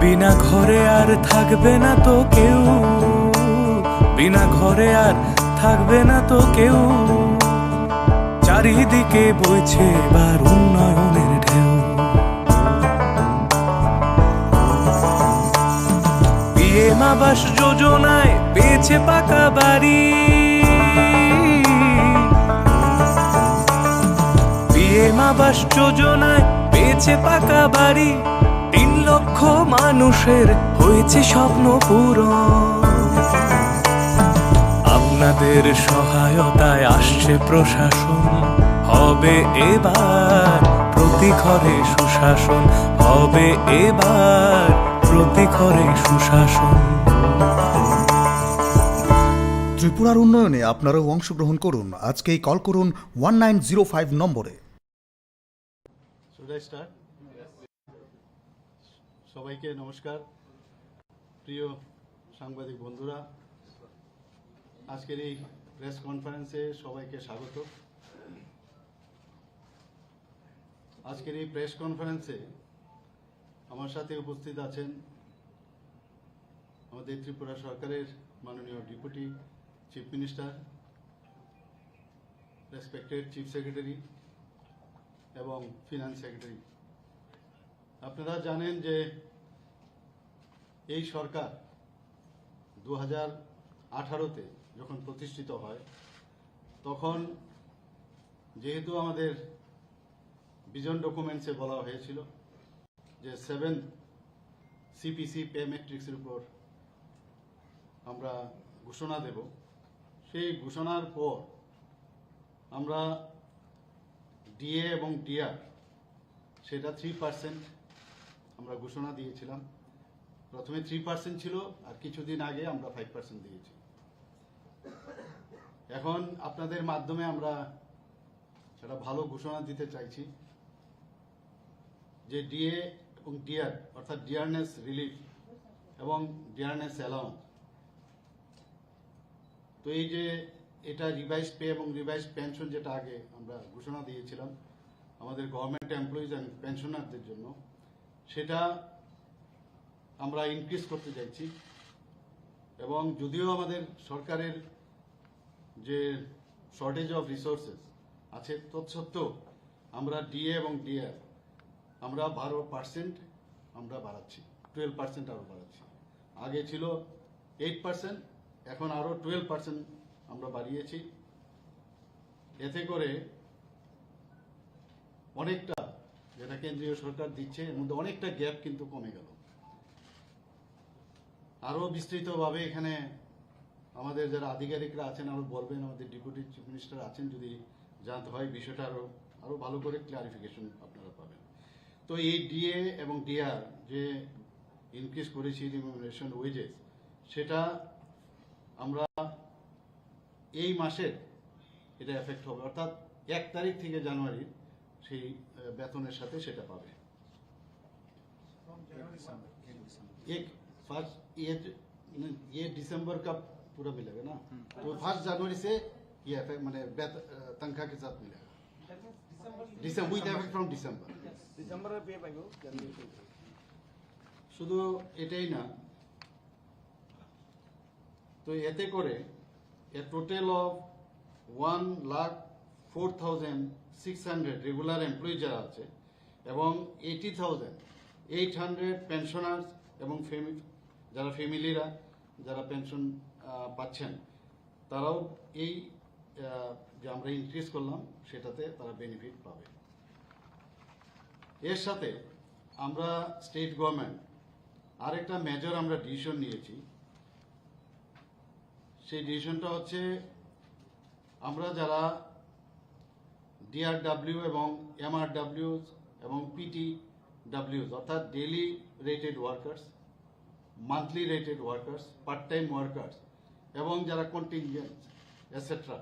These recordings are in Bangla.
বিনা ঘরে আর থাকবে না তো কেউ, বিনা ঘরে আর থাকবে না তো কেউ। চারিদিকে বইছে এবার উন্নয়নের ঢেউ। পিএম আবাস যোজনায় পেয়েছে পাকা বাড়ি, পিএম আবাস যোজনায় পেয়েছে পাকা বাড়ি। 3 লক্ষ মানুষের হয়েছে স্বপ্ন পূরণ। আপনাদের সহায়তায় আসছে প্রশাসন, হবে এবার প্রতি ঘরে সুশাসন, হবে এবার প্রতি ঘরে সুশাসন। ত্রিপুরার উন্নয়নে আপনারাও অংশগ্রহণ করুন। আজকেই কল করুন 1905 নম্বরে। সবাইকে নমস্কার। প্রিয় সাংবাদিক বন্ধুরা, আজকের এই প্রেস কনফারেন্সে সবাইকে স্বাগত। আজকের এই প্রেস কনফারেন্সে আমার সাথে উপস্থিত আছেন আমাদের ত্রিপুরা সরকারের মাননীয় deputy chief minister, respected chief secretary এবং ফিনান্স সেক্রেটারি। আপনারা জানেন যে এই সরকার 2018-তে যখন প্রতিষ্ঠিত হয়, তখন যেহেতু আমাদের ভিশন ডকুমেন্টসে বলা হয়েছিল যে 7 সিপিসি পে ম্যাট্রিক্সের উপর আমরা ঘোষণা দেব, সেই ঘোষণার পর আমরা ডিএ এবং ডিআর সেটা 3% আমরা ঘোষণা দিয়েছিলাম। প্রথমে 3% ছিল, আর কিছুদিন আগে আমরা 5% দিয়েছি। এখন আপনাদের মাধ্যমে আমরা সেটা ভালো ঘোষণা দিতে চাইছি যে ডিএ এবং ডিআর অর্থাৎ ডিয়ারনেস রিলিফ এবং ডিয়ারনেস অ্যালাউন্স, তো এই যে এটা রিভাইজ পে এবং রিভাইজ পেনশন যেটা আগে আমরা ঘোষণা দিয়েছিলাম আমাদের গভর্নমেন্ট এমপ্লয়িজ অ্যান্ড পেনশনারদের জন্য, সেটা আমরা ইনক্রিজ করতে চাইছি। এবং যদিও আমাদের সরকারের যে শর্টেজ অফ রিসোর্সেস আছে, তৎসত্ত্বেও আমরা ডিএ এবং ডিআর আমরা 12% আমরা বাড়াচ্ছি, 12% আরও বাড়াচ্ছি। আগে ছিল 8%, এখন আরও 12% আমরা বাড়িয়েছি। এতে করে অনেকটা যেটা কেন্দ্রীয় সরকার দিচ্ছে এর মধ্যে অনেকটা গ্যাপ কিন্তু কমে গেল। আরও বিস্তৃতভাবে এখানে আমাদের যারা আধিকারিকরা আছেন আরও বলবেন, আমাদের ডেপুটি চিফ মিনিস্টার আছেন, যদি জানতে হয় বিষয়টা আরও ভালো করে ক্লারিফিকেশন আপনারা পাবেন। তো এই ডিএ এবং ডিআর যে ইনক্রিজ করেছি রিমিউনারেশন ওয়েজেস, সেটা আমরা এই মাসের এটা এফেক্ট হবে, অর্থাৎ 1 তারিখ থেকে জানুয়ারির সেই বেতনের সাথে সেটা पावे। ये दिसंबर का पूरा मिलेगा ना, तो 1 जनवरी से ये मैंने तनख्वाह के साथ मिलेगा, December with effect from December पे पाइबो। শুধু এটাই না, তো এতে করে a total of 1,04,600 regular employee যারা আছে এবং 80,800 পেনশনার্স এবং যারা ফ্যামিলিরা যারা পেনশন পাচ্ছেন, তারাও এই যে আমরা ইনক্রিজ করলাম সেটাতে তারা বেনিফিট পাবে। এর সাথে আমরা স্টেট গভর্নমেন্ট আরেকটা মেজর আমরা ডিসিশন নিয়েছি। সেই ডিসিশনটা হচ্ছে আমরা যারা ডিআরডব্লিউ এবং এমআরডব্লিউ এবং পিটিডব্লিউ অর্থাৎ daily rated workers, monthly rated workers, part time workers এবং যারা কন্টিনজেন্ট এটসেট্রা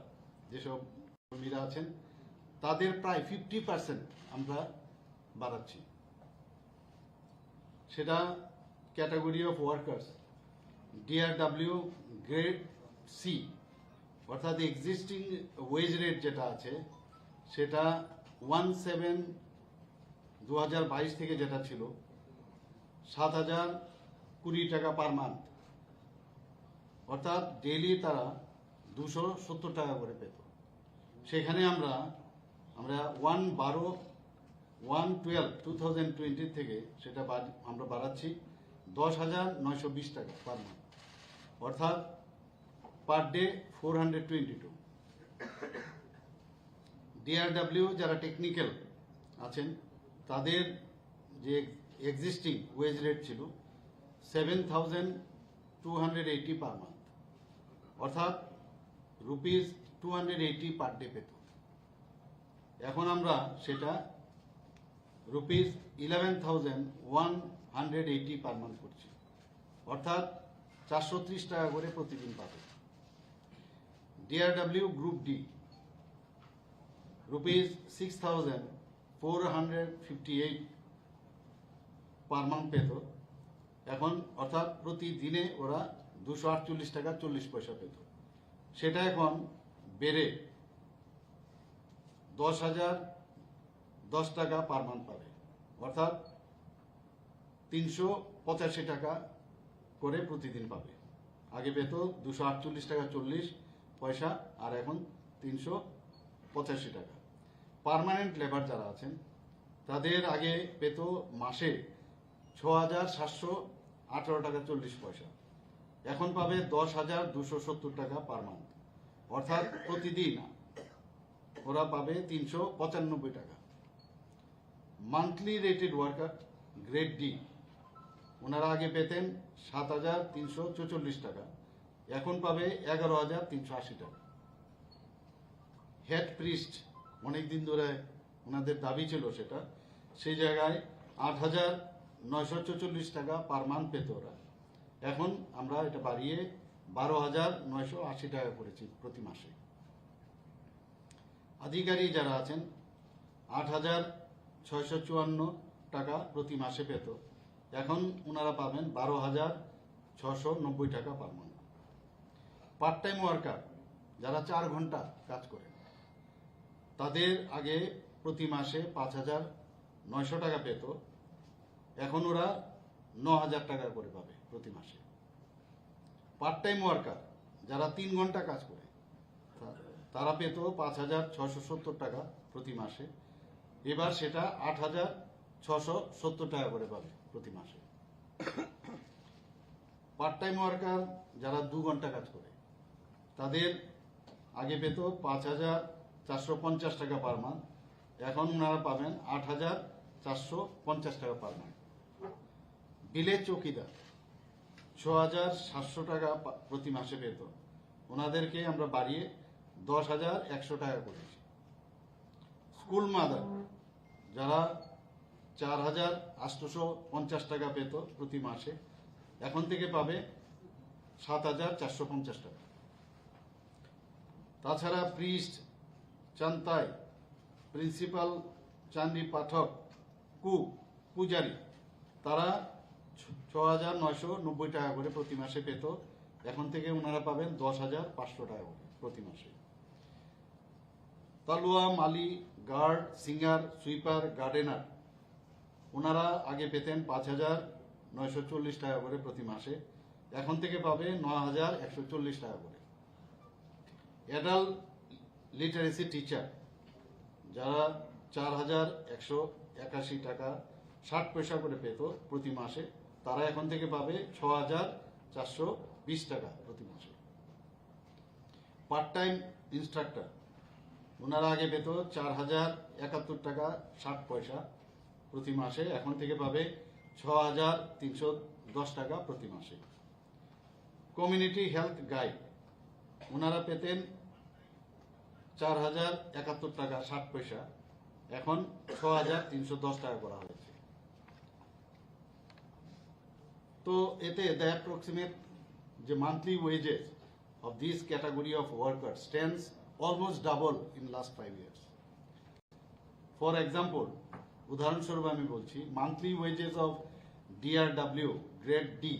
যেসব কর্মীরা আছেন, তাদের প্রায় 50% আমরা বাড়াচ্ছি। সেটা category of workers DRW grade C, অর্থাৎ এক্সিস্টিং ওয়েজ রেট যেটা আছে সেটা 17 2022 থেকে যেটা ছিল 7,020 টাকা পার মান্থ, অর্থাৎ ডেইলি তারা 270 টাকা করে পেত। সেখানে আমরা 1/12/2020 থেকে সেটা আমরা বাড়াচ্ছি 10,920 টাকা পার মান্থ, অর্থাৎ পার ডে 422। ডিআরডব্লিউ যারা টেকনিক্যাল আছেন তাদের যে এক্সিস্টিং ওয়েজ রেট ছিল 7,280 পার মান্থ, অর্থাৎ ₹280 পার ডে পেত। এখন আমরা সেটা ₹11,180 পার মান্থ করছি, অর্থাৎ 430 টাকা করে প্রতিদিন পাবে। DRW group D ₹6,458 per month পেত, এখন অর্থাৎ প্রতিদিনে ওরা 248 টাকা 40 পয়সা পেত। সেটা এখন বেড়ে 10,010 টাকা পার মান্থ পাবে, অর্থাৎ 385 টাকা করে প্রতিদিন পাবে। আগে পেত 248 টাকা 40 পয়সা, আর এখন 385 টাকা। পার্মানেন্ট লেবার যারা আছেন তাদের আগে পেত মাসে 6,718 টাকা 40 পয়সা, এখন পাবে 10,270 টাকা পার মান্থ, অর্থাৎ প্রতিদিন ওরা পাবে 395 টাকা। Monthly rated worker grade D, ওনারা আগে পেতেন 7,344 টাকা, এখন পাবে 11,380 টাকা। হেড প্রিস্ট অনেকদিন ধরে ওনাদের দাবি ছিল সেটা, সেই জায়গায় 8,944 টাকা পার মান্থ পেত ওরা, এখন আমরা এটা বাড়িয়ে 12,980 টাকা করেছি প্রতি মাসে। আধিকারিক যারা আছেন 8,654 টাকা প্রতি মাসে পেত, এখন ওনারা পাবেন 12,690 টাকা per month. Part time worker যারা 4 ঘন্টা কাজ করেন তাদের আগে প্রতি মাসে 5,900 টাকা পেত, এখন ওরা 9,000 টাকা করে পাবে প্রতি মাসে। পার্ট টাইম ওয়ার্কার যারা 3 ঘন্টা কাজ করে তারা পেত 5,670 টাকা প্রতি মাসে, এবার সেটা 8,670 টাকা করে পাবে প্রতি মাসে। পার্ট টাইম ওয়ার্কার যারা 2 ঘন্টা কাজ করে তাদের আগে পেত 5,450 টাকা পার মান্থ, এখন ওনারা পাবেন 8,450 টাকা পার মান্থ। বিলে চৌকিদার 6,700 টাকা প্রতি মাসে পেত, ওনাদেরকে আমরা বাড়িয়ে 10,100 টাকা করেছি। স্কুল মাদার যারা 4,850 টাকা পেত প্রতি মাসে, এখন থেকে পাবে 7,450 টাকা। তাছাড়া প্রিস্ট, চান্তাই, প্রিন্সিপাল, চান্দি পাঠক, কুক, পূজারী তারা 6,990 টাকা করে প্রতি মাসে পেত, এখন থেকে ওনারা পাবেন 10,500 টাকা করে প্রতি মাসে। তালুয়া, মালি, গার্ড, সিঙ্গার, সুইপার, গার্ডেনার ওনারা আগে পেতেন 5,940 টাকা করে প্রতি মাসে, এখন থেকে পাবে 9,140 টাকা করে। অ্যাডাল্ট লিটারেসি টিচার যারা 4,181 টাকা 60 পয়সা করে পেত প্রতি মাসে, তারা এখন থেকে পাবে 6,420 টাকা প্রতি মাসে। পার্ট টাইম ইনস্ট্রাক্টর ওনারা আগে পেত 4,071 টাকা 60 পয়সা প্রতি মাসে, এখন থেকে পাবে 6,310 টাকা প্রতি মাসে। কমিউনিটি হেলথ গাইড ওনারা পেতেন 4,071 টাকা 60 পয়সা, এখন 6,310 টাকা করা হয়েছে। তো এতে দ্য অ্যাপ্রক্সিমেট যে monthly wages of this category of worker stands almost double in last 5 years. For example, উদাহরণস্বরূপ আমি বলছি, monthly wages of DRW grade D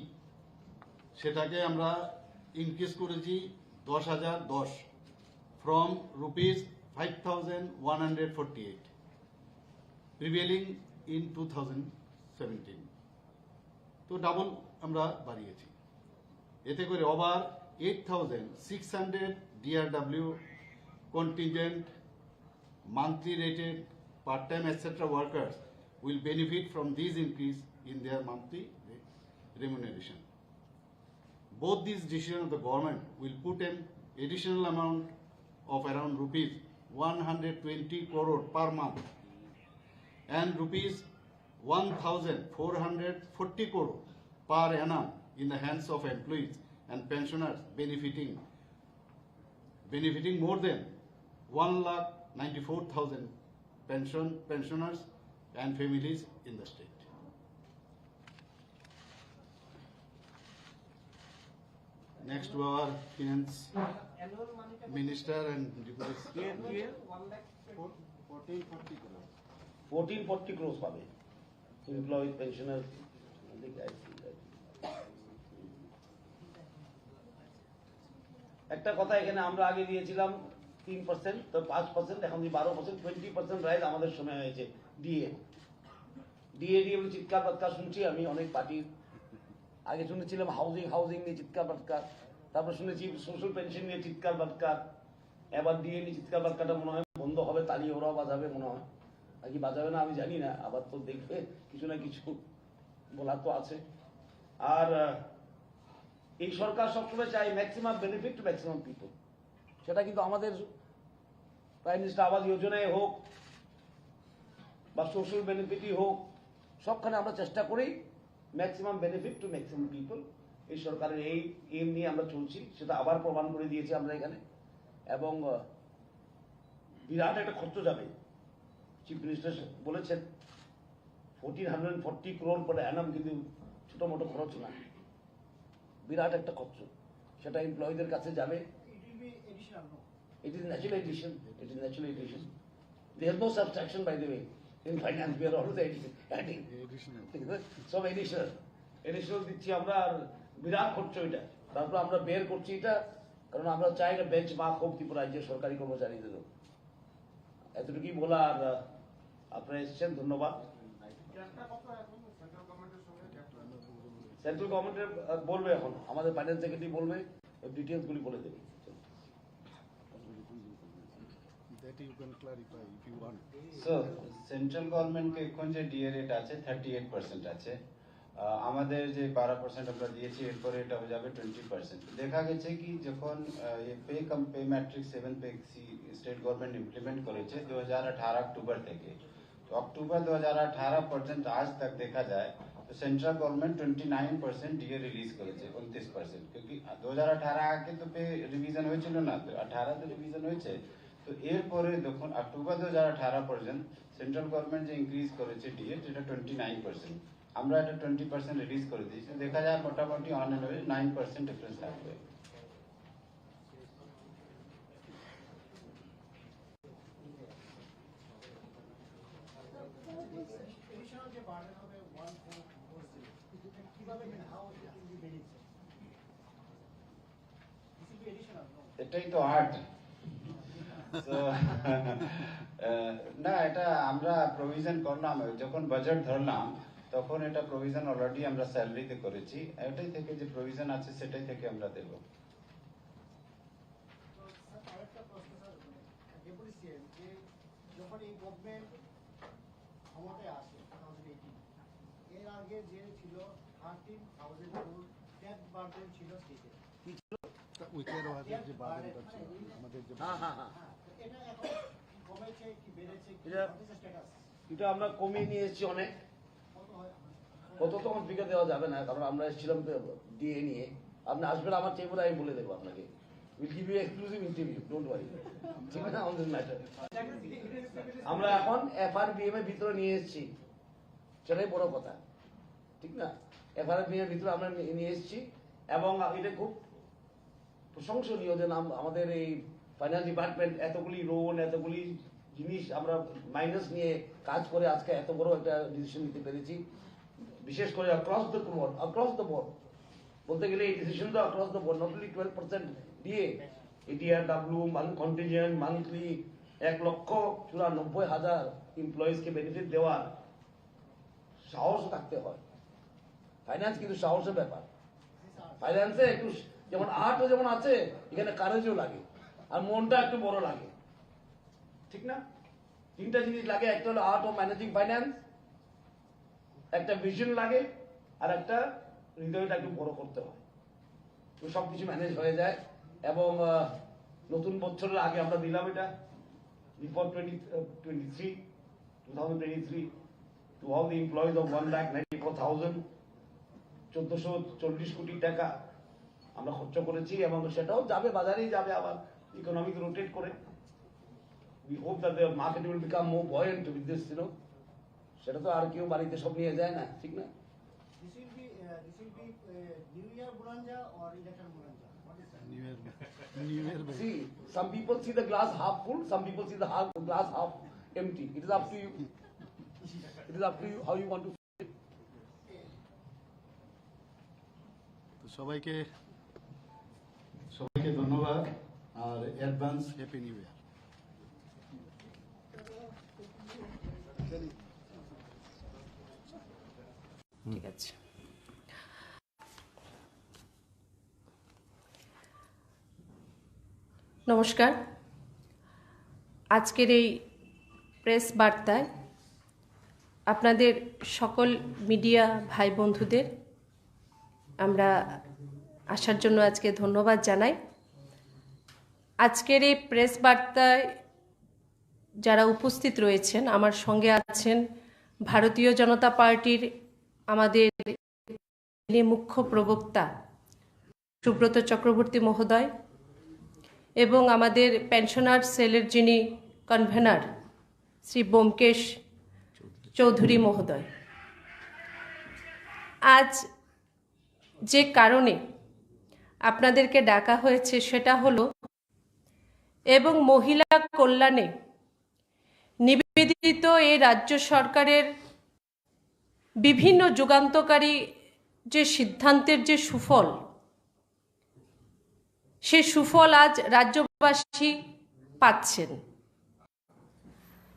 সেটাকে আমরা ইনক্রিজ করেছি 10,010 ফ্রম ₹5,148 প্রিভেলিং ইন 2017. তো ডাবল আমরা বাড়িয়েছি। এতে করে over 8,600 DRW contingent, monthly rated, part-time, etc. workers will benefit from this increase in their monthly remuneration. Both these decisions of the government will put an additional amount of around rupees 120 crore per month and rupees 1,440 crore per annum in the hands of employees and pensioners benefiting more than 1,94,000 pensioners and families in the state. Next to our finance minister and deputy. 1440 crores পাবে এমপ্লয়ি পেনশনার। একটা কথা, এখানে আমরা আগে দিয়েছিলাম 3%, তো 5%, এখন 12%, 20% রাইজ আমাদের সময় হয়েছে। ডিএ বলে চিৎকার বাৎকার শুনছি আমি অনেক পার্টির। আগে শুনেছিলাম হাউজিং নিয়ে চিৎকার বাৎকার, তারপর শুনেছি সোশ্যাল পেনশন নিয়ে চিৎকার বাৎকার, এবার ডিএ নিয়ে চিৎকার বাৎকারটা মনে হয় বন্ধ হবে, তালি ওরাও বাজাবে মনে হয়, আর কি বাজাবে না আমি জানি না, আবার তো দেখবে কিছু না কিছু বলার তো আছে। আর এই সরকার সবসময় চাই maximum benefit two maximum people. সেটা কিন্তু আমাদের প্রাইম মিনিস্টার আবাস যোজনায় হোক বা সোশ্যাল বেনিফিটই হোক, সবখানে আমরা চেষ্টা করি maximum benefit two maximum people. এই সরকারের এই এম নিয়ে আমরা চলছি, সেটা আবার প্রমাণ করে দিয়েছি আমরা এখানে। এবং বিরাট একটা খরচ যাবে, চিফ মিনিস্টার বলেছেন 1440 crore পরে অ্যানাম, কিন্তু ছোট মোটো খরচ না, বিরাট একটা খরচ। সেটা এমপ্লয়ীদের কাছে যাবে। It is natural addition. There is no subtraction, by the way. In finance, we are always adding. সব additional দিচ্ছি আমরা, আর বিরাট খরচ এটা। তারপর আমরা বের করছি এটা, কারণ আমরা চাই এটা বেঞ্চ মার্ক হোক ত্রিপুরা রাজ্যের সরকারি কর্মচারীদেরও। এতটুকুই বলা, আর আপনারা এসেছেন, ধন্যবাদ। সেন্ট্রাল গভর্নমেন্টের বলবে, এখন আমাদের ফাইন্যান্স সেক্রেটারি বলবে, ডিটেলস গুলি বলে দেবে। That you can clarify if you want. So central গভর্নমেন্টকে এখন যে ডিএ রেট আছে 38% আছে, আমাদের যে 12% আমরা দিয়েছি, এরপরে এটা হয়ে যাবে 20%। দেখা গেছে কি যখন pay matrix 7 pay state government implement করেছে 2018 अक्टूबर থেকে, তো অক্টোবর 2018 পর্যন্ত আজ तक দেখা যায় তো সেন্ট্রাল গভর্নমেন্ট 29% ডিএ রিলিজ করেছে, 29%। क्योंकि 2018 আগে তো পে রিভিশন হয়েছিল না, তো 18 তে রিভিশন হয়েছে। তো এরপরে দেখুন অক্টোবর 2018 পর্যন্ত সেন্ট্রাল গভর্নমেন্ট যে ইনক্রিজ করেছে ডিএ, যেটা 29%, আমরা এটা 20% রিলিজ করে দিয়েছি। দেখা যায় মোটামুটি অন এন্ড 9% ডিফারেন্স থাকবে। এটাই তো আর্ট। না, এটা আমরা প্রভিশন করলাম, যখন বাজেট ধরলাম তখন এটা প্রভিশন অলরেডি আমরা স্যালারিতে করেছি, এটাই থেকে যে প্রভিশন আছে সেটাই থেকে আমরা দেব। যখন এই গভর্নমেন্ট ক্ষমতায় আসে 2018, এর আগে যে ছিল 13,000 crore ট্যাক্স বার্ডেন ছিল স্টেটে। উইকের ওয়াজের যে বাজেটটা ছিল আমাদের যে, এটা এখন কমেছে কি বেড়েছে, কি স্ট্যাটাস? এটা আমরা কমিয়ে নিয়ে এসেছি অনেক। কত হয়? কত তো আমার ফিগার দেওয়া যাবে না, কারণ আমরা এসেছিলাম ডিএ নিয়ে। আপনি আসবেন আমার চেম্বারে, আমি বলে দেবো আপনাকে। Will give you exclusive interview, don't worry, ঠিক না? অন দিস ম্যাটার আমরা এখন এফআরবিএম এর ভিতরে নিয়ে এসেছি, সেটাই বড় কথা, ঠিক না? এফআরবিএম এর ভিতরে আমরা নিয়ে এসেছি, এবং এটা খুব প্রশংসনীয় যে আমাদের এই ফাইন্যান্স ডিপার্টমেন্ট এতগুলি লোন, এতগুলি জিনিস আমরা মাইনাস নিয়ে কাজ করে আজকে এত বড় একটা ডিসিশন নিতে পেরেছি। বিশেষ করে অ্যাক্রস দ্য বোর্ড বলতে গেলে এই ডিসিশনটা across the board, not only 12% দিয়ে এডিআরডব্লিউ কন্টিনজেন্ট মান্থলি 1,94,000 এমপ্লয়িজকে বেনিফিট দেওয়ার সাহস থাকতে হয়। ফাইন্যান্স কিন্তু সাহসের ব্যাপার। ফাইন্যান্সে একটু যেমন আর্টও যেমন আছে, এখানে কারেজও লাগে, আর মনটা একটু বড় লাগে, ঠিক না? তিনটা জিনিস লাগে, একটা হলো আর্ট অফ ম্যানেজিং ফাইন্যান্স, একটা ভিশন লাগে, আর একটা হৃদয়টা একটু বড় করতে হয়। তো সবকিছু ম্যানেজ হয়ে যায়। এবং নতুন বছরের আগে আমরা দিলাম এটা before 2023 to all the employees of 1,94,000 1440 কোটি টাকা আমরা খরচ করেছি, এবং সেটাও যাবে বাজারেই যাবে, আবার ইকোনমিক রোটেট করে। We hope that the market will become more buoyant with this, সেটা তো আর কেউ বাড়িতে সব নিয়ে যায় না, ঠিক না? This will be New Year bonanza or election bonanza? What is that? New Year. See, some people see the glass half full, some people see the glass half empty. It is up to you. It is up to you how you want to see it. তো সবাইকে ধন্যবাদ, আর অ্যাডভান্স হ্যাপি নিউ ইয়ার। ঠিক আছে। নমস্কার। আজকের এই প্রেস বার্তায় আপনাদের সকল মিডিয়া ভাই বন্ধুদের আমরা আসার জন্য আজকে ধন্যবাদ জানাই। আজকের এই প্রেস বার্তায় যারা উপস্থিত রয়েছেন, আমার সঙ্গে আছেন ভারতীয় জনতা পার্টির আমাদের মুখ্য প্রবক্তা সুব্রত চক্রবর্তী মহোদয়, এবং আমাদের পেনশনার সেলের যিনি কনভেনার শ্রী ব্যোমকেশ চৌধুরী মহোদয়। আজ যে কারণে আপনাদেরকে ডাকা হয়েছে সেটা হলো, এবং মহিলা কল্যাণে নিবেদিত এই রাজ্য সরকারের বিভিন্ন যুগান্তকারী যে সিদ্ধান্তের যে সুফল, সে সুফল আজ রাজ্যবাসী পাচ্ছেন।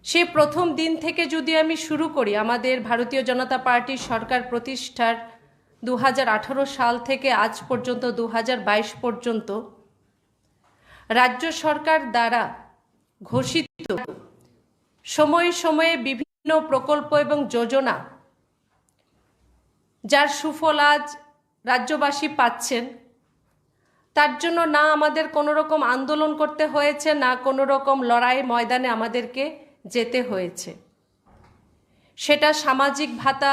সে প্রথম দিন থেকে যদি আমি শুরু করি, আমাদের ভারতীয় জনতা পার্টির সরকার প্রতিষ্ঠার 2018 সাল থেকে আজ পর্যন্ত 2022 পর্যন্ত রাজ্য সরকার দ্বারা ঘোষিত সময়ে সময়ে বিভিন্ন প্রকল্প এবং যোজনা, যার সুফল আজ রাজ্যবাসী পাচ্ছেন, তার জন্য না আমাদের কোনো রকম আন্দোলন করতে হয়েছে, না কোনো রকম লড়াই ময়দানে আমাদেরকে যেতে হয়েছে। সেটা সামাজিক ভাতা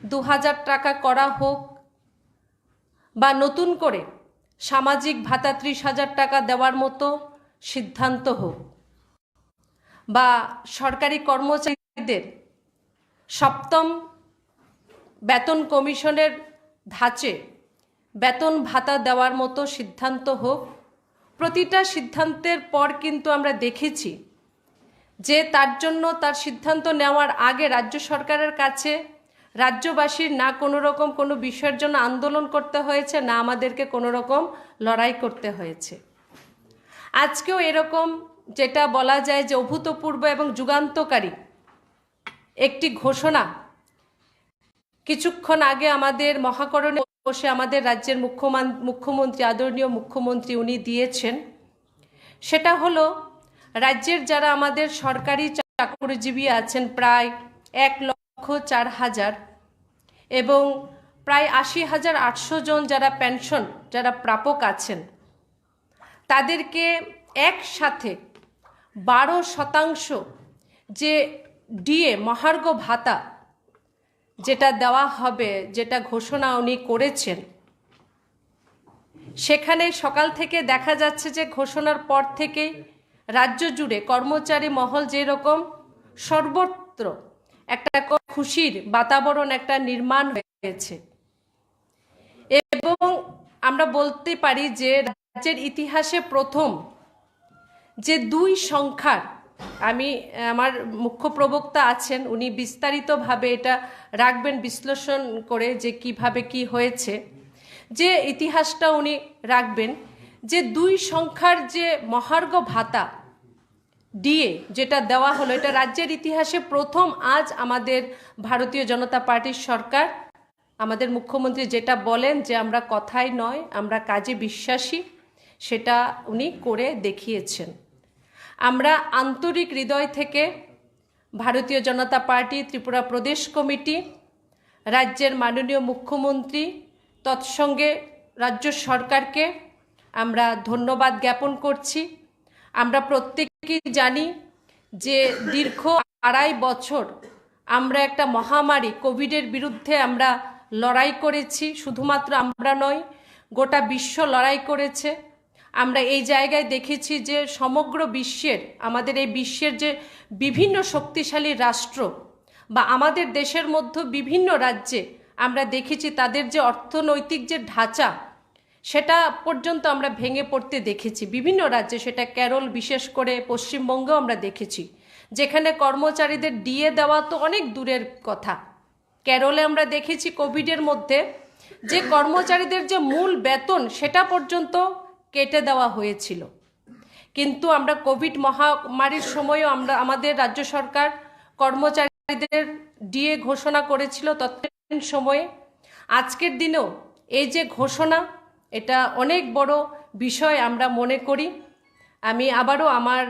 2000 টাকা করা হোক, বা নতুন করে সামাজিক ভাতা 30,000 টাকা দেওয়ার মতো সিদ্ধান্ত হোক, বা সরকারি কর্মচারীদের 7ম বেতন কমিশনের ধাঁচে বেতন ভাতা দেওয়ার মতো সিদ্ধান্ত হোক। প্রতিটা সিদ্ধান্তের পর কিন্তু আমরা দেখেছি যে তার জন্য, তার সিদ্ধান্ত নেওয়ার আগে রাজ্য সরকারের কাছে রাজ্যবাসীর না কোনো রকম কোনো বিষয়ের জন্য আন্দোলন করতে হয়েছে, না আমাদেরকে কোনো রকম লড়াই করতে হয়েছে। আজকেও এরকম, যেটা বলা যায় যে অভূতপূর্ব এবং যুগান্তকারী একটি ঘোষণা কিছুক্ষণ আগে আমাদের মহাকরণে বসে আমাদের রাজ্যের মুখ্যমন্ত্রী, আদরণীয় মুখ্যমন্ত্রী উনি দিয়েছেন। সেটা হলো, রাজ্যের যারা আমাদের সরকারি চাকরিজীবী আছেন প্রায় 1,04,000, এবং প্রায় 80,800 জন যারা পেনশন যারা প্রাপক আছেন, তাদেরকে একসাথে 12% যে ডিএ মহার্ঘ ভাতা যেটা দেওয়া হবে, যেটা ঘোষণা উনি করেছেন, সেখানে সকাল থেকে দেখা যাচ্ছে যে ঘোষণার পর থেকে রাজ্য জুড়ে কর্মচারী মহল যেরকম সর্বত্র একটা খুশির বাতাবরণ একটা নির্মাণ হয়েছে। এবং আমরা বলতে পারি যে রাজ্যের ইতিহাসে প্রথম যে 2 সংখ্যার, আমি আমার মুখ্য প্রবক্তা আছেন, উনি বিস্তারিতভাবে এটা রাখবেন বিশ্লেষণ করে যে কিভাবে কি হয়েছে, যে ইতিহাসটা উনি রাখবেন, যে 2 সংখ্যার যে মহার্ঘ ভাতা ডিএ যেটা দেওয়া হলো, এটা রাজ্যের ইতিহাসে প্রথম আজ আমাদের ভারতীয় জনতা পার্টির সরকার আমাদের মুখ্যমন্ত্রী যেটা বলেন যে আমরা কথায় নয় আমরা কাজে বিশ্বাসী, সেটা উনি করে দেখিয়েছেন। আমরা আন্তরিক হৃদয় থেকে ভারতীয় জনতা পার্টি ত্রিপুরা প্রদেশ কমিটি, রাজ্যের মাননীয় মুখ্যমন্ত্রী তৎসঙ্গে রাজ্য সরকারকে আমরা ধন্যবাদ জ্ঞাপন করছি। আমরা প্রত্যেকেই জানি যে দীর্ঘ 2.5 বছর আমরা একটা মহামারী কোভিডের বিরুদ্ধে আমরা লড়াই করেছি। শুধুমাত্র আমরা নয়, গোটা বিশ্ব লড়াই করেছে। আমরা এই জায়গায় দেখেছি যে সমগ্র বিশ্বের, আমাদের এই বিশ্বের যে বিভিন্ন শক্তিশালী রাষ্ট্র বা আমাদের দেশের মধ্যে বিভিন্ন রাজ্যে আমরা দেখেছি তাদের যে অর্থনৈতিক যে ঢাঁচা সেটা পর্যন্ত আমরা ভেঙে পড়তে দেখেছি বিভিন্ন রাজ্যে। সেটা কেরল, বিশেষ করে পশ্চিমবঙ্গেও আমরা দেখেছি, যেখানে কর্মচারীদের ডিএ দেওয়া তো অনেক দূরের কথা। কেরলে আমরা দেখেছি কোভিডের মধ্যে যে কর্মচারীদের যে মূল বেতন সেটা পর্যন্ত কেটে দেওয়া হয়েছিল। কিন্তু আমরা কোভিড মহামারীর সময়ও আমাদের রাজ্য সরকার কর্মচারীদের ডিএ ঘোষণা করেছিল তৎকালীন সময়ে। আজকের দিনেও এই যে ঘোষণা, এটা অনেক বড় বিষয় আমরা মনে করি। আমি আবারও আমার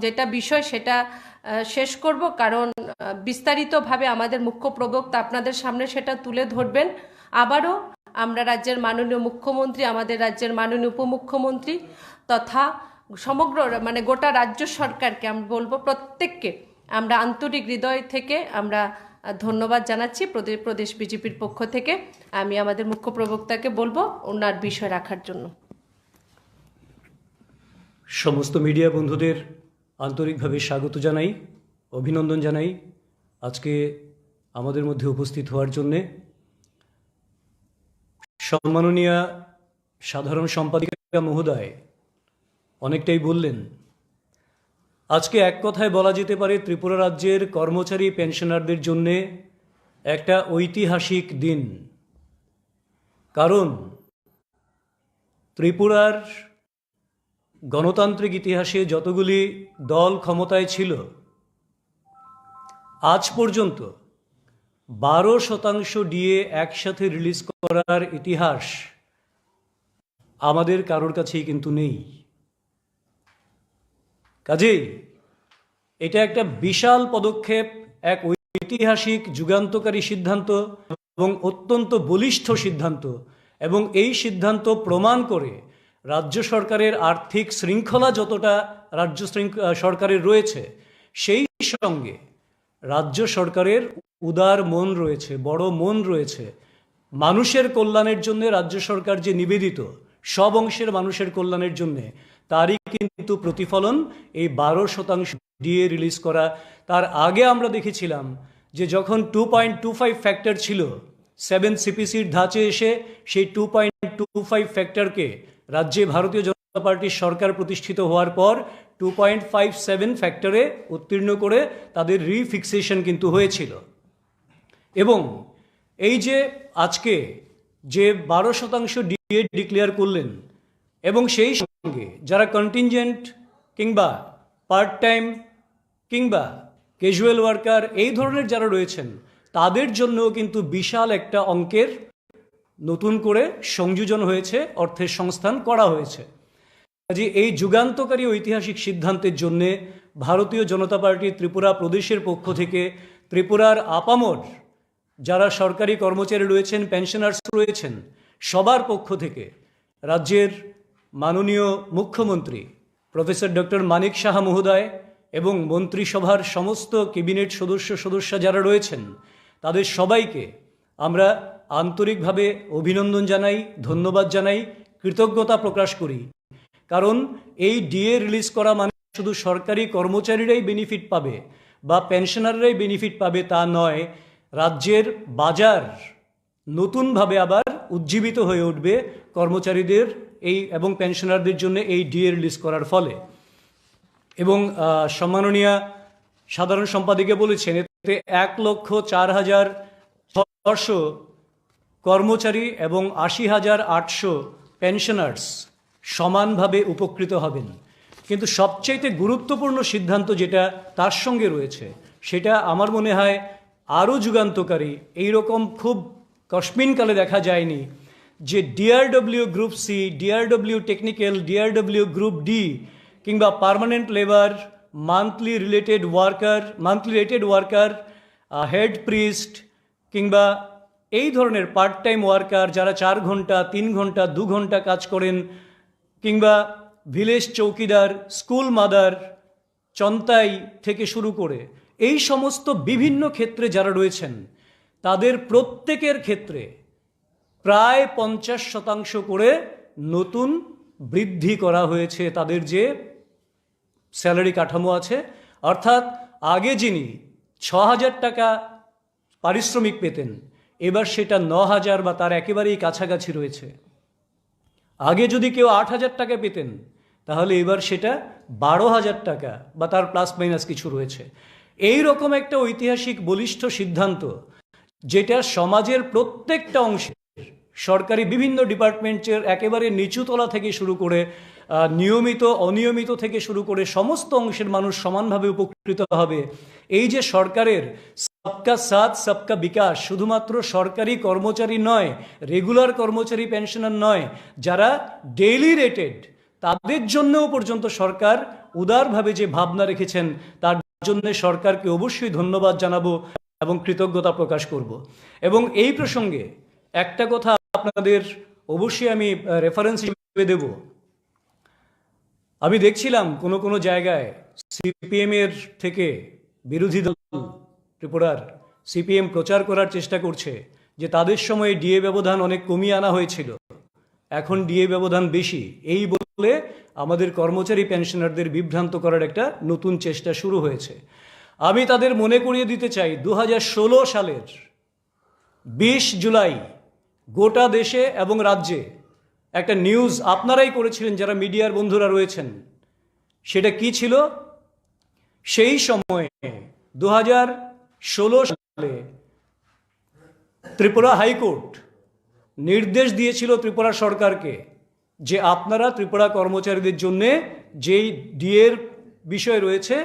যেটা বিষয় সেটা শেষ করব, কারণ বিস্তারিতভাবে আমাদের মুখ্য প্রবক্তা আপনাদের সামনে সেটা তুলে ধরবেন। আবারও আমরা রাজ্যের মাননীয় মুখ্যমন্ত্রী, আমাদের রাজ্যের মাননীয় উপমুখ্যমন্ত্রী তথা সমগ্র গোটা রাজ্য সরকারকে আমি বলবো, প্রত্যেককে আমরা আন্তরিক হৃদয় থেকে আমরা ধন্যবাদ জানাচ্ছি। প্রদেশ বিজেপির পক্ষ থেকে আমি আমাদের মুখ্য প্রবক্তাকে বলবো ওনার বিষয় রাখার জন্য। সমস্ত মিডিয়া বন্ধুদের আন্তরিকভাবে স্বাগত জানাই, অভিনন্দন জানাই আজকে আমাদের মধ্যে উপস্থিত হওয়ার জন্যে। সম্মাননীয় সাধারণ সম্পাদিকা মহোদয় অনেকটাই বললেন। আজকে এক কথায় বলা যেতে পারে ত্রিপুরা রাজ্যের কর্মচারী পেনশনারদের জন্যে একটা ঐতিহাসিক দিন। কারণ ত্রিপুরার গণতান্ত্রিক ইতিহাসে যতগুলি দল ক্ষমতায় ছিল আজ পর্যন্ত 12% ডিএ একসাথে রিলিজ করার ইতিহাস আমাদের কারোর কাছেই কিন্তু নেই। কাজেই এটা একটা বিশাল পদক্ষেপ, এক ঐতিহাসিক যুগান্তকারী সিদ্ধান্ত এবং অত্যন্ত বলিষ্ঠ সিদ্ধান্ত, এবং এই সিদ্ধান্ত প্রমাণ করে রাজ্য সরকারের আর্থিক শৃঙ্খলা যতটা রাজ্য সরকারের রয়েছে, সেই সঙ্গে রাজ্য সরকারের উদার মন রয়েছে, বড় মন রয়েছে। মানুষের কল্যাণের জন্য রাজ্য সরকার যে নিবেদিত, সব অংশের মানুষের কল্যাণের জন্য, তারই কিন্তু প্রতিফলন এই 12% ডিএ রিলিজ করা। তার আগে আমরা দেখেছিলাম যে যখন 2.25 ফ্যাক্টর ছিল, 7 সিপিসির ধাঁচে এসে সেই 2.25 ফ্যাক্টরকে রাজ্যে ভারতীয় জনতা পার্টির সরকার প্রতিষ্ঠিত হওয়ার পর 2.57 ফ্যাক্টরে উত্তীর্ণ করে তাদের রিফিক্সেশন কিন্তু হয়েছিল। এবং এই যে আজকে যে 12% ডিএ ডিক্লেয়ার করলেন, এবং সেই সঙ্গে যারা কন্টিনজেন্ট কিংবা পার্ট টাইম কিংবা ক্যাজুয়াল ওয়ার্কার এই ধরনের যারা রয়েছেন, তাদের জন্যও কিন্তু বিশাল একটা অঙ্কের নতুন করে সংযোজন হয়েছে, অর্থের সংস্থান করা হয়েছে। কাজে এই যুগান্তকারী ঐতিহাসিক সিদ্ধান্তের জন্যে ভারতীয় জনতা পার্টি ত্রিপুরা প্রদেশের পক্ষ থেকে ত্রিপুরার আপামর যারা সরকারি কর্মচারী রয়েছেন, পেনশনার্স রয়েছেন, সবার পক্ষ থেকে রাজ্যের মাননীয় মুখ্যমন্ত্রী প্রফেসর ডক্টর মানিক সাহা মহোদয় এবং মন্ত্রিসভার সমস্ত ক্যাবিনেট সদস্য যারা রয়েছেন, তাদের সবাইকে আমরা আন্তরিকভাবে অভিনন্দন জানাই, ধন্যবাদ জানাই, কৃতজ্ঞতা প্রকাশ করি। কারণ এই ডিএ রিলিজ করা মানে শুধু সরকারি কর্মচারীরাই বেনিফিট পাবে বা পেনশনাররাই বেনিফিট পাবে তা নয়, রাজ্যের বাজার নতুনভাবে আবার উজ্জীবিত হয়ে উঠবে কর্মচারীদের এই এবং পেনশনারদের জন্য এই ডিএ রিলিজ করার ফলে। এবং সম্মাননীয় সাধারণ সম্পাদিকা বলেছেন এতে 1,04,600 কর্মচারী এবং 80,800 পেনশনার্স সমানভাবে উপকৃত হবেন। কিন্তু সবচাইতে গুরুত্বপূর্ণ সিদ্ধান্ত যেটা তার সঙ্গে রয়েছে, সেটা আমার মনে হয় আরও যুগান্তকারী, এইরকম খুব কসমিনকালে দেখা যায়নি যে DRW group C, DRW technical, DRW group D কিংবা permanent labour, monthly rated worker, head priest কিংবা এই ধরনের পার্ট টাইম ওয়ার্কার যারা 4 ঘন্টা, 3 ঘন্টা, 2 ঘন্টা কাজ করেন, কিংবা ভিলেজ চৌকিদার, স্কুল মাদার, চন্তাই থেকে শুরু করে এই সমস্ত বিভিন্ন ক্ষেত্রে যারা রয়েছেন তাদের প্রত্যেকের ক্ষেত্রে প্রায় 50% করে নতুন বৃদ্ধি করা হয়েছে তাদের যে স্যালারি কাঠামো আছে। অর্থাৎ আগে যিনি 6,000 টাকা পারিশ্রমিক পেতেন, এবার সেটা 9,000 বা তার একেবারেই কাছাকাছি রয়েছে। আগে যদি কেউ 8,000 টাকা পেতেন, তাহলে এবার সেটা 12,000 টাকা বা তার প্লাস মাইনাস কিছু রয়েছে। এই রকম একটা ঐতিহাসিক বলিষ্ঠ সিদ্ধান্ত, যেটা সমাজের প্রত্যেকটা অংশে, সরকারি বিভিন্ন ডিপার্টমেন্টের একেবারে নিচুতলা থেকে শুরু করে নিয়মিত অনিয়মিত থেকে শুরু করে সমস্ত অংশের মানুষ সমানভাবে উপকৃত হবে। এই যে সরকারের সবকা সাথ সবকা বিকাশ, শুধুমাত্র সরকারি কর্মচারী নয়, রেগুলার কর্মচারী পেনশনার নয়, যারা ডেইলি রেটেড তাদের জন্যও পর্যন্ত সরকার উদারভাবে যে ভাবনা রেখেছেন, তার জন্য সরকারকে অবশ্যই ধন্যবাদ জানাবো এবং কৃতজ্ঞতা প্রকাশ করব। এবং এই প্রসঙ্গে একটা কথা আপনাদের অবশ্যই আমি রেফারেন্স হিসেবে দেব। আমি দেখছিলাম কোনো জায়গায় সিপিএমের থেকে বিরোধী দল ত্রিপুরার সিপিএম প্রচার করার চেষ্টা করছে যে তাদের সময়ে ডিএ ব্যবধান অনেক কমিয়ে আনা হয়েছিল, এখন ডিএ ব্যবধান বেশি, এই বলে আমাদের কর্মচারী পেনশনারদের বিভ্রান্ত করার একটা নতুন চেষ্টা শুরু হয়েছে। আমি তাদের মনে করিয়ে দিতে চাই 2016 সালের 20 জুলাই গোটা দেশে এবং রাজ্যে একটা নিউজ আপনারাই করেছিলেন যারা মিডিয়ার বন্ধুরা রয়েছেন। সেটা কি ছিল? সেই সময়ে 2016 সালে ত্রিপুরা হাইকোর্ট নির্দেশ দিয়েছিল ত্রিপুরা সরকারকে যে আপনারা ত্রিপুরা কর্মচারীদের জন্যে যেই ডিএর বিষয় রয়েছে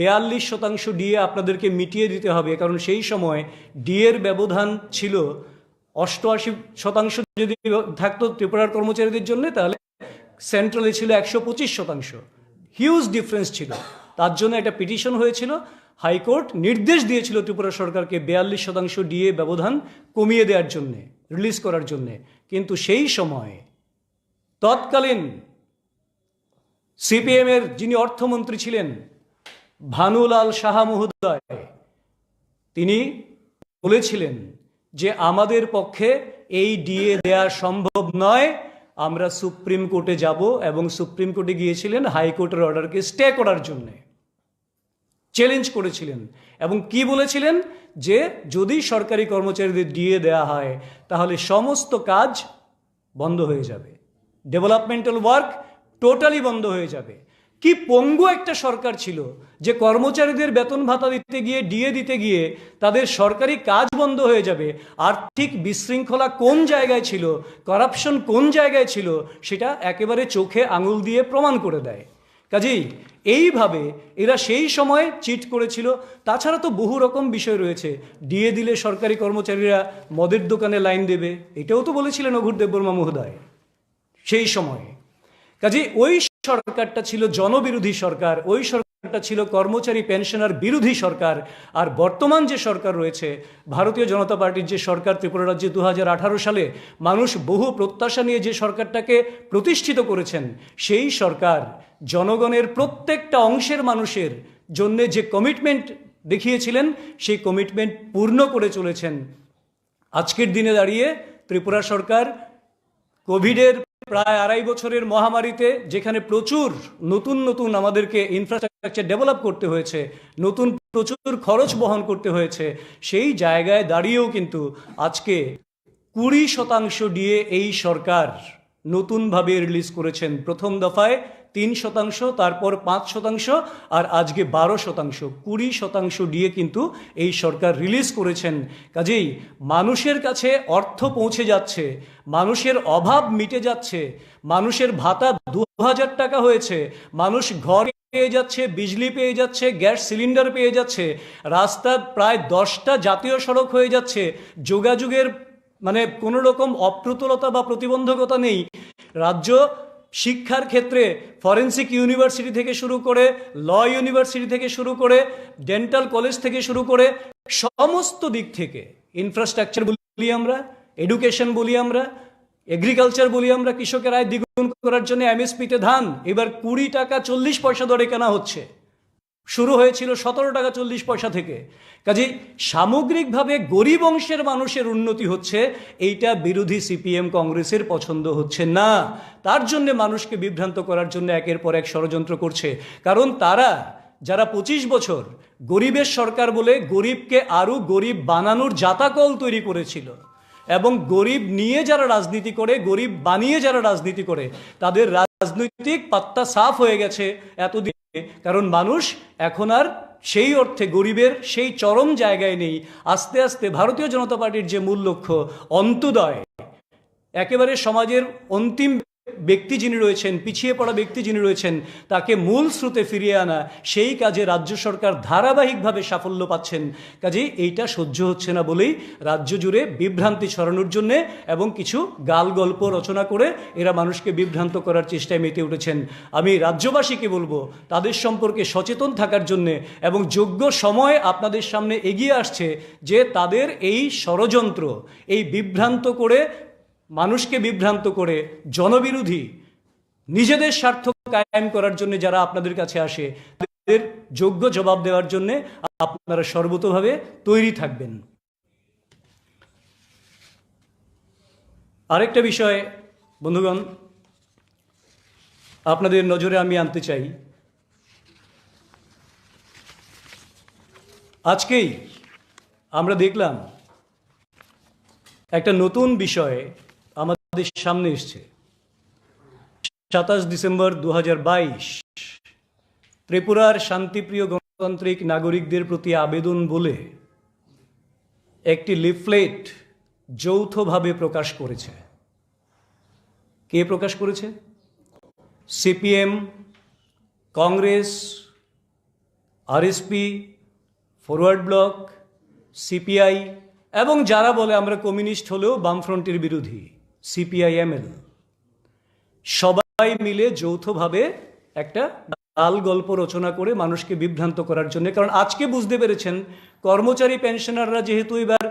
42% ডিএ আপনাদেরকে মিটিয়ে দিতে হবে, কারণ সেই সময় ডিএর ব্যবধান ছিল 88% যদি থাকতো ত্রিপুরার কর্মচারীদের জন্য, তাহলে সেন্ট্রালে ছিল 125%। হিউজ ডিফারেন্স ছিল। তার জন্য একটা পিটিশন হয়েছিল, হাইকোর্ট নির্দেশ দিয়েছিল ত্রিপুরা সরকারকে 42% ডিএ ব্যবধান কমিয়ে দেওয়ার জন্যে, রিলিজ করার জন্যে। কিন্তু সেই সময় তৎকালীন সিপিএমের যিনি অর্থমন্ত্রী ছিলেন ভানুলাল সাহা মহোদয়, তিনি বলেছিলেন যে আমাদের পক্ষে এই ডিএ দেওয়া সম্ভব নয়, আমরা সুপ্রিম কোর্টে যাব, এবং সুপ্রিম কোর্টে গিয়েছিলেন হাইকোর্টের অর্ডারকে স্টে করার জন্যে, চ্যালেঞ্জ করেছিলেন। এবং কি বলেছিলেন? যে যদি সরকারি কর্মচারীদের ডিএ দেওয়া হয় তাহলে সমস্ত কাজ বন্ধ হয়ে যাবে, ডেভেলপমেন্টাল ওয়ার্ক টোটালি বন্ধ হয়ে যাবে। কি পঙ্গু একটা সরকার ছিল যে কর্মচারীদের বেতন ভাতা দিতে গিয়ে, ডিএ দিতে গিয়ে তাদের সরকারি কাজ বন্ধ হয়ে যাবে। আর্থিক বিশৃঙ্খলা কোন জায়গায় ছিল, করাপশন কোন জায়গায় ছিল, সেটা একেবারে চোখে আঙুল দিয়ে প্রমাণ করে দেয়। কাজেই এইভাবে এরা সেই সময় চিট করেছিল। তাছাড়া তো বহু রকম বিষয় রয়েছে। ডিএ দিলে সরকারি কর্মচারীরা মদের দোকানে লাইন দেবে, এটাও তো বলেছিলেন অঘুর দেববর্মা মহোদয় সেই সময়ে। কাজেই ওই সরকারটা ছিল জনবিরোধী সরকার, ওই সরকারটা ছিল কর্মচারী পেনশনার বিরোধী সরকার। আর বর্তমান যে সরকার রয়েছে, ভারতীয় জনতা পার্টির যে সরকার ত্রিপুরা রাজ্যে 2018 সালে মানুষ বহু প্রত্যাশা নিয়ে যে সরকারটাকে প্রতিষ্ঠিত করেছেন, সেই সরকার জনগণের প্রত্যেকটা অংশের মানুষের জন্য যে কমিটমেন্ট দেখিয়েছিলেন, সেই কমিটমেন্ট পূর্ণ করে চলেছেন। আজকের দিনে দাঁড়িয়ে ত্রিপুরা সরকার কোভিডের প্রায় 2.5 বছরের মহামারীতে, যেখানে প্রচুর নতুন আমাদেরকে ইনফ্রাস্ট্রাকচার ডেভেলপ করতে হয়েছে, প্রচুর খরচ বহন করতে হয়েছে, সেই জায়গায় দাঁড়িয়েও কিন্তু আজকে 20% ডিএ এই সরকার নতুনভাবে রিলিজ করেছেন। প্রথম দফায় 3%, তারপর 5%, আর আজকে 12%, 20% ডিএ কিন্তু এই সরকার রিলিজ করেছেন। কাজেই মানুষের কাছে অর্থ পৌঁছে যাচ্ছে, মানুষের অভাব মিটে যাচ্ছে, মানুষের ভাতা 2000 টাকা হয়েছে, মানুষ ঘরে পেয়ে যাচ্ছে, বিজলি পেয়ে যাচ্ছে, গ্যাস সিলিন্ডার পেয়ে যাচ্ছে, রাস্তা প্রায় 10টা জাতীয় সড়ক হয়ে যাচ্ছে, যোগাযোগের মানে কোনো রকম অপ্রতুলতা বা প্রতিবন্ধকতা নেই। রাজ্য শিক্ষার ক্ষেত্রে ফরেন্সিক ইউনিভার্সিটি থেকে শুরু করে, ল ইউনিভার্সিটি থেকে শুরু করে, ডেন্টাল কলেজ থেকে শুরু করে সমস্ত দিক থেকে, ইনফ্রাস্ট্রাকচার বলি আমরা, এডুকেশন বলি আমরা, এগ্রিকালচার বলি আমরা, কৃষকের আয় দ্বিগুণ করার জন্য এমএসপিতে ধান এবার 20 টাকা 40 পয়সা দরে কেনা হচ্ছে, শুরু হয়েছিল 17 টাকা 40 পয়সা থেকে। কাজেই সামগ্রিকভাবে গরিব অংশের মানুষের উন্নতি হচ্ছে, এইটা বিরোধী সিপিএম কংগ্রেসের পছন্দ হচ্ছে না। তার জন্য মানুষকে বিভ্রান্ত করার জন্য একের পর এক ষড়যন্ত্র করছে। কারণ তারা যারা 25 বছর গরিবের সরকার বলে গরিবকে আরো গরিব বানানোর জাতাকল তৈরি করেছিল, এবং গরিব নিয়ে যারা রাজনীতি করে, গরিব বানিয়ে যারা রাজনীতি করে, তাদের রাজনৈতিক পাত্তা সাফ হয়ে গেছে এতদিন। কারণ মানুষ এখন আর সেই অর্থে গরিবের সেই চরম জায়গায় নেই। আস্তে আস্তে ভারতীয় জনতা পার্টির যে মূল লক্ষ্য, অন্ত্যোদয়, একেবারে সমাজের অন্তিম ব্যক্তি যিনি রয়েছেন, পিছিয়ে পড়া ব্যক্তি যিনি রয়েছেন, তাকে মূল স্রোতে ফিরিয়ে আনা, সেই কাজে রাজ্য সরকার ধারাবাহিকভাবে সাফল্য পাচ্ছেন। কাজেই এইটা সহ্য হচ্ছে না বলেই রাজ্য জুড়ে বিভ্রান্তি ছড়ানোর জন্যে এবং কিছু গাল গল্প রচনা করে এরা মানুষকে বিভ্রান্ত করার চেষ্টায় মেতে উঠেছেন। আমি রাজ্যবাসীকে বলবো তাদের সম্পর্কে সচেতন থাকার জন্যে, এবং যোগ্য সময় আপনাদের সামনে এগিয়ে আসছে যে তাদের এই ষড়যন্ত্র, এই বিভ্রান্ত করে, মানুষকে বিভ্রান্ত করে, জনবিরোধী নিজেদের স্বার্থ কায়েম করার জন্য যারা আপনাদের কাছে আসে, তাদের যোগ্য জবাব দেওয়ার জন্য আপনারা সর্বতোভাবে তৈরি থাকবেন। আরেকটা বিষয় বন্ধুগণ আপনাদের নজরে আমি আনতে চাই। আজকেই আমরা দেখলাম একটা নতুন বিষয় আমাদের সামনে এসছে। 27 ডিসেম্বর 2022 ত্রিপুরার শান্তিপ্রিয় গণতান্ত্রিক নাগরিকদের প্রতি আবেদন বলে একটি লিফলেট যৌথভাবে প্রকাশ করেছে। কে প্রকাশ করেছে? CPM, Congress, RSP, forward block, CPI এবং যারা বলে আমরা কমিউনিস্ট হলেও বামফ্রন্টের বিরোধী, সিপিআইএমএল, সবাই মিলে যৌথভাবে একটা গাল গল্প রচনা করে মানুষকে বিভ্রান্ত করার জন্য। কারণ আজকে বুঝতে পেরেছেন কর্মচারী পেনশনাররা যেহেতু এবার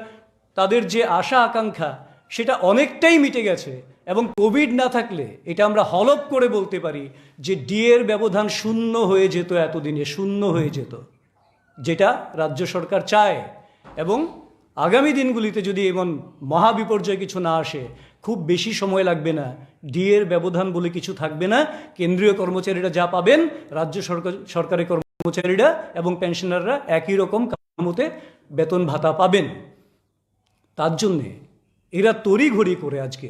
তাদের যে আশা আকাঙ্ক্ষা সেটা অনেকটাই মিটে গেছে, এবং কোভিড না থাকলে এটা আমরা হলপ করে বলতে পারি যে ডিএর ব্যবধান শূন্য হয়ে যেত, এতদিনে শূন্য হয়ে যেত, যেটা রাজ্য সরকার চায়। এবং আগামী দিনগুলিতে যদি এমন মহাবিপর্যয় কিছু না আসে, খুব বেশি সময় লাগবে না, ডিএর ব্যবধান বলে কিছু থাকবে না। কেন্দ্রীয় কর্মচারীরা যা পাবেন, রাজ্য সরকারি কর্মচারীরা এবং পেনশনাররা একই রকম কামতে বেতন ভাতা পাবেন। তার জন্যে এরা তড়িঘড়ি করে আজকে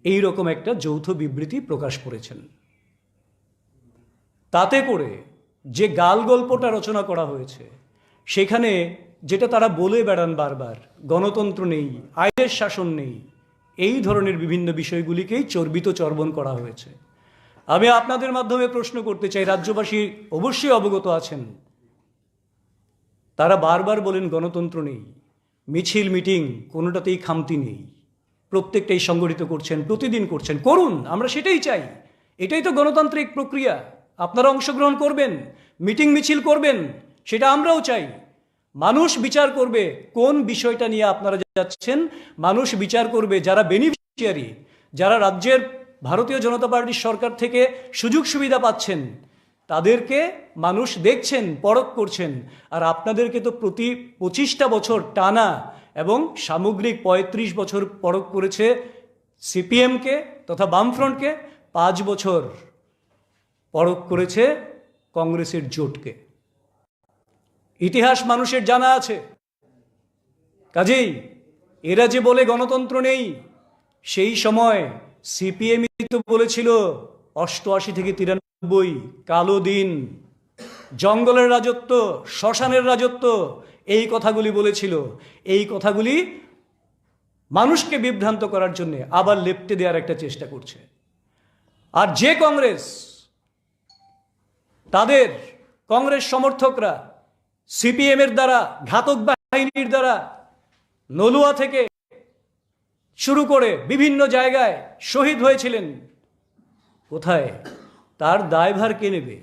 এই রকম একটা যৌথ বিবৃতি প্রকাশ করেছেন। তাতে করে যে গাল গল্পটা রচনা করা হয়েছে, সেখানে যেটা তারা বলে বেড়ান বারবার, গণতন্ত্র নেই, আইনের শাসন নেই, এই ধরনের বিভিন্ন বিষয়গুলিকেই চর্বিত চর্বণ করা হয়েছে। আমি আপনাদের মাধ্যমে প্রশ্ন করতে চাই, রাজ্যবাসী অবশ্যই অবগত আছেন, তারা বারবার বলেন গণতন্ত্র নেই, মিছিল মিটিং কোনোটাতেই খামতি নেই, প্রত্যেকটাই সংগঠিত করছেন, প্রতিদিন করছেন, করুন, আমরা সেটাই চাই, এটাই তো গণতান্ত্রিক প্রক্রিয়া। আপনারা অংশগ্রহণ করবেন, মিটিং মিছিল করবেন, সেটা আমরাও চাই। মানুষ বিচার করবে কোন বিষয়টা নিয়ে আপনারা যাচ্ছেন, মানুষ বিচার করবে যারা বেনিফিশিয়ারি, যারা রাজ্যের ভারতীয় জনতা পার্টির সরকার থেকে সুযোগ সুবিধা পাচ্ছেন, তাদেরকে মানুষ দেখছেন, পরখ করছেন। আর আপনাদেরকে তো প্রতি 25টা বছর টানা এবং সামগ্রিক 35 বছর পরখ করেছে সিপিএমকে তথা বামফ্রন্টকে, 5 বছর পরখ করেছে কংগ্রেসের জোটকে। ইতিহাস মানুষের জানা আছে। কাজেই এরা যে বলে গণতন্ত্র নেই, সেই সময় সিপিএমই তো বলেছিল 88 থেকে 93 কালো দিন, জঙ্গলের রাজত্ব, শ্মশানের রাজত্ব, এই কথাগুলি বলেছিল। এই কথাগুলি মানুষকে বিভ্রান্ত করার জন্য আবার লেপ্টে দেওয়ার একটা চেষ্টা করছে। আর যে কংগ্রেস তাদের কংগ্রেস সমর্থকরা সিপিএমের দ্বারা, ঘাতক বাহিনীর দ্বারা নলুয়া থেকে শুরু করে বিভিন্ন জায়গায় শহীদ হয়েছিলেন, কোথায়? তার দায়ভার কে নেবে?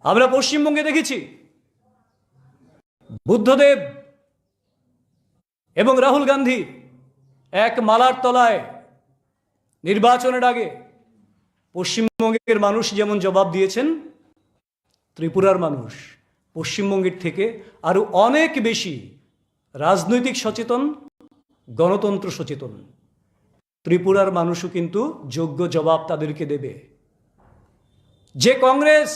আমরা পশ্চিমবঙ্গে দেখেছি বুদ্ধদেব এবং রাহুল গান্ধী এক মালার তলায় নির্বাচনের আগে পশ্চিমবঙ্গের মানুষ যেমন জবাব দিয়েছেন, ত্রিপুরার মানুষ পশ্চিমবঙ্গের থেকে আরো অনেক বেশি রাজনৈতিক সচেতন, গণতন্ত্র সচেতন। ত্রিপুরার মানুষও কিন্তু যোগ্য জবাব তাদেরকে দেবে। যে কংগ্রেস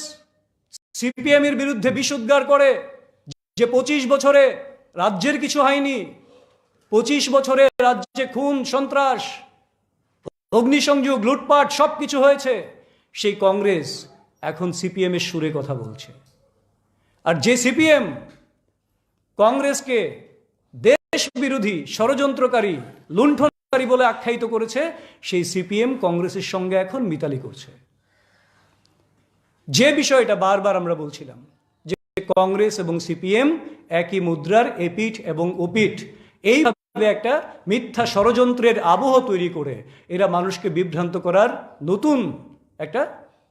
সিপিএমের বিরুদ্ধে বিষোদ্গার করে যে 25 বছরে রাজ্যের কিছু হয়নি, 25 বছরে রাজ্যে খুন, সন্ত্রাস, অগ্নিসংযোগ, লুটপাট সবকিছু হয়েছে, সেই কংগ্রেস এখন সিপিএম এর সুরে কথা বলছে। আর যে সিপিএম কংগ্রেসকে দেশ বিরোধী, ষড়যন্ত্রকারী, লুণ্ঠনকারী বলে আখ্যায়িত করেছে, সেই সিপিএম কংগ্রেসের সঙ্গে এখন মিতালি করছে। যে বিষয়টা বারবার আমরা বলছিলাম যে কংগ্রেস এবং সিপিএম একই মুদ্রার এপিঠ এবং ওপিঠ, এইভাবে একটা মিথ্যা ষড়যন্ত্রের আবহ তৈরি করে এরা মানুষকে বিভ্রান্ত করার নতুন একটা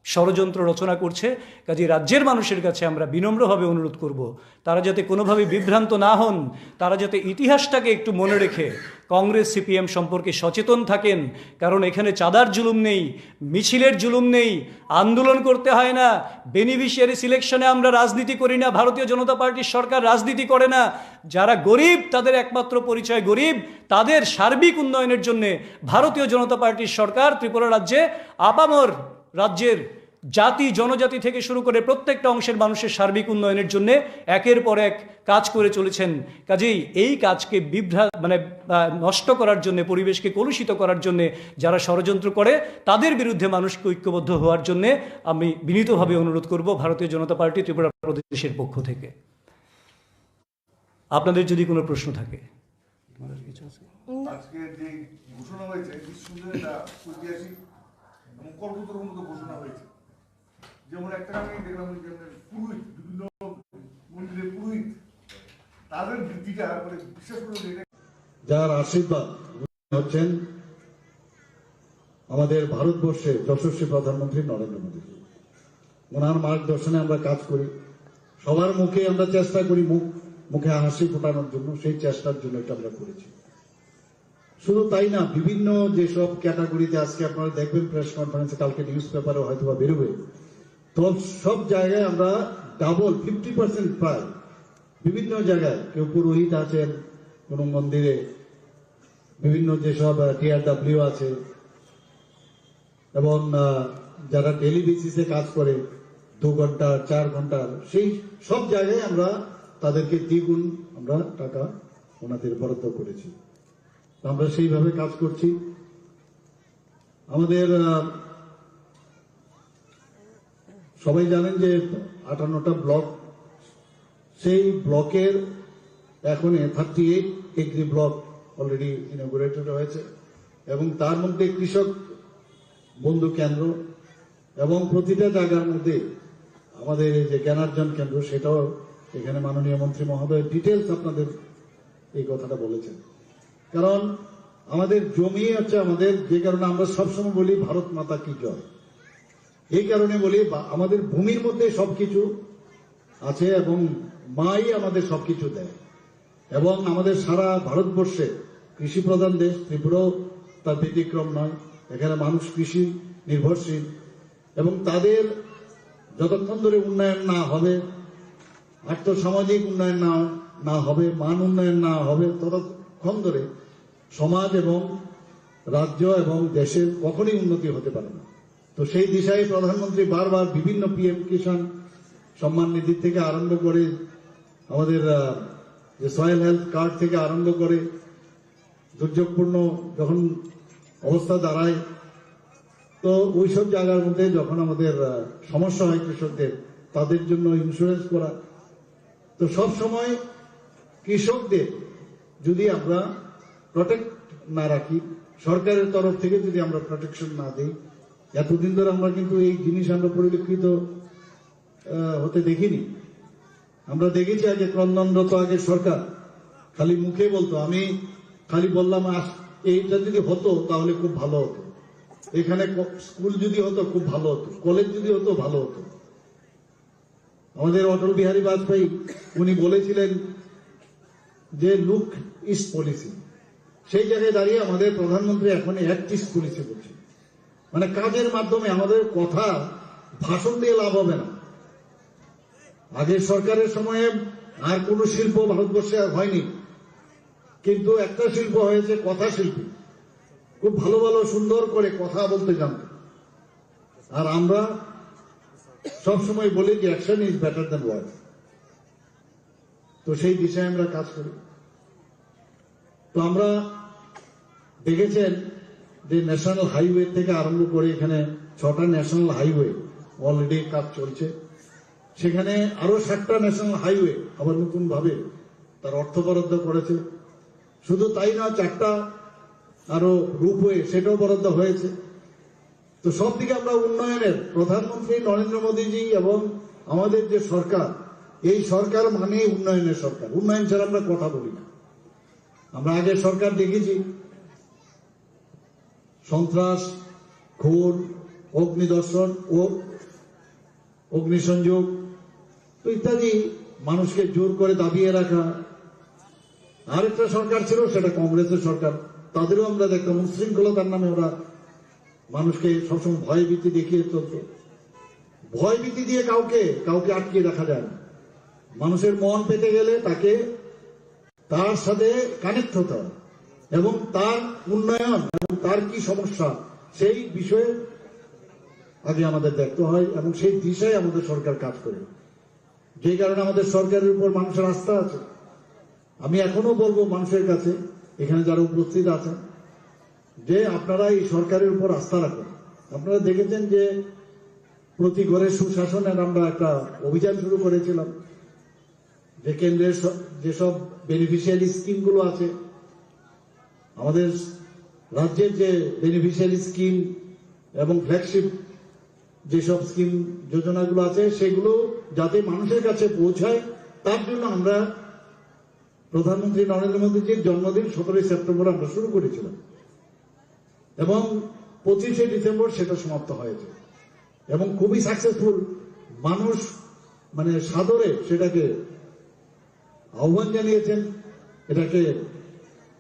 ষড়যন্ত্র রচনা করছে। কাজে রাজ্যের মানুষের কাছে আমরা বিনম্রভাবে অনুরোধ করব, তারা যাতে কোনোভাবে বিভ্রান্ত না হন, তারা যাতে ইতিহাসটাকে একটু মনে রেখে কংগ্রেস সিপিএম সম্পর্কে সচেতন থাকেন। কারণ এখানে চাঁদার জুলুম নেই, মিছিলের জুলুম নেই, আন্দোলন করতে হয় না, বেনিফিশিয়ারি সিলেকশনে আমরা রাজনীতি করি না, ভারতীয় জনতা পার্টির সরকার রাজনীতি করে না। যারা গরিব, তাদের একমাত্র পরিচয় গরিব, তাদের সার্বিক উন্নয়নের জন্যে ভারতীয় জনতা পার্টির সরকার ত্রিপুরা রাজ্যে আপামর রাজ্যের জাতি জনজাতি থেকে শুরু করে প্রত্যেকটা অংশের মানুষের সার্বিক উন্নয়নের জন্য একের পর এক কাজ করে চলেছেন। কাজেই এই কাজকে নষ্ট করার জন্য, পরিবেশকে কলুষিত করার জন্য যারা ষড়যন্ত্র করে, তাদের বিরুদ্ধে মানুষকে ঐক্যবদ্ধ হওয়ার জন্য আমি বিনীতভাবে অনুরোধ করব ভারতীয় জনতা পার্টি ত্রিপুরা প্রদেশের পক্ষ থেকে। আপনাদের যদি কোনো প্রশ্ন থাকে। আজকে যে ঘোষণা হয়েছে, নিঃসন্দেহে এটা ঐতিহাসিক এবং কর্মতর মতো ঘোষণা হয়েছে। যেমন একটা আমি দেখলাম পুরোহিত, বিভিন্ন মন্দিরের পুরোহিত, তাদের বৃদ্ধিটা মানে বিশেষ করে যার আশীর্বাদ হচ্ছেন আমাদের ভারতবর্ষের যশস্বী প্রধানমন্ত্রী নরেন্দ্র মোদী। ওনার মার্গদর্শনে আমরা কাজ করি, সবার মুখে আমরা চেষ্টা করি মুখে হাসি ফোটানোর জন্য, সেই চেষ্টার জন্য এটা আমরা করেছি। শুধু তাই না, বিভিন্ন যেসব ক্যাটাগরিতে আজকে আপনারা দেখবেন প্রেস কনফারেন্সে, কালকে নিউজ পেপারে হয়তো বা বেরোবে, তো সব জায়গায় আমরা ডাবল 50% প্রায় বিভিন্ন জায়গায়, কেউ পুরোহিত আছেন কোন মন্দিরে, বিভিন্ন যেসব TRW আছে, এবং যারা ডেলি বেসিসে কাজ করে 2 ঘন্টা 4 ঘন্টা, সেই সব জায়গায় আমরা তাদেরকে দ্বিগুণ আমরা টাকা ওনাদের বরাদ্দ করেছি। আমরা সেইভাবে কাজ করছি। আমাদের সবাই জানেন যে 58টা ব্লক, সেই ব্লকের এখন 38 এগ্রি ব্লক অলরেডি ইনঅগুরেটেড হয়েছে, এবং তার মধ্যে কৃষক বন্ধু কেন্দ্র, এবং প্রতিটা জায়গার মধ্যে আমাদের এই যে জ্ঞানার্জন কেন্দ্র, সেটাও এখানে মাননীয় মন্ত্রী মহোদয় ডিটেলস আপনাদের এই কথাটা বলেছেন। কারণ আমাদের জমি হচ্ছে আমাদের, যে কারণে আমরা সবসময় বলি ভারত মাতা কি জয়, এই কারণে বলি আমাদের ভূমির মধ্যে সবকিছু আছে এবং মাই আমাদের সবকিছু দেয়। এবং আমাদের সারা ভারতবর্ষে কৃষি প্রধান দেশ, ত্রিপুরাও তার ব্যতিক্রম নয়। এখানে মানুষ কৃষি নির্ভরশীল, এবং তাদের যতক্ষণ ধরে উন্নয়ন না হবে, আর্থসামাজিক উন্নয়ন না হবে, মান উন্নয়ন না হবে, ততক্ষণ ধরে সমাজ এবং রাজ্য এবং দেশের কখনই উন্নতি হতে পারে না। তো সেই দিশায় প্রধানমন্ত্রী বারবার বিভিন্ন PM কিষাণ সম্মান নিধি থেকে আরম্ভ করে, আমাদের যে সয়েল হেলথ কার্ড থেকে আরম্ভ করে, দুর্যোগপূর্ণ যখন অবস্থা দাঁড়ায়, তো ওইসব জায়গার মধ্যে যখন আমাদের সমস্যা হয় কৃষকদের, তাদের জন্য ইন্স্যুরেন্স করা। তো সব সময় কৃষকদের যদি আমরা প্রটেক্ট না রাখি, সরকারের তরফ থেকে যদি আমরা প্রোটেকশন না দিই, এতদিন ধরে আমরা কিন্তু এই জিনিস আমরা পরিলক্ষিত হতে দেখিনি। আমরা দেখেছি আগে ক্রন্দনরত আগে সরকার খালি মুখে বলতো, আমি খালি বললাম এইটা যদি হতো তাহলে খুব ভালো হতো, এখানে স্কুল যদি হতো খুব ভালো হতো, কলেজ যদি হতো ভালো হতো। আমাদের অটল বিহারী বাজপেয়ী উনি বলেছিলেন যে লুক ইস্ট পলিসি, সেই জায়গায় দাঁড়িয়ে আমাদের প্রধানমন্ত্রী এখন অ্যাক্ট ইস্ট পলিসি বলছে, মানে কাজের মাধ্যমে। আমাদের কথা ভাষণ দিয়ে লাভ হবে না। আগের সরকারের সময়ে আর কোন শিল্প ভারতবর্ষে হয়নি, কিন্তু একটা শিল্প হয়েছে কথা শিল্পী, খুব ভালো ভালো সুন্দর করে কথা বলতে জানত। আর আমরা সবসময় বলি যে action is better than word. তো সেই দিশায় আমরা কাজ করি। তো আমরা দেখেছেন যে ন্যাশনাল হাইওয়ে থেকে আরম্ভ করে এখানে 6টা ন্যাশনাল হাইওয়ে অলরেডি কাজ চলছে। সেখানে আরো 7টা ন্যাশনাল হাইওয়ে আবার নতুন ভাবে তার অর্থ বরাদ্দ করেছে। শুধু তাই না, 4টা আরো রূপওয়ে সেটাও বরাদ্দ হয়েছে। তো সব দিকে আমরা উন্নয়নের, প্রধানমন্ত্রী নরেন্দ্র মোদীজি এবং আমাদের যে সরকার, এই সরকার মানে উন্নয়নের সরকার। উন্নয়ন ছাড়া আমরা কথা বলি না। আমরা আগে সরকার দেখেছি সন্ত্রাস, খুন, অগ্নিদর্শন ও অগ্নিসংযোগ ইত্যাদি মানুষকে জোর করে দাবিয়ে রাখা। আরেকটা সরকার ছিল, সেটা কংগ্রেসের সরকার, তাদেরও আমরা দেখতাম উচ্ছৃঙ্খলতার নামে ওরা মানুষকে সবসময় ভয়ভীতি দেখিয়ে চলত। ভয়ভীতি দিয়ে কাউকে আটকে রাখা যায় না। মানুষের মন পেতে গেলে তাকে তার সাথে কানেক্ট হতে হয় এবং তার উন্নয়ন এবং তার কি সমস্যা সেই বিষয়ে আগে আমাদের দেখতে হয় এবং সেই দিশায় আমাদের সরকার কাজ করে। যে কারণে আমাদের সরকারের উপর মানুষের আস্থা আছে। আমি এখনো বলবো মানুষের কাছে, এখানে যারা উপস্থিত আছেন, যে আপনারা এই সরকারের উপর আস্থা রাখুন। আপনারা দেখেছেন যে প্রতি ঘরে সুশাসনের আমরা একটা অভিযান শুরু করেছিলাম, যে কেন্দ্রের যেসব বেনিফিশিয়ারি স্কিমগুলো আছে, আমাদের রাজ্যের যে বেনিফিশিয়ারি স্কিম এবং ফ্ল্যাগশিপ যেসব স্কিম যোজনাগুলো আছে, সেগুলো যাতে মানুষের কাছে পৌঁছায়, তার জন্য আমরা প্রধানমন্ত্রী নরেন্দ্র মোদীজির জন্মদিন 17 সেপ্টেম্বর আমরা শুরু করেছিলাম এবং 25 ডিসেম্বর সেটা সমাপ্ত হয়েছে এবং খুবই সাকসেসফুল। মানুষ মানে সাদরে সেটাকে আহ্বান জানিয়েছেন। এটাকে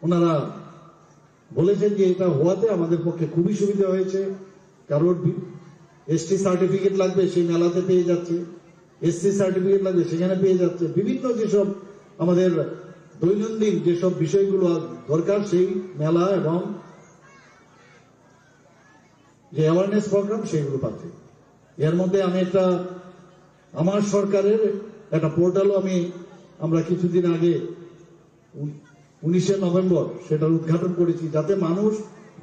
ওনারা বলেছেন যে এটা হওয়াতে আমাদের পক্ষে খুবই সুবিধা হয়েছে। কারোর এসটি সার্টিফিকেট লাগবে, সেই মেলাতে পেয়ে যাচ্ছে। এসসি সার্টিফিকেট লাগবে, সেখানে পেয়ে যাচ্ছে। বিভিন্ন যেসব আমাদের দৈনন্দিন যেসব বিষয়গুলো দরকার, সেই মেলা এবং যে অ্যাওয়ারনেস প্রোগ্রাম সেইগুলো পাচ্ছে। এর মধ্যে আমি আমার সরকারের একটা পোর্টালও আমরা কিছুদিন আগে 19 নভেম্বর সেটার উদ্ঘাটন করেছি, যাতে মানুষ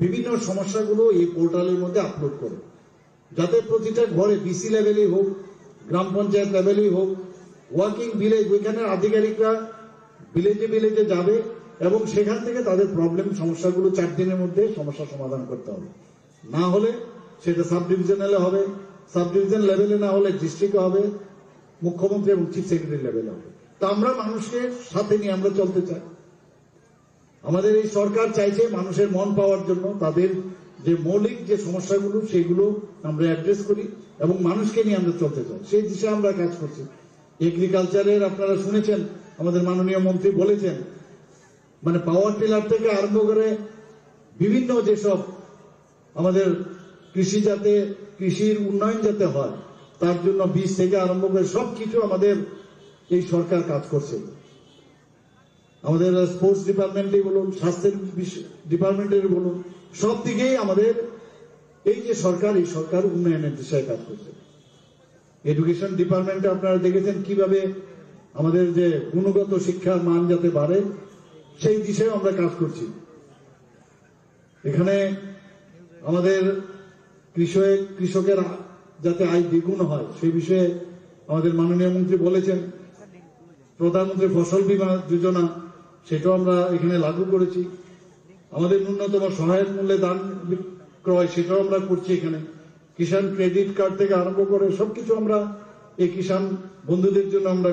বিভিন্ন সমস্যাগুলো এই পোর্টালের মধ্যে আপলোড করে, যাতে প্রতিটা ঘরে বিসি লেভেলেই হোক, গ্রাম পঞ্চায়েত লেভেলেই হোক, ওয়ার্কিং ভিলেজ, ওইখানের আধিকারিকরা ভিলেজে যাবে এবং সেখান থেকে তাদের প্রবলেম সমস্যাগুলো 4 দিনের মধ্যে সমস্যা সমাধান করতে হবে। না হলে সেটা সাব ডিভিশনালে হবে, সাব ডিভিশন লেভেলে না হলে ডিস্ট্রিক্টে হবে, মুখ্যমন্ত্রী এবং চিফ সেক্রেটারি লেভেলে হবে। তা আমরা মানুষকে সাথে নিয়ে আমরা চলতে চাই। আমাদের এই সরকার চাইছে মানুষের মন পাওয়ার জন্য তাদের যে মৌলিক যে সমস্যাগুলো সেগুলো আমরা অ্যাড্রেস করি এবং মানুষকে নিয়ে আমরা চলতে চাই। সেই দিশায় আমরা কাজ করছি। এগ্রিকালচারের আপনারা শুনেছেন, আমাদের মাননীয় মন্ত্রী বলেছেন, মানে পাওয়ার টিলার থেকে আরম্ভ করে বিভিন্ন যেসব আমাদের কৃষির উন্নয়ন যাতে হয়, তার জন্য বীজ থেকে আরম্ভ করে সবকিছু আমাদের এই সরকার কাজ করছে। আমাদের স্পোর্টস ডিপার্টমেন্টই বলুন, স্বাস্থ্যের ডিপার্টমেন্টের বলুন, সব দিকেই আমাদের এই যে সরকার, এই সরকার উন্নয়নের দিশায় কাজ করছে। এডুকেশন ডিপার্টমেন্টে আপনারা দেখেছেন কিভাবে আমাদের যে গুণগত শিক্ষার মান যাতে বাড়ে, সেই দিশায় আমরা কাজ করছি। এখানে আমাদের কৃষকের যাতে আয় দ্বিগুণ হয় সেই বিষয়ে আমাদের মাননীয় মন্ত্রী বলেছেন। প্রধানমন্ত্রী ফসল বীমা যোজনা সেটাও আমরা এখানে লাগু করেছি। আমাদের ন্যূনতম সহায়ক মূল্যে ধান বিক্রয় সেটাও আমরা করছি এখানে। কিষাণ ক্রেডিট কার্ড থেকে আরম্ভ করে সবকিছু আমরা এই কিষাণ বন্ধুদের জন্য আমরা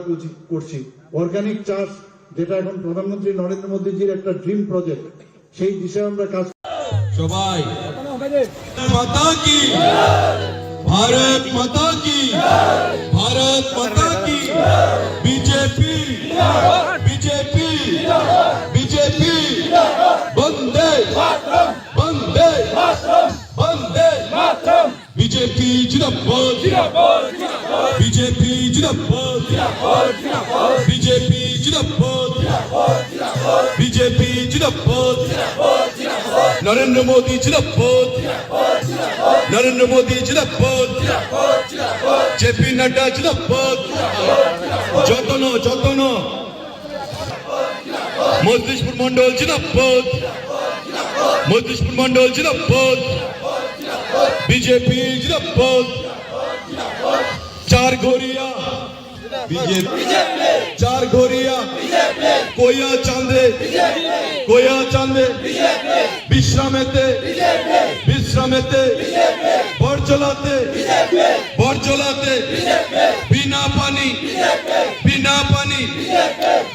করছি। অর্গানিক চাষ, যেটা এখন প্রধানমন্ত্রী নরেন্দ্র মোদীজির একটা ড্রিম প্রজেক্ট, সেই দিশায় আমরা কাজ। সবাই মাতা কি, ভারত মাতা কি, ভারত মাতা কি, বিজেপি বিজেপি বিজেপি, বন্দে বন্দে বন্দে বিজেপি জিন্দাবাদ, বিজেপি জিন্দাবাদ, বিজেপি জিন্দাবাদ, বিজেপি জিন্দাবাদ, নরেন্দ্র মোদী জিন্দাবাদ, নরেন্দ্র মোদী জিন্দাবাদ, জেপি নাড্ডা জিন্দাবাদ, যতন যতন মজলিশপুর মন্ডল জিন্দাবাদ, মজলিশপুর মন্ডল জিন্দাবাদ, বিজেপি জিন্দাবাদ, চার ঘরিয়া বিজেপি, চার ঘরিয়া কোয়া চাঁদে, কোয়া চাঁদে বিশ্রামেতে, বিশ্রামেতে বরজলাতে, বরজলাতে বিনা পানি, বিনা পানি,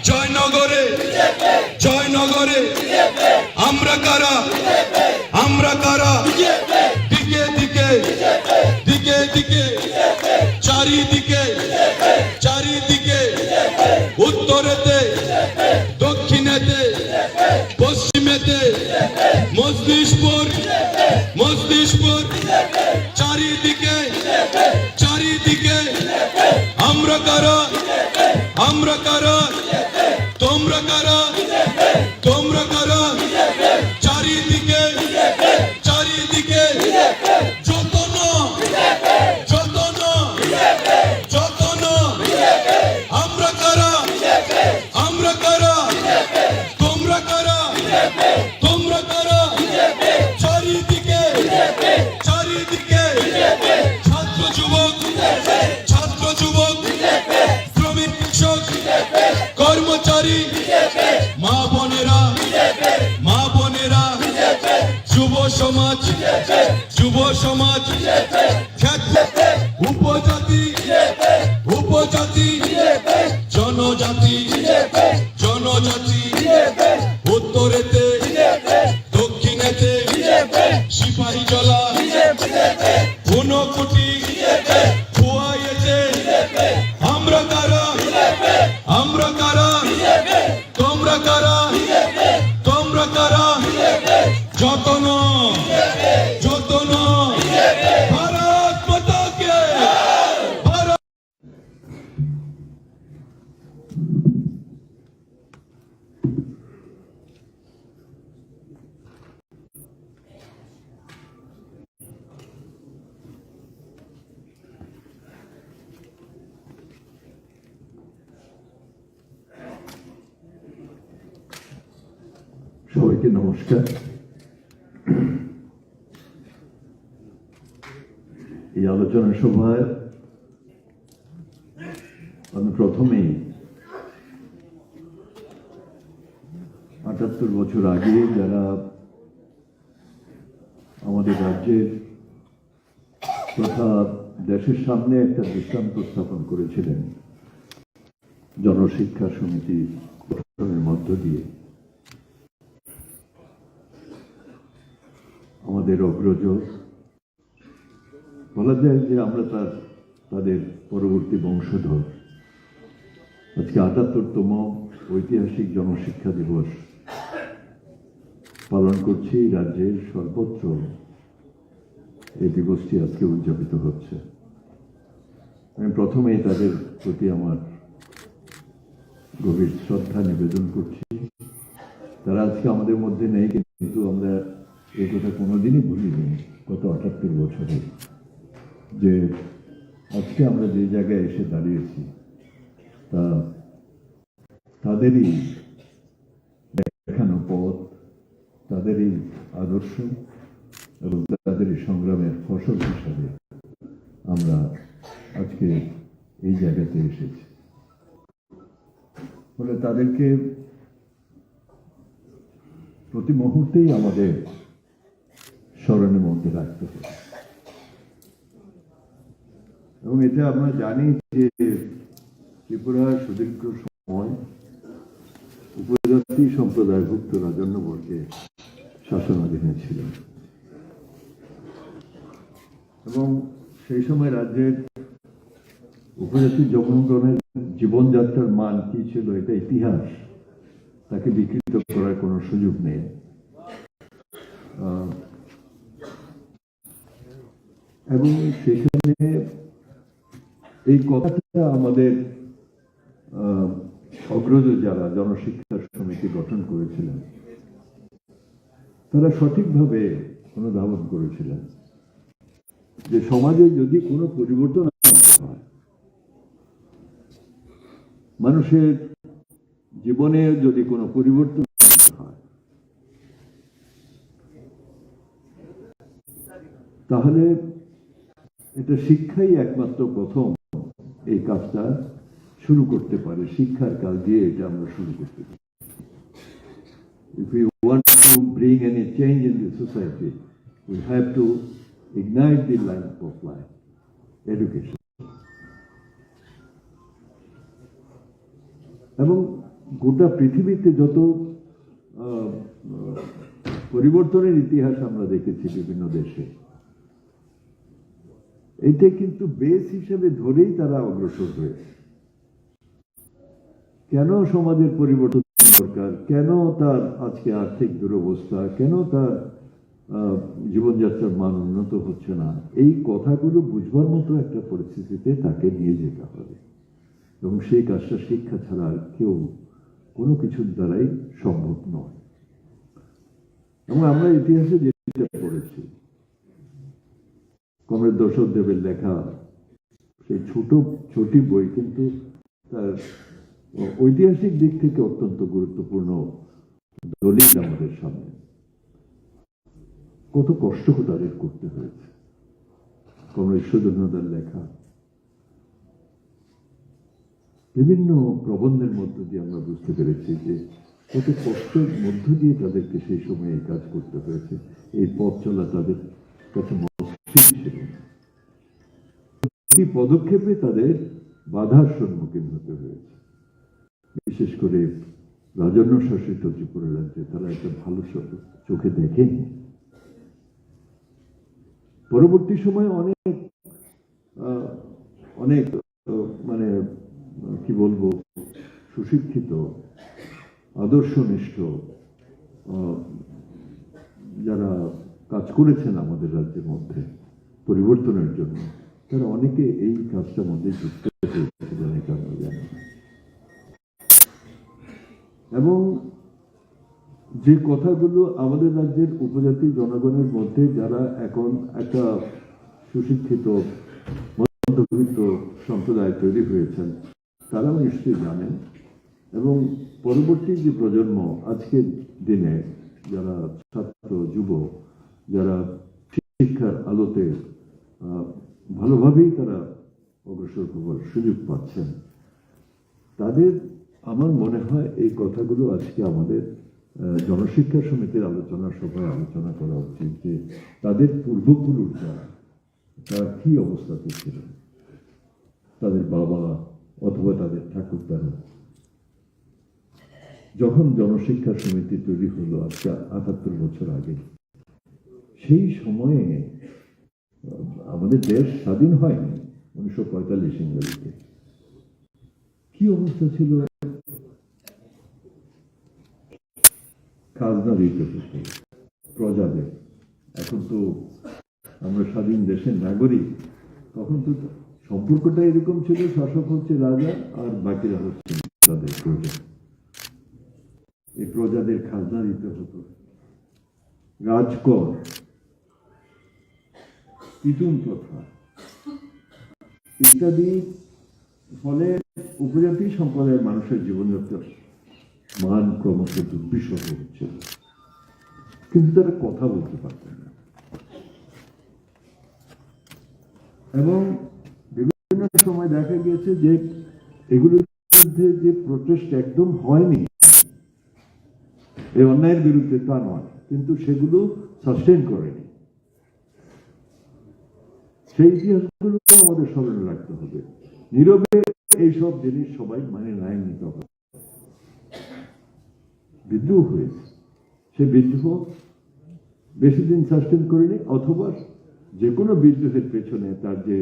জয়নগরে, জয়নগরে আমরা কারা, আমরা কারা, দিকে দিকে দিকে দিকে চারিদিকে, চারিদিকে উত্তরেতে, দক্ষিণেতে, পশ্চিমেতে, মজলিশপুর, মজলিশপুর চারিদিকে, চারিদিকে আমরা কারা, আমরা কারা, তোমরা কারা, তোমরা কারা, চারিদিকে, চারিদিকে যতন যতন যতন আমরা কারা, আমরা কারা, তোমরা কারা, তোমরা কারা, চারিদিকে, চারিদিকে ছাত্র যুবক, ছাত্র যুবক, শ্রমিক কৃষক, কর্মচারী, মা বোনেরা, মা বোনেরা, যুব সমাজ, যুব সমাজ, উপজাতি, উপজাতি, জনজাতি, জনজাতি, উত্তরেতে, দক্ষিণেতে, সিপাহী জলা, ঊনকোটি খুয়াইয়েছে, আমরা কারা, আমরা কারা, তোমরা কারা, তোমরা কারা, যতন যতন ভারত মাতা কে, ভারত। সবাইকে নমস্কার। এই আলোচনা সভায় আমি প্রথমেই ৭৮ বছর আগে যারা আমাদের রাজ্যের তথা দেশের সামনে একটা দৃষ্টান্ত স্থাপন করেছিলেন জনশিক্ষা সমিতি গঠনের মধ্য দিয়ে, আমাদের অগ্রজ বলা যায় যে আমরা তাদের পরবর্তী বংশধর। আজকে ৭৮তম ঐতিহাসিক জনশিক্ষা দিবস পালন করছি রাজ্যের সর্বত্র। এই দিবসটি আজকে উদযাপিত হচ্ছে। আমি প্রথমেই তাদের প্রতি আমার গভীর শ্রদ্ধা নিবেদন করছি। তারা আজকে আমাদের মধ্যে নেই, কিন্তু আমরা এই কথা কোনোদিনই ভুলিনি গত ৭৮ বছরে, যে আজকে আমরা যে জায়গায় এসে দাঁড়িয়েছি তা তাদেরই দেখানো পথ, তাদেরই আদর্শ এবং তাদেরই সংগ্রামের ফসল হিসাবে আমরা আজকে এই জায়গাতে এসেছি। ফলে তাদেরকে প্রতি মুহূর্তেই আমাদের স্মরণের মধ্যে রাখতে হবে। এবং এটা আমরা জানি যে ত্রিপুরা সুদীর্ঘ সময় উপজাতি সম্প্রদায়ভুক্ত রাজন্যবর্গের শাসনাধীনে ছিল এবং সেই সময় রাজ্যের উপজাতি জনগণের জীবনযাত্রার মান কি ছিল এটা ইতিহাস, তাকে বিকৃত করার কোনো সুযোগ নেই। এবং সেখানে এই কথাটা আমাদের অগ্রজ যারা জনশিক্ষা সমিতি গঠন করেছিলেন তারা সঠিকভাবে অনুধাবন করেছিলেন যে সমাজে যদি কোনো পরিবর্তন হয়, মানুষের জীবনে যদি কোনো পরিবর্তন হয়, তাহলে এটা শিক্ষাই একমাত্র প্রথম এই কাজটা শুরু করতে পারে। শিক্ষার কাজ দিয়ে এটা আমরা শুরু করতে পারি। If we want to bring any change in the society, we have to ignite the lamp of life, education. এবং গোটা পৃথিবীতে যত পরিবর্তনের ইতিহাস আমরা দেখেছি বিভিন্ন দেশে, এটা কিন্তু বেস হিসেবে ধরেই তারা অগ্রসর হয়েছে। কেন সমাজের পরিবর্তন দরকার, কেন তার আজকে আর্থিক দুরবস্থা, কেন তার জীবনযাত্রার মান উন্নত হচ্ছে না, এই কথাগুলো বুঝবার মতো একটা পরিস্থিতিতে তাকে নিয়ে যেতে হবে এবং সেই কাজটা শিক্ষা ছাড়া আর কেউ কোনো কিছুর দ্বারাই সম্ভব নয়। এবং আমরা ইতিহাসে যেটা পড়েছি, কমরেড দশরথ দেবের লেখা সেই ছোটি বই কিন্তু তার ঐতিহাসিক দিক থেকে অত্যন্ত গুরুত্বপূর্ণ দলিল আমাদের সামনে। কত কষ্ট তাদের করতে হয়েছে। কমরেড সুধীন্দ্রনাথের লেখা বিভিন্ন প্রবন্ধের মধ্য দিয়ে আমরা বুঝতে পেরেছি যে কত কষ্টের মধ্য দিয়ে তাদেরকে সেই সময় এই কাজ করতে হয়েছে। এই পথ চলা তাদের কাছে প্রতি পদক্ষেপে তাদের বাধার সম্মুখীন হতে হয়েছে। বিশেষ করে রাজন্য শাসিত ত্রিপুরা রাজ্যে তারা একটা ভালো চোখে দেখেনি। পরবর্তী সময়ে অনেক মানে কি বলবো, সুশিক্ষিত আদর্শনিষ্ঠ যারা কাজ করেছেন আমাদের রাজ্যের মধ্যে পরিবর্তনের জন্য, তারা অনেকে এই কাজটার মধ্যে যুক্ত হয়েছিলেন, এটা আমরা জানি। এবং যে কথাগুলো আমাদের রাজ্যের উপজাতি জনগণের মধ্যে যারা এখন একটা সুশিক্ষিত মধ্যবিত্ত সম্প্রদায় তৈরি হয়েছেন, তারাও নিশ্চয়ই জানেন। এবং পরবর্তী যে প্রজন্ম আজকের দিনে যারা ছাত্র যুব, যারা শিক্ষার আলোতে ভালোভাবেই তারা অগ্রসর হবার সুযোগ পাচ্ছেন, তাদের আমার মনে হয় এই কথাগুলো আজকে আমাদের জনশিক্ষা সমিতির আলোচনা সভায় আলোচনা করা উচিত যে তাদের পূর্বপুরুষরা তারা কি অবস্থাতে ছিলেন, তাদের বাবা অথবা তাদের ঠাকুরদারা যখন জনশিক্ষা সমিতি তৈরি হলো আজকে ৭৮ বছর আগে। সেই সময়ে আমাদের দেশ স্বাধীন হয়নি ১৯৪৫ ইংরেজিতে। কি অবস্থা ছিল? খাজনা দিতে হতো প্রজাদের। এখন তো আমরা স্বাধীন দেশের নাগরিক, তখন তো সম্পর্কটা এরকম ছিল, শাসক হচ্ছে রাজা আর বাকিরা হচ্ছে তাদের প্রজা। এই প্রজাদের খাজনা দিতে হতো, রাজকর, পিতুন প্রথা ইত্যাদি। ফলে উপজাতি সম্প্রদায়ের মানুষের জীবনযাত্রার মান ক্রমশ দুর্বিষহ হচ্ছে, কিন্তু তারা কথা বলতে পারতেন না। এবং বিভিন্ন সময় দেখা গিয়েছে যে এগুলোর বিরুদ্ধে যে প্রোটেস্ট একদম হয়নি, এই অন্যায়ের বিরুদ্ধে তা নয়, কিন্তু সেগুলো সাস্টেন করেনি। সেই ইতিহাসগুলো আমাদের স্মরণে রাখতে হবে। নীরবে এইসব জিনিস সবাই মানে নেয়নি, তখন বিদ্রোহ হয়েছে, সে বিদ্রোহ বেশি দিন সাস্টেন করেনি, অথবা যে কোনো বিদ্রোহের পেছনে তার যে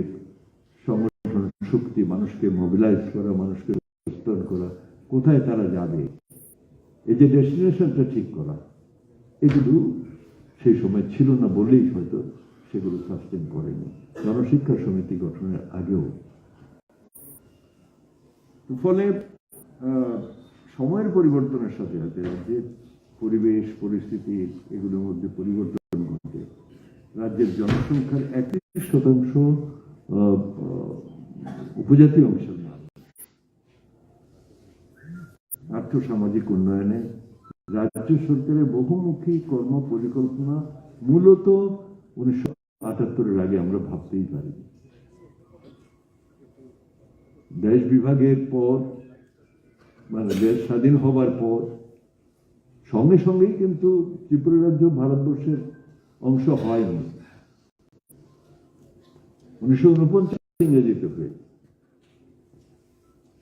সংগঠন শক্তি, মানুষকে মোবিলাইজ করা, মানুষকে প্রস্তুত করা, কোথায় তারা যাবে, এই যে ডেস্টিনেশনটা ঠিক করা, এগুলো সেই সময় ছিল না বলেই হয়তো সেগুলো সাস্টেন করেনি জনশিক্ষা সমিতি গঠনের আগেও। ফলে সময়ের পরিবর্তনের সাথে সাথে রাজ্যের পরিবেশ পরিস্থিতি এগুলোর মধ্যে পরিবর্তন ঘটে রাজ্যের জনসংখ্যার 31% উপজাতি অংশের মানুষ। আর্থসামাজিক উন্নয়নে রাজ্য সরকারের বহুমুখী কর্ম পরিকল্পনা মূলত 1978-এর আগে আমরা ভাবতেই পারি। দেশ বিভাগের পর, মানে দেশ স্বাধীন হবার পর সঙ্গে সঙ্গেই কিন্তু ত্রিপুরা রাজ্য ভারতবর্ষের অংশ হয়নি। 1949 ইংরেজিতে হয়ে,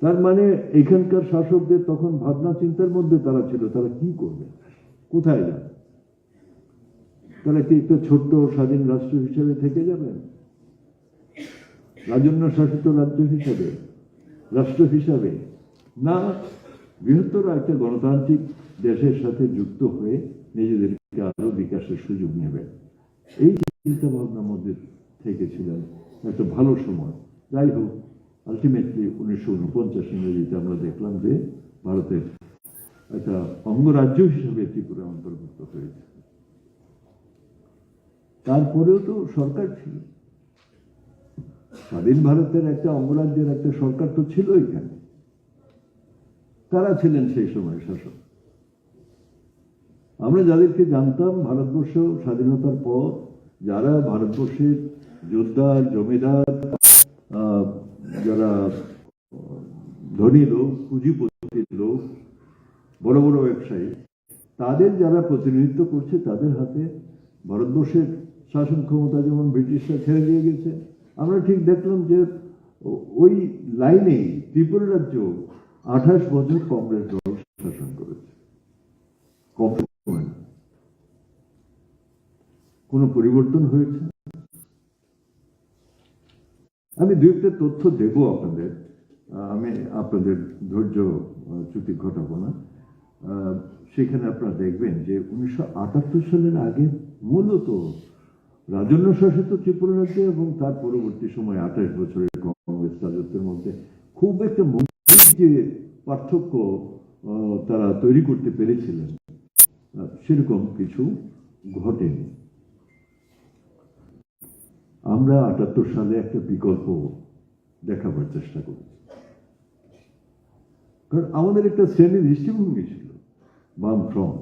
তার মানে এখানকার শাসকদের তখন ভাবনা চিন্তার মধ্যে তারা ছিল, তারা কি করবে, কোথায় যাবে, তারা কি একটা ছোট্ট স্বাধীন রাষ্ট্র হিসেবে থেকে যাবেন, রাজন্য শাসিত রাজ্য হিসাবে, রাষ্ট্র হিসাবে, না বৃহত্তর একটা গণতান্ত্রিক দেশের সাথে যুক্ত হয়ে নিজেদেরকে আরো বিকাশের সুযোগ নেবেন। এই চিন্তা ভাবনার মধ্যে থেকেছিলেন একটা ভালো সময়। যাই হোক, আলটিমেটলি 1949 ইংরেজিতে আমরা দেখলাম যে ভারতের একটা অঙ্গরাজ্য হিসেবে ত্রিপুরা অন্তর্ভুক্ত হয়েছে। তারপরেও তো সরকার ছিল, স্বাধীন ভারতের একটা অঙ্গরাজ্যের একটা সরকার তো ছিল এখানে, তারা ছিলেন সেই সময় শাসক। আমরা যাদেরকে জানতাম ভারতবর্ষ স্বাধীনতার পর, যারা ভারতবর্ষের যোদ্ধা, জমিদার, যারা ধনী লোক, পুঁজিপতির লোক, বড় বড় ব্যবসায়ী, তাদের যারা প্রতিনিধিত্ব করছে, তাদের হাতে ভারতবর্ষের শাসন ক্ষমতা যেমন ব্রিটিশরা ছেড়ে দিয়ে গেছে। আমরা ঠিক দেখলাম যে ওই লাইনেই ত্রিপুরা রাজ্য 28 বছর কংগ্রেস দল শাসন করেছে। কম সময় কোন পরিবর্তন হয়েছে? আমি দুই একটা তথ্য দেব আপনাদের, আমি আপনাদের ধৈর্য চ্যুতি ঘটাবো না। সেখানে আপনারা দেখবেন যে 1978 সালের আগে মূলত রাজন্য শাসিত ত্রিপুরা রাজ্যে এবং তার পরবর্তী সময় 28 বছরের কংগ্রেস রাজত্বের মধ্যে খুব একটা মৌলিক যে পার্থক্য তারা তৈরি করতে পেরেছিলেন সেরকম কিছু ঘটেনি। আমরা 78 সালে একটা বিকল্প দেখাবার চেষ্টা করি, কারণ আমাদের একটা শ্রেণী দৃষ্টিভঙ্গি ছিল বামফ্রন্ট,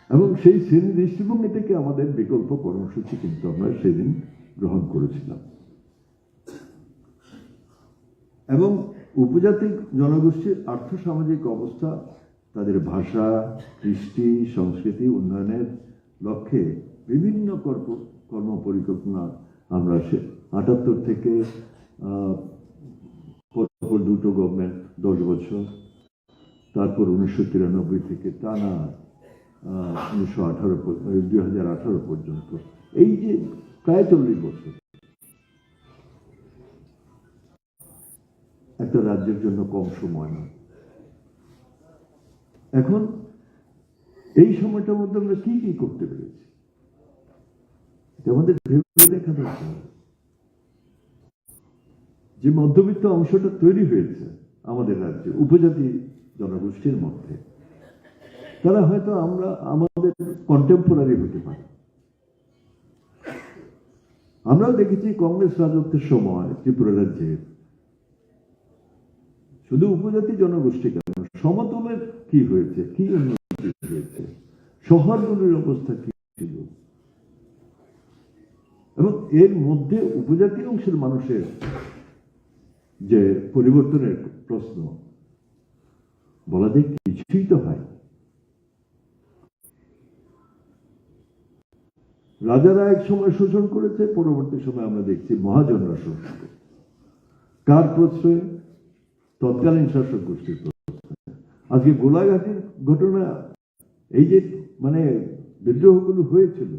এবং সেই শ্রেণী দৃষ্টিভঙ্গি থেকে আমাদের বিকল্প কর্মসূচি কিন্তু আমরা সেদিন গ্রহণ করেছিলাম। এবং উপজাতি জনগোষ্ঠীর আর্থসামাজিক অবস্থা, তাদের ভাষা, কৃষ্টি, সংস্কৃতি উন্নয়নের লক্ষ্যে বিভিন্ন কর্ম পরিকল্পনা আমরা 78 থেকে পরপর দুটো গভর্নমেন্ট 10 বছর, তারপর 1993 থেকে টানা 2018 পর্যন্ত, এই যে প্রায় 40 বছর একটা রাজ্যের জন্য কম সময় না। এখন এই সময়টার মধ্যে আমরা কি কি করতে পেরেছি আমাদের ভেবে দেখা দরকার। যে মধ্যবিত্ত অংশটা তৈরি হয়েছে আমাদের রাজ্যে উপজাতি জনগোষ্ঠীর মধ্যে, তারা হয়তো আমাদের কন্টেম্পোরারি হতে পারে। আমরাও দেখেছি কংগ্রেস রাজত্বের সময় ত্রিপুরা রাজ্যের শুধু উপজাতি জনগোষ্ঠী কেন, সমতলের কি হয়েছে, কি উন্নতি হয়েছে, শহরগুলির অবস্থা কি ছিল, এবং এর মধ্যে উপজাতি অংশের মানুষের যে পরিবর্তনের প্রশ্ন বলা যায় কিছুই তো হয়। রাজারা এক সময় শোষণ করেছে, পরবর্তী সময় আমরা দেখছি মহাজনরা শোষণ করে। কার প্রশ্রয়ে? তৎকালীন শাসক গোষ্ঠীর প্রশ্রয়ে। আজকে গোলাঘাটের ঘটনা, এই যে মানে বিদ্রোহগুলো হয়েছিল,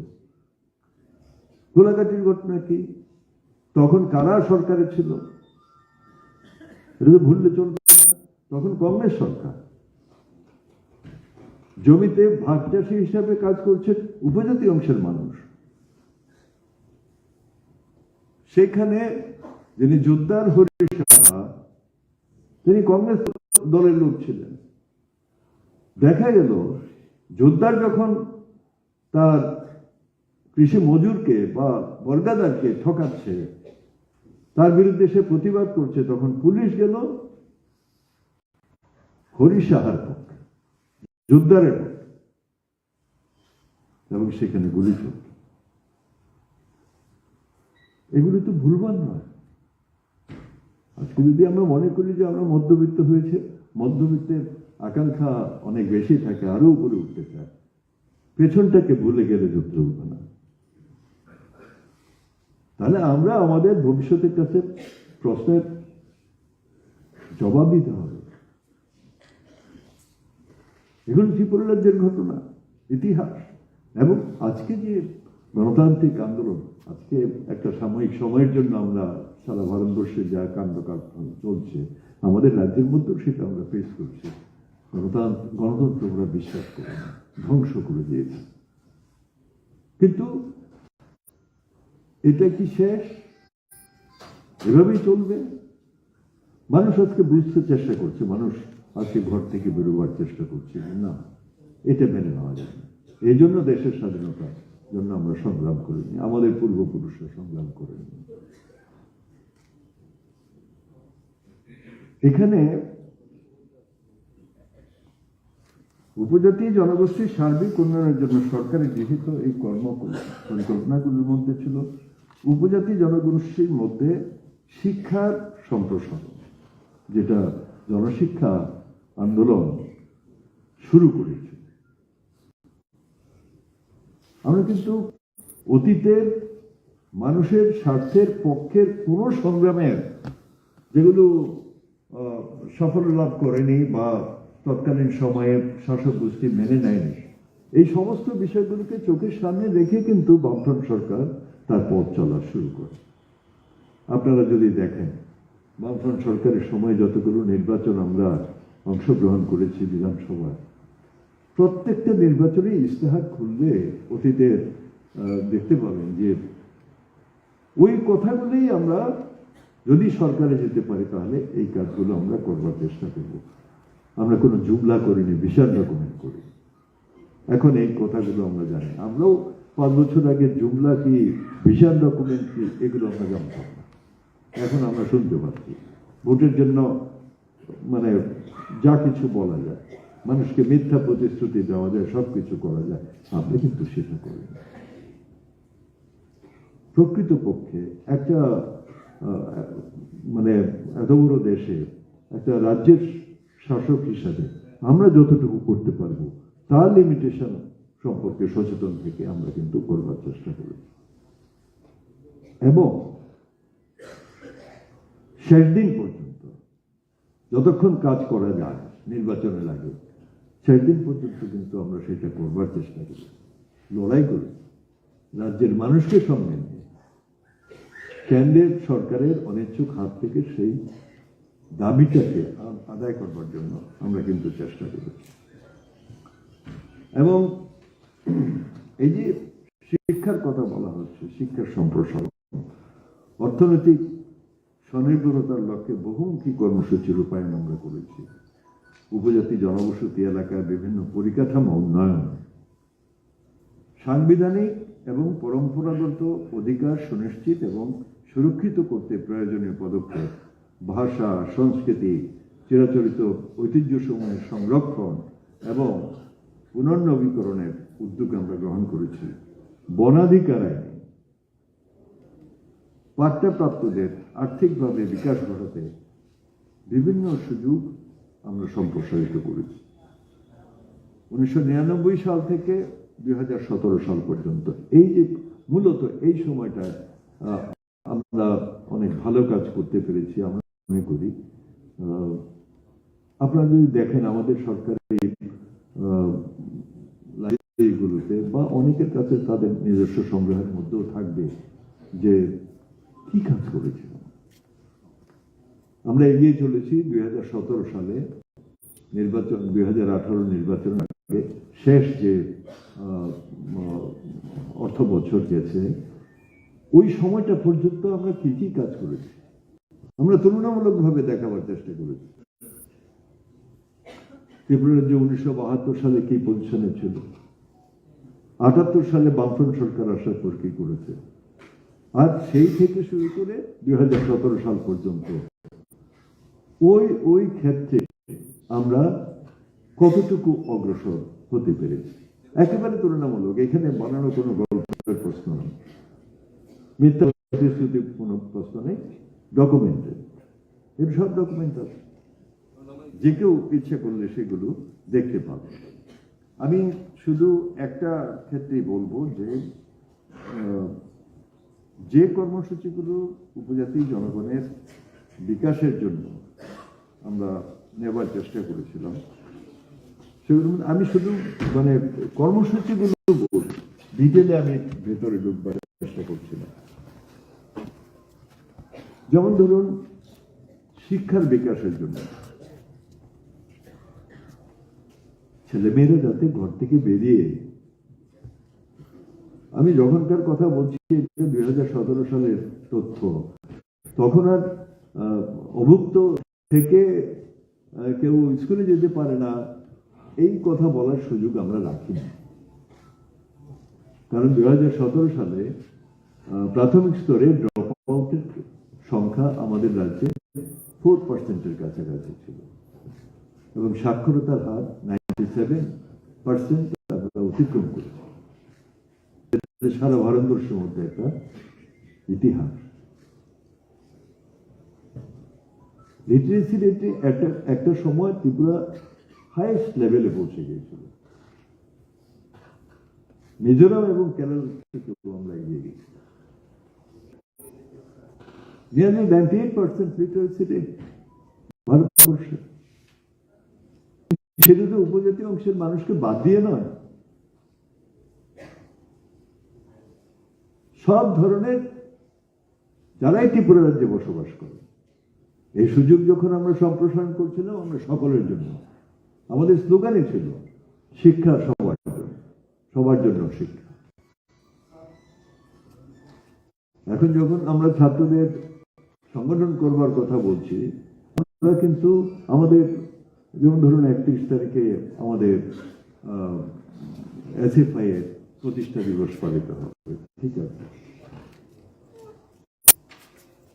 গোলাঘাটের ঘটনা কি? তখন কারা সরকারে ছিল? এটা তো ভুললে চলবে না। তখন কংগ্রেস সরকার। জমিতে ভাগ চাষী হিসাবে কাজ করছে উপজাতি অংশের মানুষ। সেখানে যিনি জোরদার হরি সাহা, তিনি কংগ্রেস দলের লোক ছিলেন। দেখা গেল জোরদার যখন তার কৃষি মজুরকে বা বর্গাদারকে ঠকাচ্ছে, তার বিরুদ্ধে সে প্রতিবাদ করছে, তখন পুলিশ গেল হরি সাহার পক্ষে, জোরদারের পক্ষে, এবং সেখানে গুলি চলত। এগুলি তো ভুলবার নয়। আজকে যদি আমরা মনে করি যে আমরা মধ্যবিত্ত হয়েছে, মধ্যবিত্তের আকাঙ্ক্ষা অনেক বেশি থাকে, আরো উপরে উঠতে চায়, পেছনটাকে ভুলে গেলে যুদ্ধ হবে না। তাহলে আমরা আমাদের ভবিষ্যতের কাছে প্রশ্নের জবাব দিতে হবে। এগুলো ত্রিপুরা রাজ্যের ঘটনা, ইতিহাস। এবং আজকে যে গণতান্ত্রিক আন্দোলন, আজকে একটা সাময়িক সময়ের জন্য আমরা সারা ভারতবর্ষে যা কাণ্ডকারখানা চলছে, আমাদের রাজ্যের মধ্যেও সেটা আমরা ফেস করছি। গণতন্ত্র আমরা বিশ্বাস করি না, ধ্বংস করে দিয়েছে। কিন্তু এটা কি শেষ? এভাবেই চলবে? মানুষ আজকে বুঝতে চেষ্টা করছে, মানুষ আজকে ঘর থেকে বেরোবার চেষ্টা করছে। না, এটা মেনে নেওয়া যায় না। এই জন্য দেশের স্বাধীনতার জন্য আমরা সংগ্রাম করিনি, আমাদের পূর্বপুরুষরা সংগ্রাম করেনি। এখানে উপজাতি জনগোষ্ঠীর সার্বিক উন্নয়নের জন্য সরকারের গৃহীত এই পরিকল্পনাগুলোর মধ্যে ছিল উপজাতি জনগোষ্ঠীর মধ্যে শিক্ষার সম্প্রসারণ, যেটা জনশিক্ষা আন্দোলন শুরু করেছে। আমরা কিন্তু অতীতের মানুষের স্বার্থের পক্ষের কোন সংগ্রামের যেগুলো সাফল্য লাভ করেনি বা তৎকালীন সময়ে শাসক গোষ্ঠী মেনে নেয়নি, এই সমস্ত বিষয়গুলোকে চোখের সামনে রেখে কিন্তু বামফ্রন্ট সরকার তার পথ চলা শুরু করে। আপনারা যদি দেখেন, বামফ্রন্ট সরকারের সময় যতগুলো নির্বাচন আমরা অংশগ্রহণ করেছি বিধানসভায়, প্রত্যেকটা নির্বাচনে ইশতেহার খুললে অতীতের দেখতে পাবেন যে ওই কথাগুলোই আমরা যদি সরকারে যেতে পারি তাহলে এই কাজগুলো আমরা করবার চেষ্টা করব। আমরা কোনো জুমলা করিনি, বিশাল ডকুমেন্ট করি। এখন এই কথাগুলো আমরা জানি। আমরাও 5 বছর আগে জুমলা কি, বিশাল ডকুমেন্ট কি, এগুলো আমরা জানতাম না। এখন আমরা শুনতে পাচ্ছি ভোটের জন্য মানে যা কিছু বলা যায়, মানুষকে মিথ্যা প্রতিশ্রুতি দেওয়া যায়, সবকিছু করা যায়। আমরা কিন্তু সেটা করি না। প্রকৃতপক্ষে একটা মানে এত বড় দেশে একটা রাজ্যের শাসক হিসাবে আমরা যতটুকু করতে পারবো তার লিমিটেশন সম্পর্কে সচেতন থেকে আমরা কিন্তু করবার চেষ্টা করি। এবং শেষ দিন পর্যন্ত যতক্ষণ কাজ করা যায় নির্বাচনের আগে, শেষ দিন পর্যন্ত কিন্তু আমরা সেটা করবার চেষ্টা করি, লড়াই করি রাজ্যের মানুষকে সঙ্গে নিয়ে। কেন্দ্রের সরকারের অনিচ্ছুক হাত থেকে সেই দাবিটাকে আদায় করবার জন্য আমরা কিন্তু চেষ্টা করি। এবং এই যে শিক্ষার কথা বলা হচ্ছে, শিক্ষার সম্প্রসারণ, অর্থনৈতিক স্বনির্ভরতার লক্ষ্যে বহুমুখী কর্মসূচি রূপায়ণ আমরা করেছি। উপজাতি জনবসতি এলাকার বিভিন্ন পরিকাঠামো উন্নয়ন, সাংবিধানিক এবং পরম্পরাগত অধিকার সুনিশ্চিত এবং সুরক্ষিত করতে প্রয়োজনীয় পদক্ষেপ, ভাষা, সংস্কৃতি, চিরাচরিত ঐতিহ্যসমূহের সংরক্ষণ এবং পুনর্নবীকরণের উদ্যোগ আমরা গ্রহণ করেছি। বনাধিকার আইনে পাট্যপ্রাপ্তদের আর্থিকভাবে বিকাশ ঘটাতে বিভিন্ন সুযোগ আমরা সম্প্রসারিত করেছি। 1999 সাল থেকে 2017 সাল পর্যন্ত এই যে মূলত এই সময়টা আমরা অনেক ভালো কাজ করতে পেরেছি আমরা মনে করি। আপনারা যদি দেখেন আমাদের সরকারি লাইব্রেরিগুলোতে বা অনেকের কাছে তাদের নিজস্ব সংগ্রহের মধ্যেও থাকবে যে কি কাজ করেছে। আমরা এগিয়ে চলেছি 2017 সালে নির্বাচন, 2018 নির্বাচনের আগে শেষ যে অর্থ বছর গেছে ওই সময়টা পর্যন্ত আমরা কি কি কাজ করেছি আমরা তুলনামূলকভাবে দেখাবার চেষ্টা করেছি। ত্রিপুরা রাজ্য 1972 সালে কি পজিশনে ছিল, 78 সালে বামফ্রন্ট সরকার আসার পর কি করেছে, আর সেই থেকে শুরু করে 2017 সাল পর্যন্ত ওই ক্ষেত্রে আমরা কতটুকু অগ্রসর হতে পেরেছি। একেবারে তুলনামূলক, এখানে বানানো কোনো গল্পের প্রশ্ন নেই, মিথ্যা প্রতিশ্রুতির কোনো প্রশ্ন নেই, ডকুমেন্টেড, এর সব ডকুমেন্ট আছে, যে কেউ ইচ্ছা করলে সেগুলো দেখতে পাবে। আমি শুধু একটা ক্ষেত্রেই বলবো যে কর্মসূচিগুলো উপজাতি জনগণের বিকাশের জন্য আমরা নেবার চেষ্টা করেছিলাম সেগুলো আমি শুধু মানে কর্মসূচিগুলো ডিটেলে আমি ভেতরে ঢুকবার চেষ্টা করছিলাম। যেমন ধরুন শিক্ষার বিকাশের জন্য ছেলেমেয়েরা যাতে ঘর থেকে বেরিয়ে, আমি যখনকার কথা বলছি 2017 সালের তথ্য, তখন আর অভুক্ত থেকে কেউ স্কুলে যেতে পারে না এই কথা বলার সুযোগ আমরা রাখিনি। কারণ 2017 সালে প্রাথমিক স্তরে ড্রপ আউটের সংখ্যা আমাদের রাজ্যে 4% কাছাকাছি ছিল এবং সাক্ষরতার হার 97% আমরা অতিক্রম করেছি। সারা ভারতবর্ষের মধ্যে একটা ইতিহাস। লিটারেসি রেটে একটা সময় ত্রিপুরা হাইয়েস্ট লেভেলে পৌঁছে গিয়েছিল, মিজোরাম এবং কেরালা থেকেও আমরা এগিয়ে গেছি। নিয়ারলি 98% লিটারেসি রেট ভারতবর্ষে, সেটা তো উপজাতি অংশের মানুষকে বাদ দিয়ে নয়, সব ধরনের যারাই ত্রিপুরা রাজ্যে বসবাস করে। এই সুযোগ যখন আমরা সম্প্রসারণ করছিলাম আমরা সকলের জন্য, আমাদের স্লোগানই ছিল শিক্ষা সবার জন্য, সবার জন্য শিক্ষা। এখন যখন আমরা ছাত্রদের সংগঠন করবার কথা বলছি, আমরা কিন্তু আমাদের যেমন ধরুন 31 তারিখে আমাদের এসএফআই এর প্রতিষ্ঠা দিবস পালিত হবে, ঠিক আছে।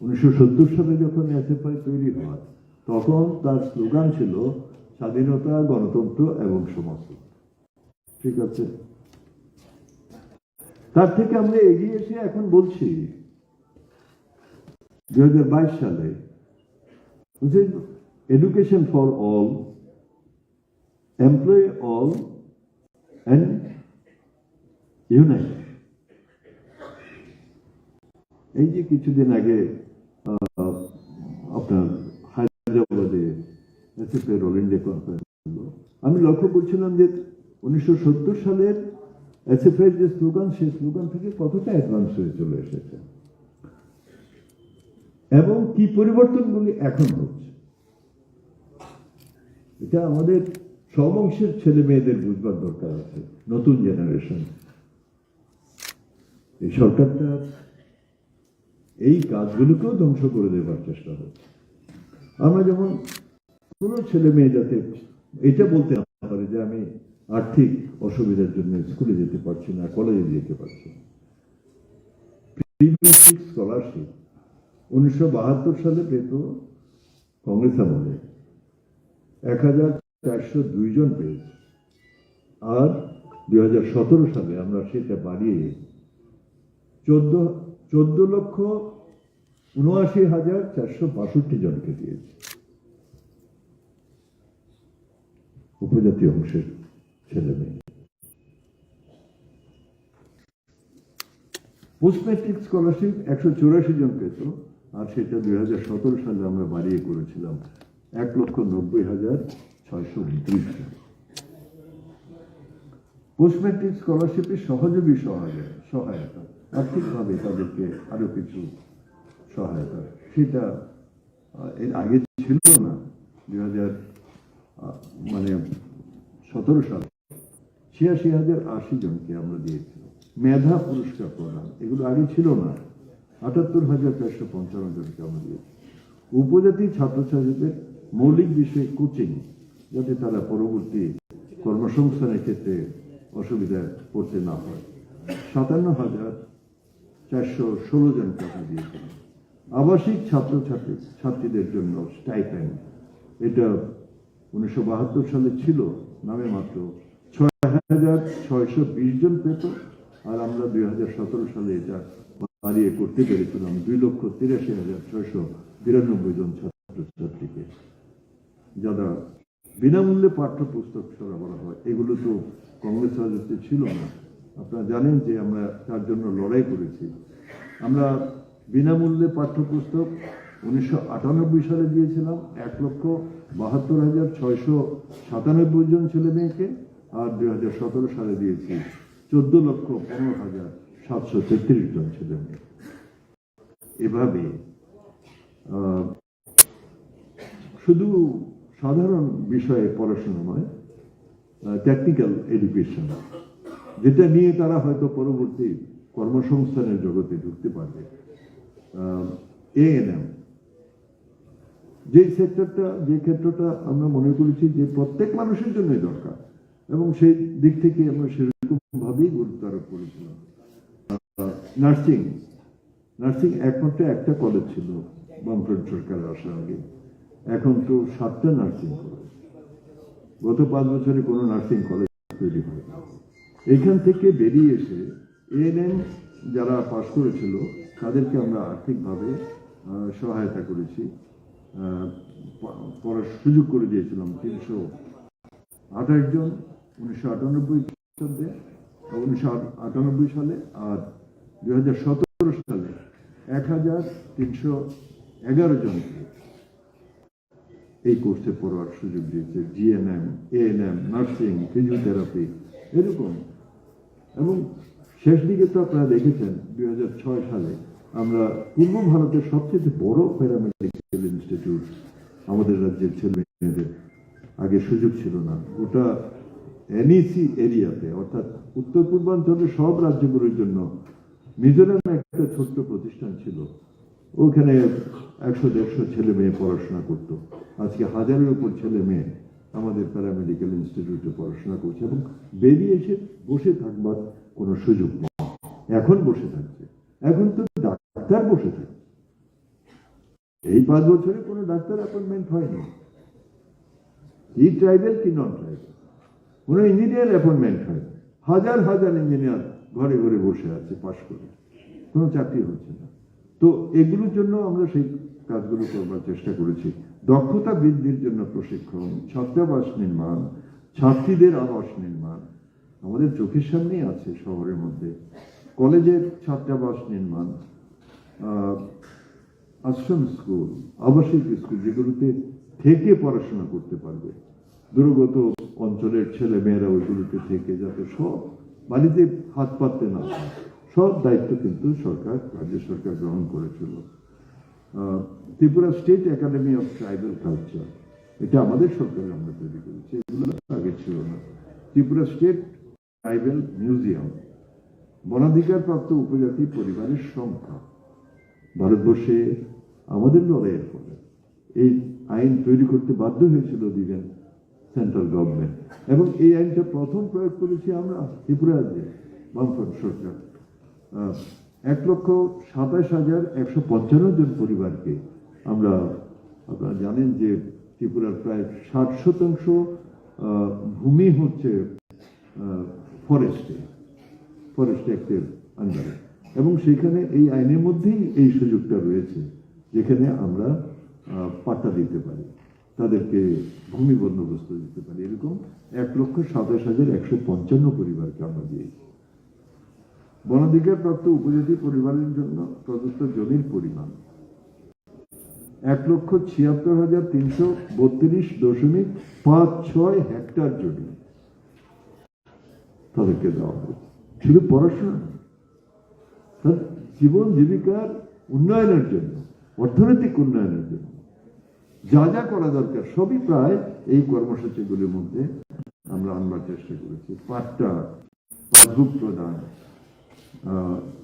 1970 সালে যখন এসএফআই তৈরি হয় তখন তার স্লোগান ছিল স্বাধীনতা, গণতন্ত্র এবং সমাজতন্ত্র, ঠিক আছে। তার থেকে আমরা এগিয়ে এসে এখন বলছি 2022 সালে education for all, employ all and unite. এই যে কিছুদিন আগে আপনার হায়দ্রাবাদে এসএফআই অল ইন্ডিয়া কনফারেন্স হলো, আমি লক্ষ্য করছিলাম যে 1970 সালের এসএফআই যে স্লোগান, সেই স্লোগান থেকে কতটা অ্যাডভান্স হয়ে চলে এসেছে এবং কি পরিবর্তনগুলি এখন হচ্ছে, এটা আমাদের সব অংশের ছেলে মেয়েদের বুঝবার দরকার আছে। নতুন জেনারেশন, এই সরকারটা এই কাজগুলোকেও ধ্বংস করে দেবার চেষ্টা হচ্ছে। আমরা যেমন কোনো ছেলে মেয়ে যাতে এটা বলতে না পারে যে আমি আর্থিক অসুবিধার জন্য স্কুলে যেতে পারছি না, কলেজে যেতে পারছি না। প্রি-মেট্রিক স্কলারশিপ 1972 সালে পেত কংগ্রেস আমলে 1402 জন পেয়েছে, আর 2017 সালে আমরা সেটা বাড়িয়ে 14,79,462 জনকে দিয়েছি, উপজাতি অংশের ছেলে মেয়ে। পোস্ট ম্যাট্রিক স্কলারশিপ 184 জন পেত, আর সেটা 2017 সালে আমরা বাড়িয়ে করেছিলাম 1,90,629 জন। পোস্ট ম্যাট্রিক স্কলারশিপের সহযোগী সহায়তা, আর্থিকভাবে তাদেরকে আরো কিছু সহায়তা, সেটা এর আগে ছিল না। 2017 সালে 86,080 জনকে আমরা দিয়েছিলাম। মেধা পুরস্কার প্রদান, এগুলো আগে ছিল না। 78,455 জনকে আমরা দিয়েছি। উপজাতি ছাত্রছাত্রীদের মৌলিক বিষয়ে কোচিং, যাতে তারা পরবর্তী কর্মসংস্থানের ক্ষেত্রে অসুবিধায় পড়তে না হয়, 57,416 জনকে আমরা দিয়েছিলাম। আবাসিক ছাত্রীদের জন্য স্টাইপেন্ড, এটা 1972 সালে ছিল নামে মাত্র 6,620 জন পেত, আর আমরা 2017 সালে এটা বাড়িয়ে করতে পেরেছিলাম 2,83,692 জন ছাত্রছাত্রীকে, যারা বিনামূল্যে পাঠ্যপুস্তক সরবরাহ হয়। এগুলো তো কংগ্রেস রাজত্বে ছিল না। আপনারা জানেন যে আমরা তার জন্য লড়াই করেছি। আমরা বিনামূল্যে পাঠ্যপুস্তক 1998 সালে দিয়েছিলাম 1,72,697 জন ছেলে মেয়েকে, আর 2017 সালে দিয়েছি 14,15,733 জন ছেলে মেয়ে। এভাবে শুধু সাধারণ বিষয়ে পড়াশোনা নয়, টেকনিক্যাল এডুকেশন, যেটা নিয়ে তারা হয়তো পরবর্তী কর্মসংস্থানের জগতে ঢুকতে পারবে। A&M, যে ক্ষেত্রটা আমরা মনে করেছি যে প্রত্যেক মানুষের জন্যই দরকার, এবং সেই দিক থেকে আমরা সেরকম ভাবেই গুরুত্ব আরোপ করেছিলাম। নার্সিং একমাত্র একটা কলেজ ছিল বামফ্রন্ট সরকার আসার আগে, এখন তো 7টা নার্সিং কলেজ। গত 5 বছরে কোনো নার্সিং কলেজ তৈরি হয় না। এইখান থেকে বেরিয়ে এসে A&M যারা পাশ করেছিল তাদেরকে আমরা আর্থিকভাবে সহায়তা করেছি, পড়ার সুযোগ করে দিয়েছিলাম 328 জন 1998 সালে, আর 2017 সালে 1,311 জনকে এই কোর্সে পড়ার সুযোগ দিয়েছে। GNM, A&M, নার্সিং, ফিজিওথেরাপি, এরকম। এবং শেষ দিকে তো আপনারা দেখেছেন 2006 সালে আমরা পূর্ব ভারতের সবচেয়ে বড় প্যারামেডিক্যাল ইনস্টিটিউট আমাদের রাজ্যের ছেলে মেয়েদের আগে সুযোগ ছিল না। ওটা NEC এরিয়াতে, অর্থাৎ উত্তর পূর্বাঞ্চলের সব রাজ্যগুলোর জন্য মিজোরামে একটা ছোট্ট প্রতিষ্ঠান ছিল। ওখানে 100-150 ছেলে মেয়ে পড়াশোনা করতো। আজকে 1000-এর উপর ছেলে মেয়ে আমাদের প্যারামেডিক্যাল ইনস্টিটিউটে পড়াশোনা করছে, এবং বেরিয়ে এসে বসে থাকবার কোনো সুযোগ নেই। এখন বসে থাকছে, এখন তো ডাক্তার বসে থাকে। এই 5 বছরে কোনো ডাক্তার অ্যাপয়েন্টমেন্ট হয়নি, কি ট্রাইবেল কি নন ট্রাইবেল। কোনো ইঞ্জিনিয়ার অ্যাপয়েন্টমেন্ট হয়, হাজার হাজার ইঞ্জিনিয়ার ঘরে ঘরে বসে আছে পাশ করে, কোনো চাকরি হচ্ছে না। তো এগুলোর জন্য আমরা সেই কাজগুলো করবার চেষ্টা করেছি। দক্ষতা বৃদ্ধির জন্য প্রশিক্ষণ, ছাত্রাবাস নির্মাণ, ছাত্রীদের আবাস নির্মাণ আমাদের চোখের সামনেই আছে। শহরের মধ্যে কলেজের ছাত্রাবাস নির্মাণ, আশ্রম স্কুল, আবাসিক স্কুল, যেগুলোতে থেকে পড়াশোনা করতে পারবে। দূরগত অঞ্চলের ছেলে মেয়েরা ওইগুলোতে থেকে যাতে সব বাড়িতে হাত পাততে না হয়, সব দায়িত্ব কিন্তু রাজ্য সরকার গ্রহণ করেছিল। Tripura state academy of tribal culture, এটা আমাদের সরকারের আমরা তৈরি করেছি, এগুলো আগে ছিল না। ত্রিপুরা স্টেট ট্রাইবাল মিউজিয়াম, বনাধিকারপ্রাপ্ত উপজাতি পরিবারের সংখ্যা। ভারতবর্ষে আমাদের লড়াইয়ের ফলে এই আইন তৈরি করতে বাধ্য হয়েছিল দিবেন সেন্ট্রাল গভর্নমেন্ট, এবং এই আইনটা প্রথম প্রয়োগ করেছি আমরা ত্রিপুরা রাজ্যে বামফ্রন্ট সরকার। 1,27,155 জন পরিবারকে আমরা, আপনারা জানেন যে ত্রিপুরার প্রায় 60% ভূমি হচ্ছে ফরেস্ট অ্যাক্টের আন্ডারে, এবং সেখানে এই আইনের মধ্যেই এই সুযোগটা রয়েছে, যেখানে আমরা পাট্টা দিতে পারি, তাদেরকে ভূমি বন্দোবস্ত দিতে পারি। এরকম 1,27,155 পরিবারকে আমরা দিয়েছি। বনাধিকারপ্রাপ্ত উপজাতি পরিবারের জন্য প্রদত্ত জমির পরিমাণ 1,76,332.56 হেক্টর জমি তাদেরকে দেওয়া হয়েছে। শুধু পড়াশোনা, তার জীবন জীবিকার উন্নয়নের জন্য, অর্থনৈতিক উন্নয়নের জন্য যা যা করা দরকার সবই প্রায় এই কর্মসূচিগুলির মধ্যে আমরা আনবার চেষ্টা করেছি। পাট্টা, পাসবুক প্রদান,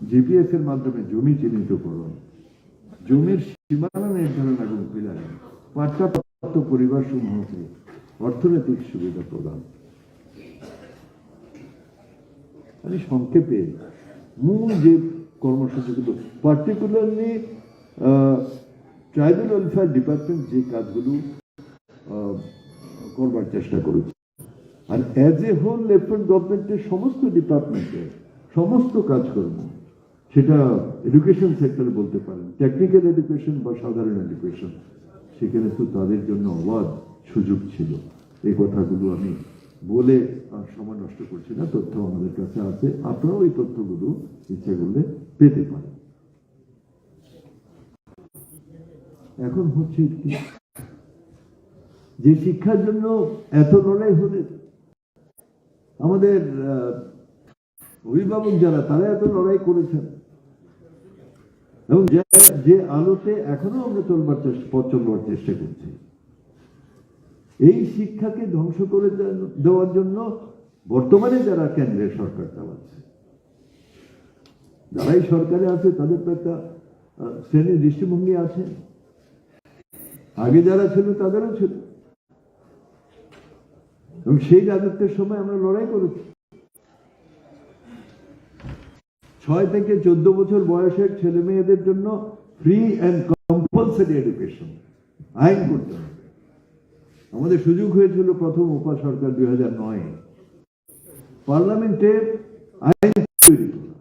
জিপিএস এর মাধ্যমে জমি চিহ্নিতকরণ, জমির সীমানা নির্ধারণ এবং ফিলারি, পাট্টাপ্রাপ্ত পরিবার সমূহকে অর্থনৈতিক সুবিধা প্রদান। আমি সংক্ষেপে মূল যে কর্মসূচিগুলো, পার্টিকুলারলি ট্রাইবাল ওয়েলফেয়ার ডিপার্টমেন্ট যে কাজগুলো করবার চেষ্টা করেছে, আর অ্যাজ এ হোল লেফটেন্যান্ট গভর্নমেন্টের সমস্ত ডিপার্টমেন্টের সমস্ত কাজকর্ম, সেটা এডুকেশন সেক্টরে বলতে পারেন, টেকনিক্যাল এডুকেশন বা সাধারণ এডুকেশন, সেখানে তো তাদের জন্য অবাধ সুযোগ ছিল। এই কথাগুলো আমি বলে আর সময় নষ্ট করছি না, তথ্য আমাদের কাছে আছে, আপনারাও এই তথ্যগুলো ইচ্ছা করলে পেতে পারেন। এখন হচ্ছে যে শিক্ষার জন্য এত লড়াই হলে আমাদের অভিভাবক যারা, তারা এত লড়াই করেছেন এবং যে আলোতে এখনো আমরা পথ চলবার চেষ্টা করছি, এই শিক্ষাকে ধ্বংস করে দেওয়ার জন্য বর্তমানে যারা কেন্দ্রের সরকার চালাচ্ছে, যারাই সরকারে আছে, তাদের তো একটা শ্রেণীর দৃষ্টিভঙ্গি আছে, আগে যারা ছিল তাদেরও ছিল, এবং সেই রাজত্বের সময় আমরা লড়াই করেছি। 6 থেকে 14 বছর বয়সের ছেলে মেয়েদের জন্য ফ্রি অ্যান্ড কম্পালসারি এডুকেশন আইন করতে হবে। আমাদের সুযোগ হয়েছিল প্রথম উপা সরকার 2009 পার্লামেন্টে আইন তৈরি করা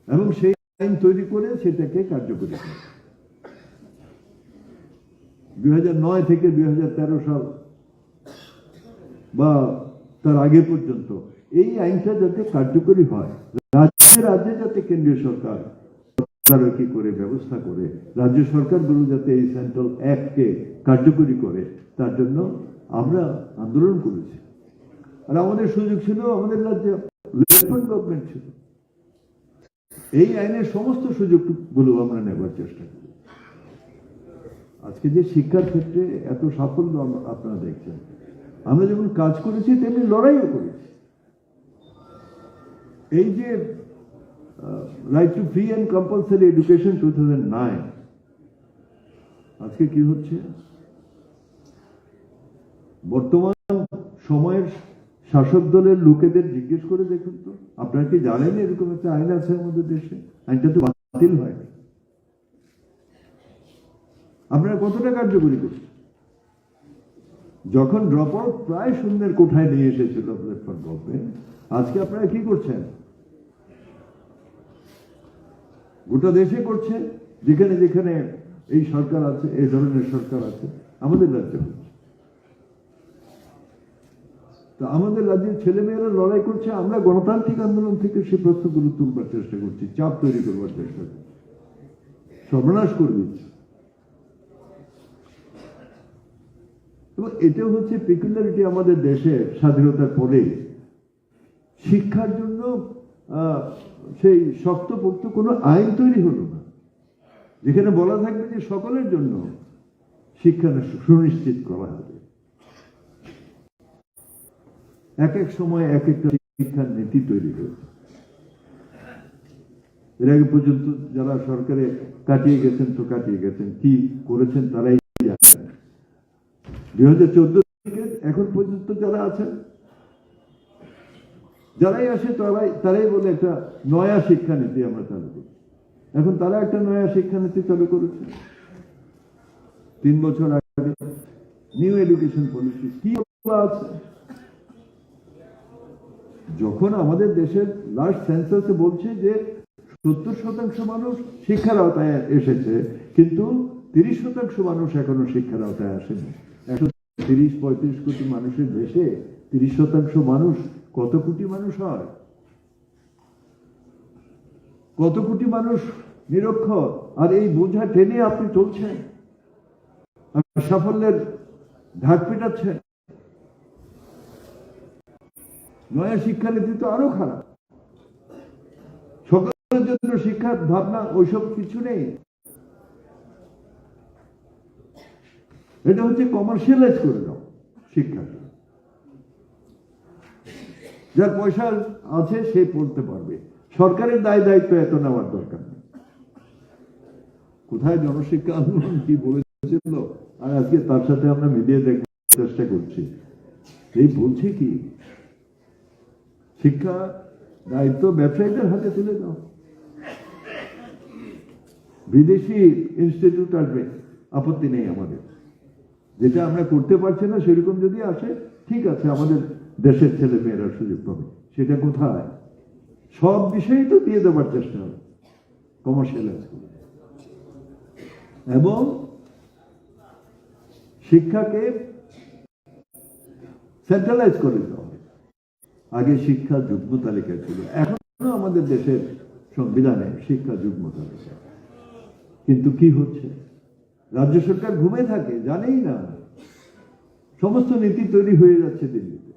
এবং সেই আইন তৈরি করে সেটাকে কার্যকরী করা। 2009 থেকে 2013 সাল বা তার আগে পর্যন্ত এই আইনটা যাতে কার্যকরী হয়, রাজ্যে যাতে কেন্দ্রীয় সরকার তদারকি করে ব্যবস্থা করে, রাজ্য সরকারগুলো যাতে এই সেন্ট্রাল অ্যাক্টকে কার্যকরী করে, তার জন্য আমরা আন্দোলন করেছি। আর আমাদের সুযোগ ছিল, আমাদের রাজ্যে লেফটেন্যান্ট গভর্নমেন্ট ছিল, এই আইনের সমস্ত সুযোগগুলো আমরা নেবার চেষ্টা করি। আজকে যে শিক্ষার ক্ষেত্রে এত সাফল্য আপনারা দেখছেন, আমরা যেমন কাজ করেছি তেমনি লড়াইও করেছি। এই যে right two free and compulsory education 2009, আজকে কি হচ্ছে, বর্তমান সময়ের শাসক দলের লোকেদের জিজ্ঞেস করে দেখুন তো, আপনারা কি জানেন এরকম একটা আইন আছে আমাদের দেশে? আইনটা তো বাতিল হয়নি। আপনারা কতটা কার্যকরী করছেন? যখন ড্রপ আউট প্রায় শূন্যের কোঠায় নিয়ে এসেছিল লেফটেন্যান্ট গভর্নমেন্ট, আজকে আপনারা কি করছেন? গোটা দেশে করছে, যেখানে যেখানে এই সরকার আছে, এই ধরনের সরকার আছে, আমাদের রাজ্যে হচ্ছে। তো আমাদের রাজ্যের ছেলেমেয়েরা লড়াই করছে, আমরা গণতান্ত্রিক আন্দোলন থেকে সে প্রশ্নগুলো তুলবার চেষ্টা করছি, চাপ তৈরি করবার চেষ্টা করছি, সর্বনাশ করে দিচ্ছি। এবং এটাও হচ্ছে পেকুলারিটি আমাদের দেশে, স্বাধীনতার পরে শিক্ষার জন্য সেই শক্তপোক্ত কোনো আইন তৈরি হলো না, যেখানে বলা থাকবে যে সকলের জন্য শিক্ষা সুনিশ্চিত করা হবে। এক এক সময় এক একটা শিক্ষার নীতি তৈরি হয়েছে। এর আগে পর্যন্ত যারা সরকারে কাটিয়ে গেছেন তো কাটিয়ে গেছেন, কি করেছেন তারাই জানেন। 2014 থেকে এখন পর্যন্ত যারা আছেন, যারাই আসে তারাই বলে একটা নয়া শিক্ষানীতি আমরা চালু করি। এখন তারা একটা নয়া শিক্ষানীতি চালু করেছে 3 বছর আগে, নিউ এডুকেশন পলিসি। কি আছে, যখন আমাদের দেশের লাস্ট সেন্সাসে বলছে যে 70% মানুষ শিক্ষার আওতায় এসেছে, কিন্তু 30% মানুষ এখনো শিক্ষার আওতায় আসেনি। 130-35 কোটি মানুষের দেশে 30% মানুষ কত কোটি মানুষ হয়? কত কোটি মানুষ নিরক্ষর, আর এই বোঝা টেনে আপনি চলছেন, সাফল্যের ঢাক পিটাচ্ছেন। নয়া শিক্ষানীতি তো আরো খারাপ, সকলের জন্য শিক্ষার ভাবনা ওইসব কিছু নেই। এটা হচ্ছে কমার্শিয়ালাইজ করে দাও শিক্ষাকে, যার পয়সা আছে সে পড়তে পারবে, সরকারের দায় দায়িত্ব এত নেওয়ার দরকার নেই। কোথায় জনশিক্ষা আন্দোলন কি বলেছিল, আর আজকে তার সাথে আমরা মিলিয়ে দেখার চেষ্টা করছি। এই বলছে কি, শিক্ষা দায়িত্ব ব্যবসায়ীদের হাতে তুলে দাও, বিদেশি ইনস্টিটিউট আসবে, আপত্তি নেই আমাদের। যেটা আমরা করতে পারছি না সেরকম যদি আসে, ঠিক আছে, আমাদের দেশের ছেলে মেয়েরা সুযোগ পাবে। সেটা কোথায়? সব বিষয়েই তো দিয়ে দেওয়ার চেষ্টা হবে, কমার্শিয়ালাইজ করে। এবং শিক্ষাকে সেন্ট্রালাইজ করে দেওয়া হবে। আগে শিক্ষা যুগ্ম তালিকা ছিল, এখনো আমাদের দেশের সংবিধানে শিক্ষা যুগ্ম তালিকা। কিন্তু কি হচ্ছে, রাজ্য সরকার ঘুমে থাকে, জানেই না। সমস্ত নীতি তৈরি হয়ে যাচ্ছে দিল্লিতে,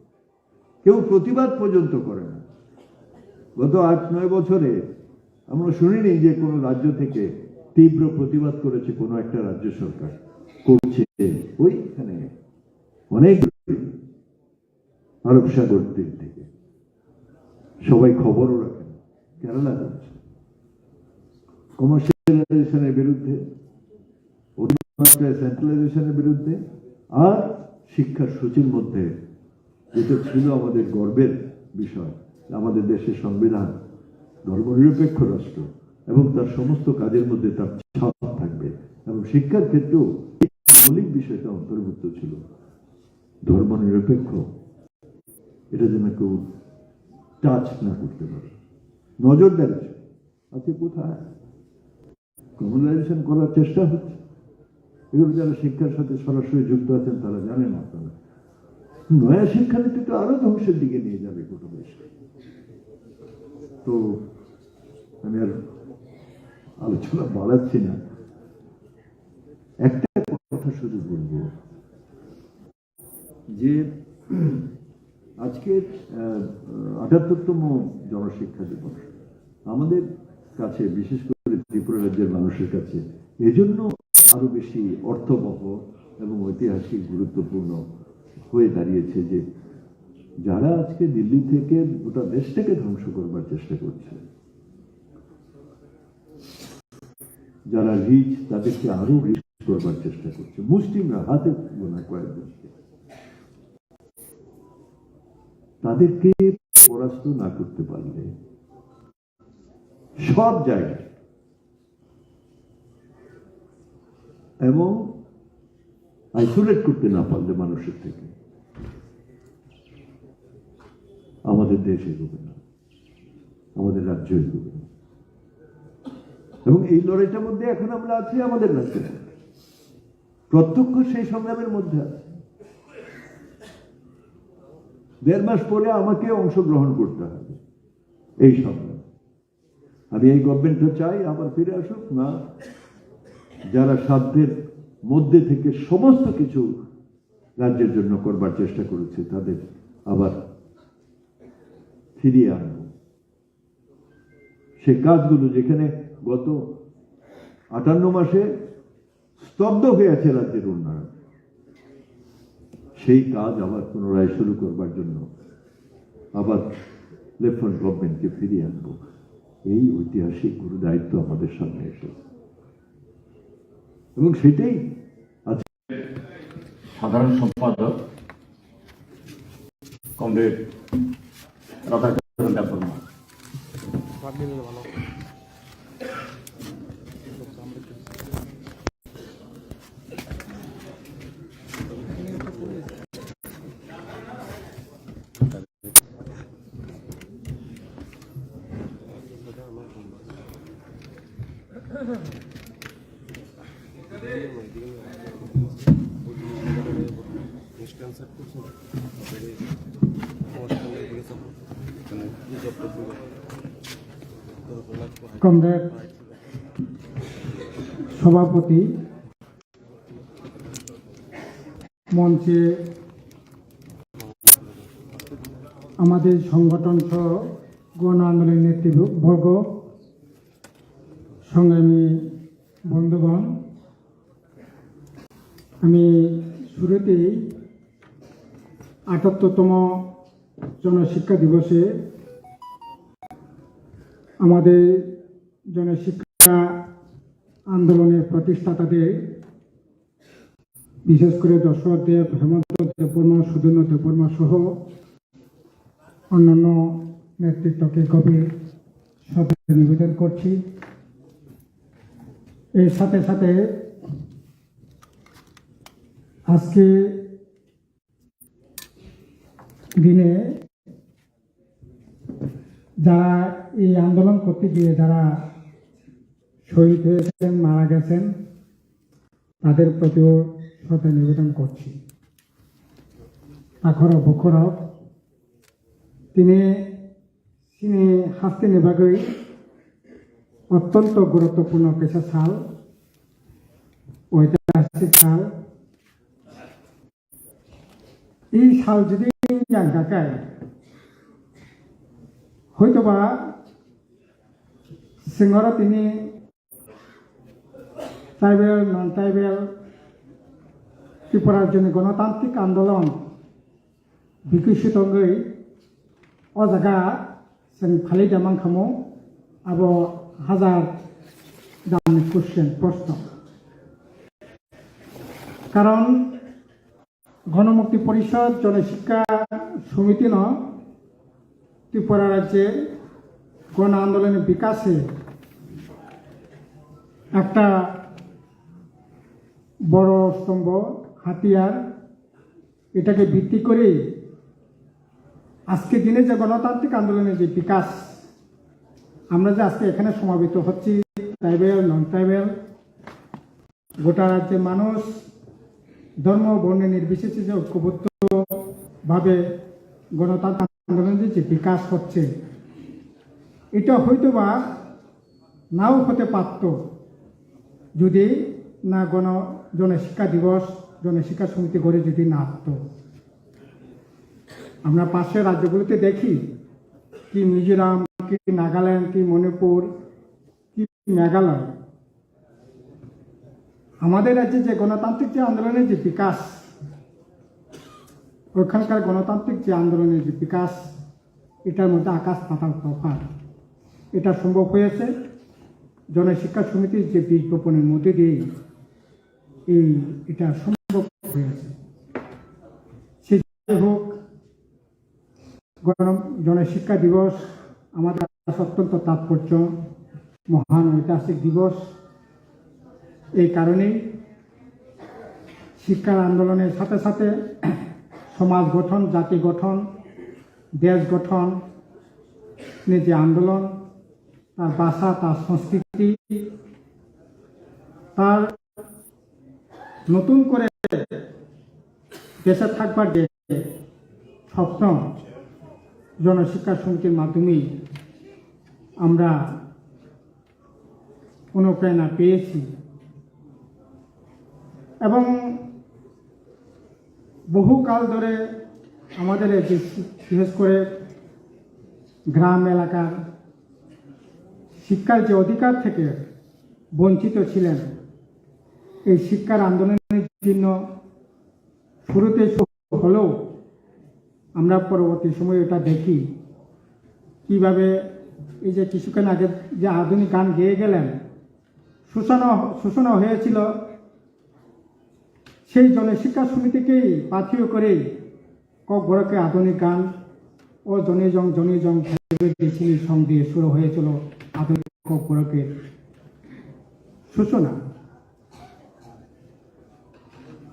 কেউ প্রতিবাদ পর্যন্ত করে না। গত 8-9 বছরে আমরা শুনিনি যে কোনো রাজ্য থেকে তীব্র প্রতিবাদ করেছে কোনো একটা রাজ্য সরকার। করছে ওইখানে অনেক আরব সাগর তীর থেকে, সবাই খবরও রাখেন। কেরালা করছে কমার্শিয়ালাইজেশনের বিরুদ্ধে, সেন্ট্রালাইজেশনের বিরুদ্ধে। আর শিক্ষার সূচির মধ্যে যেটা ছিল আমাদের গর্বের বিষয়, আমাদের দেশের সংবিধান ধর্মনিরপেক্ষ রাষ্ট্র, এবং তার সমস্ত কাজের মধ্যে তার ছাপ থাকবে, এবং শিক্ষার ক্ষেত্রেও মৌলিক বিষয়টা অন্তর্ভুক্ত ছিল, ধর্মনিরপেক্ষ। এটা যেন কেউ টাচ না করতে পারে, নজরদারি আছে। কোথায় কমিউনালাইজেশন করার চেষ্টা হচ্ছে, এগুলো যারা শিক্ষার সাথে সরাসরি যুক্ত আছেন তারা জানেন। আপনারা নয়া শিক্ষানীতি তো আরো ধ্বংসের দিকে নিয়ে যাবে গোটা দেশকে। তো আমি আর আলোচনা বাড়াচ্ছি না, একটা কথা শুধু বলবো যে আজকে ৭৮তম জনশিক্ষা দিবস আমাদের কাছে, বিশেষ করে ত্রিপুরা রাজ্যের মানুষের কাছে এজন্য আরো বেশি অর্থবহ এবং ঐতিহাসিক গুরুত্বপূর্ণ হয়ে দাঁড়িয়েছে যে যারা আজকে দিল্লি থেকে গোটা দেশটাকে ধ্বংস করবার চেষ্টা করছে, যারা রিচ তাদেরকে আরো রিচ করবার চেষ্টা করছে, মুসলিমরা হাতে গোনা কয়েকজনকে, তাদেরকে পরাস্ত না করতে পারলে সব জায়গায় এবং আইসোলেট করতে না পারলে মানুষের থেকে, আমাদের দেশ এগোবে না, আমাদের রাজ্য এগোবে না। এবং এই লড়াইটার মধ্যে এখন আমরা আছি, আমাদের রাজ্যে প্রত্যক্ষ সেই সংগ্রামের মধ্যে আছে। 1.5 মাস পরে আমাকে অংশগ্রহণ করতে হবে এই সংগ্রামে। আমি এই গভর্নমেন্টটা চাই আবার ফিরে আসুক না, যারা সাধ্যের মধ্যে থেকে সমস্ত কিছু রাজ্যের জন্য করবার চেষ্টা করেছে তাদের আবার ফিরিয়ে আনবো। সে কাজগুলো যেখানে গত 58 মাসে স্তব্ধ হয়ে আছে রাজ্যের উন্নয়ন, সেই কাজ আবার পুনরায় শুরু করবার জন্য আবার লেফটেন্যান্ট গভর্নমেন্টকে ফিরিয়ে আনবো। এই ঐতিহাসিক গুরু দায়িত্ব আমাদের সামনে এসেছে, এবং সেটাই সাধারণ সম্পাদক কমরেড দেববর্মা। কমরেড সভাপতি, মঞ্চে আমাদের সংগঠন সহ গণ আন্দোলনের নেতৃবর্গ, সংগ্রামী বন্ধুগণ, আমি শুরুতেই ৭৮তম জনশিক্ষা দিবসে আমাদের জনশিক্ষা আন্দোলনের প্রতিষ্ঠাতাদের, বিশেষ করে দশরথ দেব, হেমন্ত দেববর্মা, সুধীন্দ্র দেববর্মা সহ অন্যান্য নেতৃত্বকে গভীর শ্রদ্ধা নিবেদন করছি। এর সাথে সাথে আজকে দিনে যারা এই আন্দোলন করতে গিয়ে যারা শহীদ হয়েছেন, মারা গেছেন, তাদের প্রতিও শ্রদ্ধা নিবেদন করছি। আখরক বখরক তিনি হাস্তে বিভাগে অত্যন্ত গুরুত্বপূর্ণ পেশা সাল, ঐতিহাসিক সাল। এই সাল যদি গাকায় হয়তোবা সিংহরা তিনি ট্রাইবেল, নন ট্রাইবেল ত্রিপুরার জন্য গণতান্ত্রিক আন্দোলন বিকশিত হয়ে ও জায়গা जों फालिदामां खामो आबो हाजार दाम क्वेश्चन प्रश्न कारण गणमुक्ति परिषद जनशिक्षा समिति न त्रिपुरा राज्य गण आंदोलन विकासे एक बड़ स्तम्भ हाथियार एटाके भित्ति करे आज के दिने जो गणतांत्रिक आंदोलन जो विकास আমরা যে আজকে এখানে সমাবেত হচ্ছি ট্রাইবেল নন ট্রাইবেল গোটা রাজ্যের মানুষ ধর্ম বর্ণ নির্বিশেষে যে ঐক্যবদ্ধভাবে গণতান্ত্রিক আন্দোলনের যে বিকাশ হচ্ছে এটা হয়তোবা নাও হতে পারত যদি না জনশিক্ষা দিবস জনশিক্ষা সমিতি গড়ে যদি না আসতো। আমরা পাশের রাজ্যগুলোতে দেখি কি মিজোরাম, কি নাগাল্যান্ড, কি মণিপুর, কি মেঘালয়, আমাদের রাজ্যে যে গণতান্ত্রিক যে আন্দোলনের যে বিকাশ, ওইখানকার গণতান্ত্রিক যে আন্দোলনের যে বিকাশ, এটার মধ্যে আকাশ পাতাল তফাৎ। এটা সম্ভব হয়েছে জনশিক্ষা সমিতির যে বীজ বপনের মধ্যে দিয়ে এটা সম্ভব হয়েছে। সে যাই হোক, জনশিক্ষা দিবস আমাদের অত্যন্ত তাৎপর্য, মহান ঐতিহাসিক দিবস। এই কারণেই শিক্ষার আন্দোলনের সাথে সাথে সমাজ গঠন, জাতি গঠন, দেশ গঠন যে আন্দোলন, তার ভাষা, তার সংস্কৃতি, তার নতুন করে দেশে থাকবার যে স্বপ্ন জনশিক্ষা সমিতির মাধ্যমেই আমরা অনুপ্রেরণা পেয়েছি এবং বহুকাল ধরে আমাদের যে বিশেষ করে গ্রাম এলাকার শিক্ষার যে অধিকার থেকে বঞ্চিত ছিলেন, এই শিক্ষার আন্দোলনের জন্য শুরুতে হলেও আমরা পরবর্তী সময়ে এটা দেখি কিভাবে এই যে কিছুক্ষণ আগে যে আধুনিক গান গেয়ে গেলেন, শোষণা হয়েছিল, সেই জনশিক্ষা সমিতিকেই পাথেয় করেই ককবরকে আধুনিক গান ও জনিজং সং দিয়ে শুরু হয়েছিল আধুনিক ককবরকের সূচনা।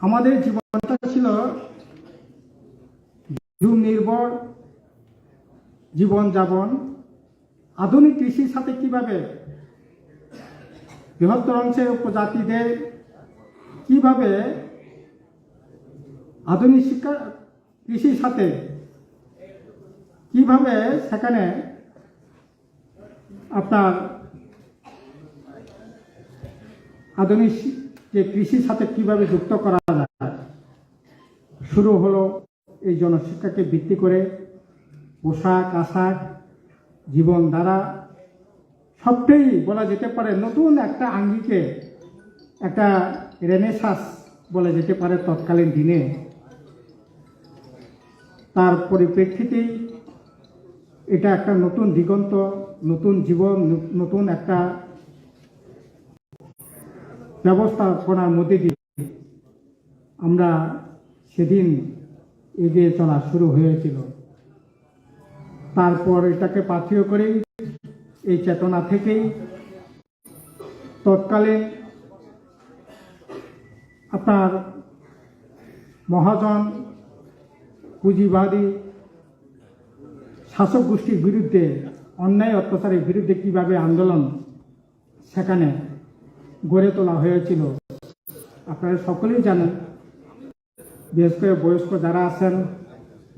আমাদের জীবনটা ছিল জুম নির্ভর জীবনযাপন। আধুনিক কৃষির সাথে কিভাবে বৃহত্তর অংশের উপজাতিদের কিভাবে আধুনিক শিক্ষা কৃষির সাথে কিভাবে সেখানে আপনার আধুনিক যে কৃষির সাথে কিভাবে যুক্ত করা যায়, শুরু হলো এই জনশিক্ষাকে ভিত্তি করে পোশাক আশাক জীবনধারা সবটাই বলা যেতে পারে নতুন একটা আঙ্গিকে একটা রেনেসাঁস বলা যেতে পারে তৎকালীন দিনে। তার পরিপ্রেক্ষিতেই এটা একটা নতুন দিগন্ত, নতুন জীবন, নতুন একটা ব্যবস্থাপনার মধ্যে দিয়ে আমরা সেদিন এগিয়ে চলা শুরু হয়েছিল। তারপর এটাকে পাথেয় করেই এই চেতনা থেকেই তৎকালীন আপনার মহাজন পুঁজিবাদী শাসক গোষ্ঠীর বিরুদ্ধে, অন্যায় অত্যাচারের বিরুদ্ধে কিভাবে আন্দোলন সেখানে গড়ে তোলা হয়েছিল আপনারা সকলেই জানেন। বিশেষ করে বয়স্ক যারা আছেন,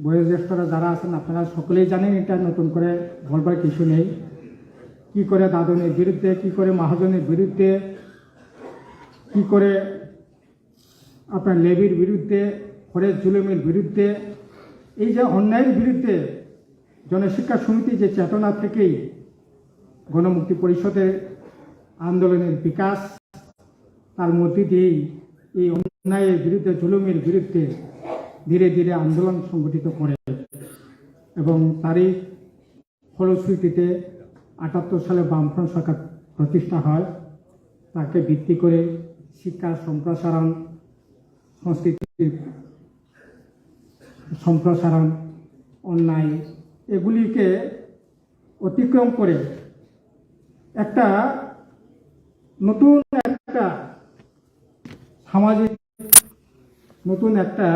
বয়োজ্যেষ্ঠরা যারা আছেন, আপনারা সকলেই জানেন, এটা নতুন করে বলবার কিছু নেই। কি করে দাদনের বিরুদ্ধে, কি করে মহাজনের বিরুদ্ধে, কি করে আপনার লেবির বিরুদ্ধে, ফরেজ জুলুমের বিরুদ্ধে, এই যে অন্যায়ের বিরুদ্ধে জনশিক্ষা সমিতি যে চেতনা থেকেই গণমুক্তি পরিষদের আন্দোলনের বিকাশ, তার মধ্যে দিয়েই এই অন্যায়ের বিরুদ্ধে, জুলুমের বিরুদ্ধে ধীরে ধীরে আন্দোলন সংগঠিত করে এবং তারই ফলশ্রুতিতে ৭৮ সালে বামফ্রন্ট সরকার প্রতিষ্ঠা হয়। তাকে ভিত্তি করে শিক্ষা সম্প্রসারণ, সংস্কৃতির সম্প্রসারণ, অন্যায় এগুলিকে অতিক্রম করে একটা নতুন একটা সামাজিক নতুন একটা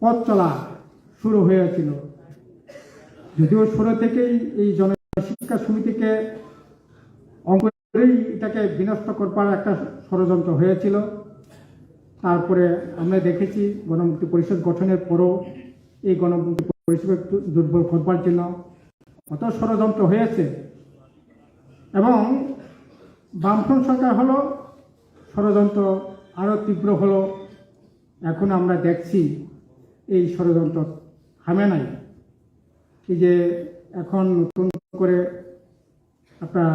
পথ চলা শুরু হয়েছিল। যদিও শুরু থেকেই এই জনশিক্ষা সমিতিকে অঙ্ক করেই এটাকে বিনষ্ট করবার একটা ষড়যন্ত্র হয়েছিল। তারপরে আমরা দেখেছি গণমুক্তি পরিষদ গঠনের পরও এই গণমুক্তি পরিষদ দুর্বল করবার জন্য কত ষড়যন্ত্র হয়েছে এবং বামফ্রন্ট সরকার হলো ষড়যন্ত্র আরও তীব্র হলো। এখন আমরা দেখছি এই ষড়যন্ত্র থামে নাই। এই যে এখন নতুন করে আপনার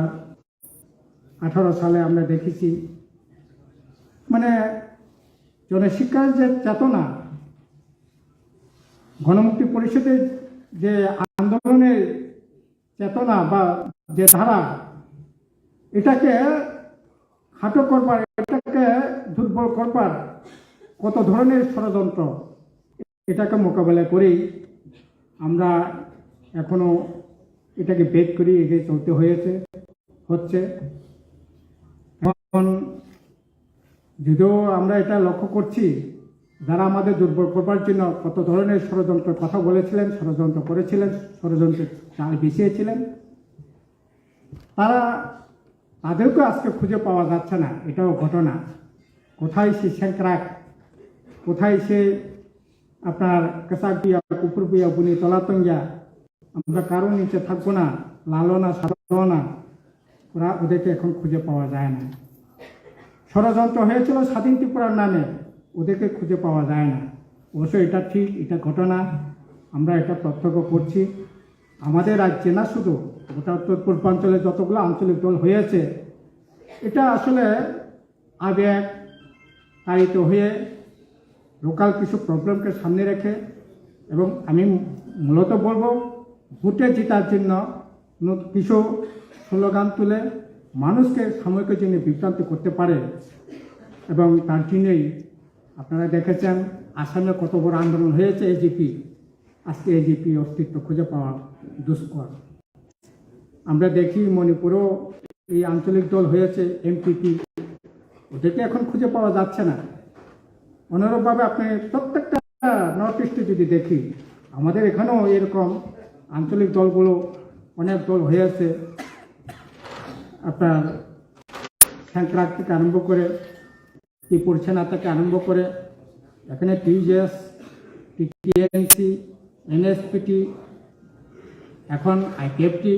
18 সালে আমরা দেখেছি, মানে জনশিক্ষার যে চেতনা, গণমুক্তি পরিষদের যে আন্দোলনের চেতনা বা যে ধারা, এটাকে খাটো করবার, এটাকে দুর্বল করবার কত ধরনের ষড়যন্ত্র, এটাকে মোকাবেলা করেই আমরা এখনো এটাকে ভেদ করি এগিয়ে চলতে হচ্ছে। এখন যদিও আমরা এটা লক্ষ্য করছি, যারা আমাদের দুর্বল করবার জন্য কত ধরনের ষড়যন্ত্রের কথা বলেছিলেন, ষড়যন্ত্র করেছিলেন, ষড়যন্ত্রের চাল বিছিয়েছিলেন, তাদেরকেও আজকে খুঁজে পাওয়া যাচ্ছে না। এটাও ঘটনা। কোথায় সে শ্যাংক্রাক, কোথায় সে আপনার কেসাক পিয়া, কুকুর পিয়া, বুনি তলাতঙ্গিয়া, আমরা কারো নিচে থাকবো না, লালনা সাধনা, ওদেরকে এখন খুঁজে পাওয়া যায় না। ষড়যন্ত্র হয়েছিল স্বাধীন ত্রিপুরার নামে, ওদেরকে খুঁজে পাওয়া যায় না। অবশ্য এটা ঠিক, এটা ঘটনা, আমরা এটা প্রত্যক্ষ করছি। আমাদের রাজ্যে না, শুধু গোটা উত্তর পূর্বাঞ্চলে যতগুলো আঞ্চলিক দল হয়েছে, এটা আসলে আবেগ তাড়িত হয়ে লোকাল কিছু প্রবলেমকে সামনে রেখে, এবং আমি মূলত বলবো ভোটে জেতার জন্য কিছু স্লোগান তুলে মানুষকে সাময়িকের জন্য বিভ্রান্ত করতে পারে। এবং তার জন্যই আপনারা দেখেছেন আসামে কত বড় আন্দোলন হয়েছে এজিপি। আজকে এজিপি অস্তিত্ব খুঁজে পাওয়া দুষ্কর। আমরা দেখি মণিপুরেও এই আঞ্চলিক দল হয়েছে এমপিপি, ওদেরকে এখন খুঁজে পাওয়া যাচ্ছে না। অনুরূপভাবে আপনি প্রত্যেকটা নর্থ ইস্টে যদি দেখি, আমাদের এখানেও এরকম আঞ্চলিক দলগুলো অনেক দল হয়েছে। আপনার স্যাংক্রাক থেকে আরম্ভ করে ত্রিপুর সেনা থেকে আরম্ভ করে এখানে টিজেএস, টিএনসি, এনএসপিটি, এখন আইপিএফটি,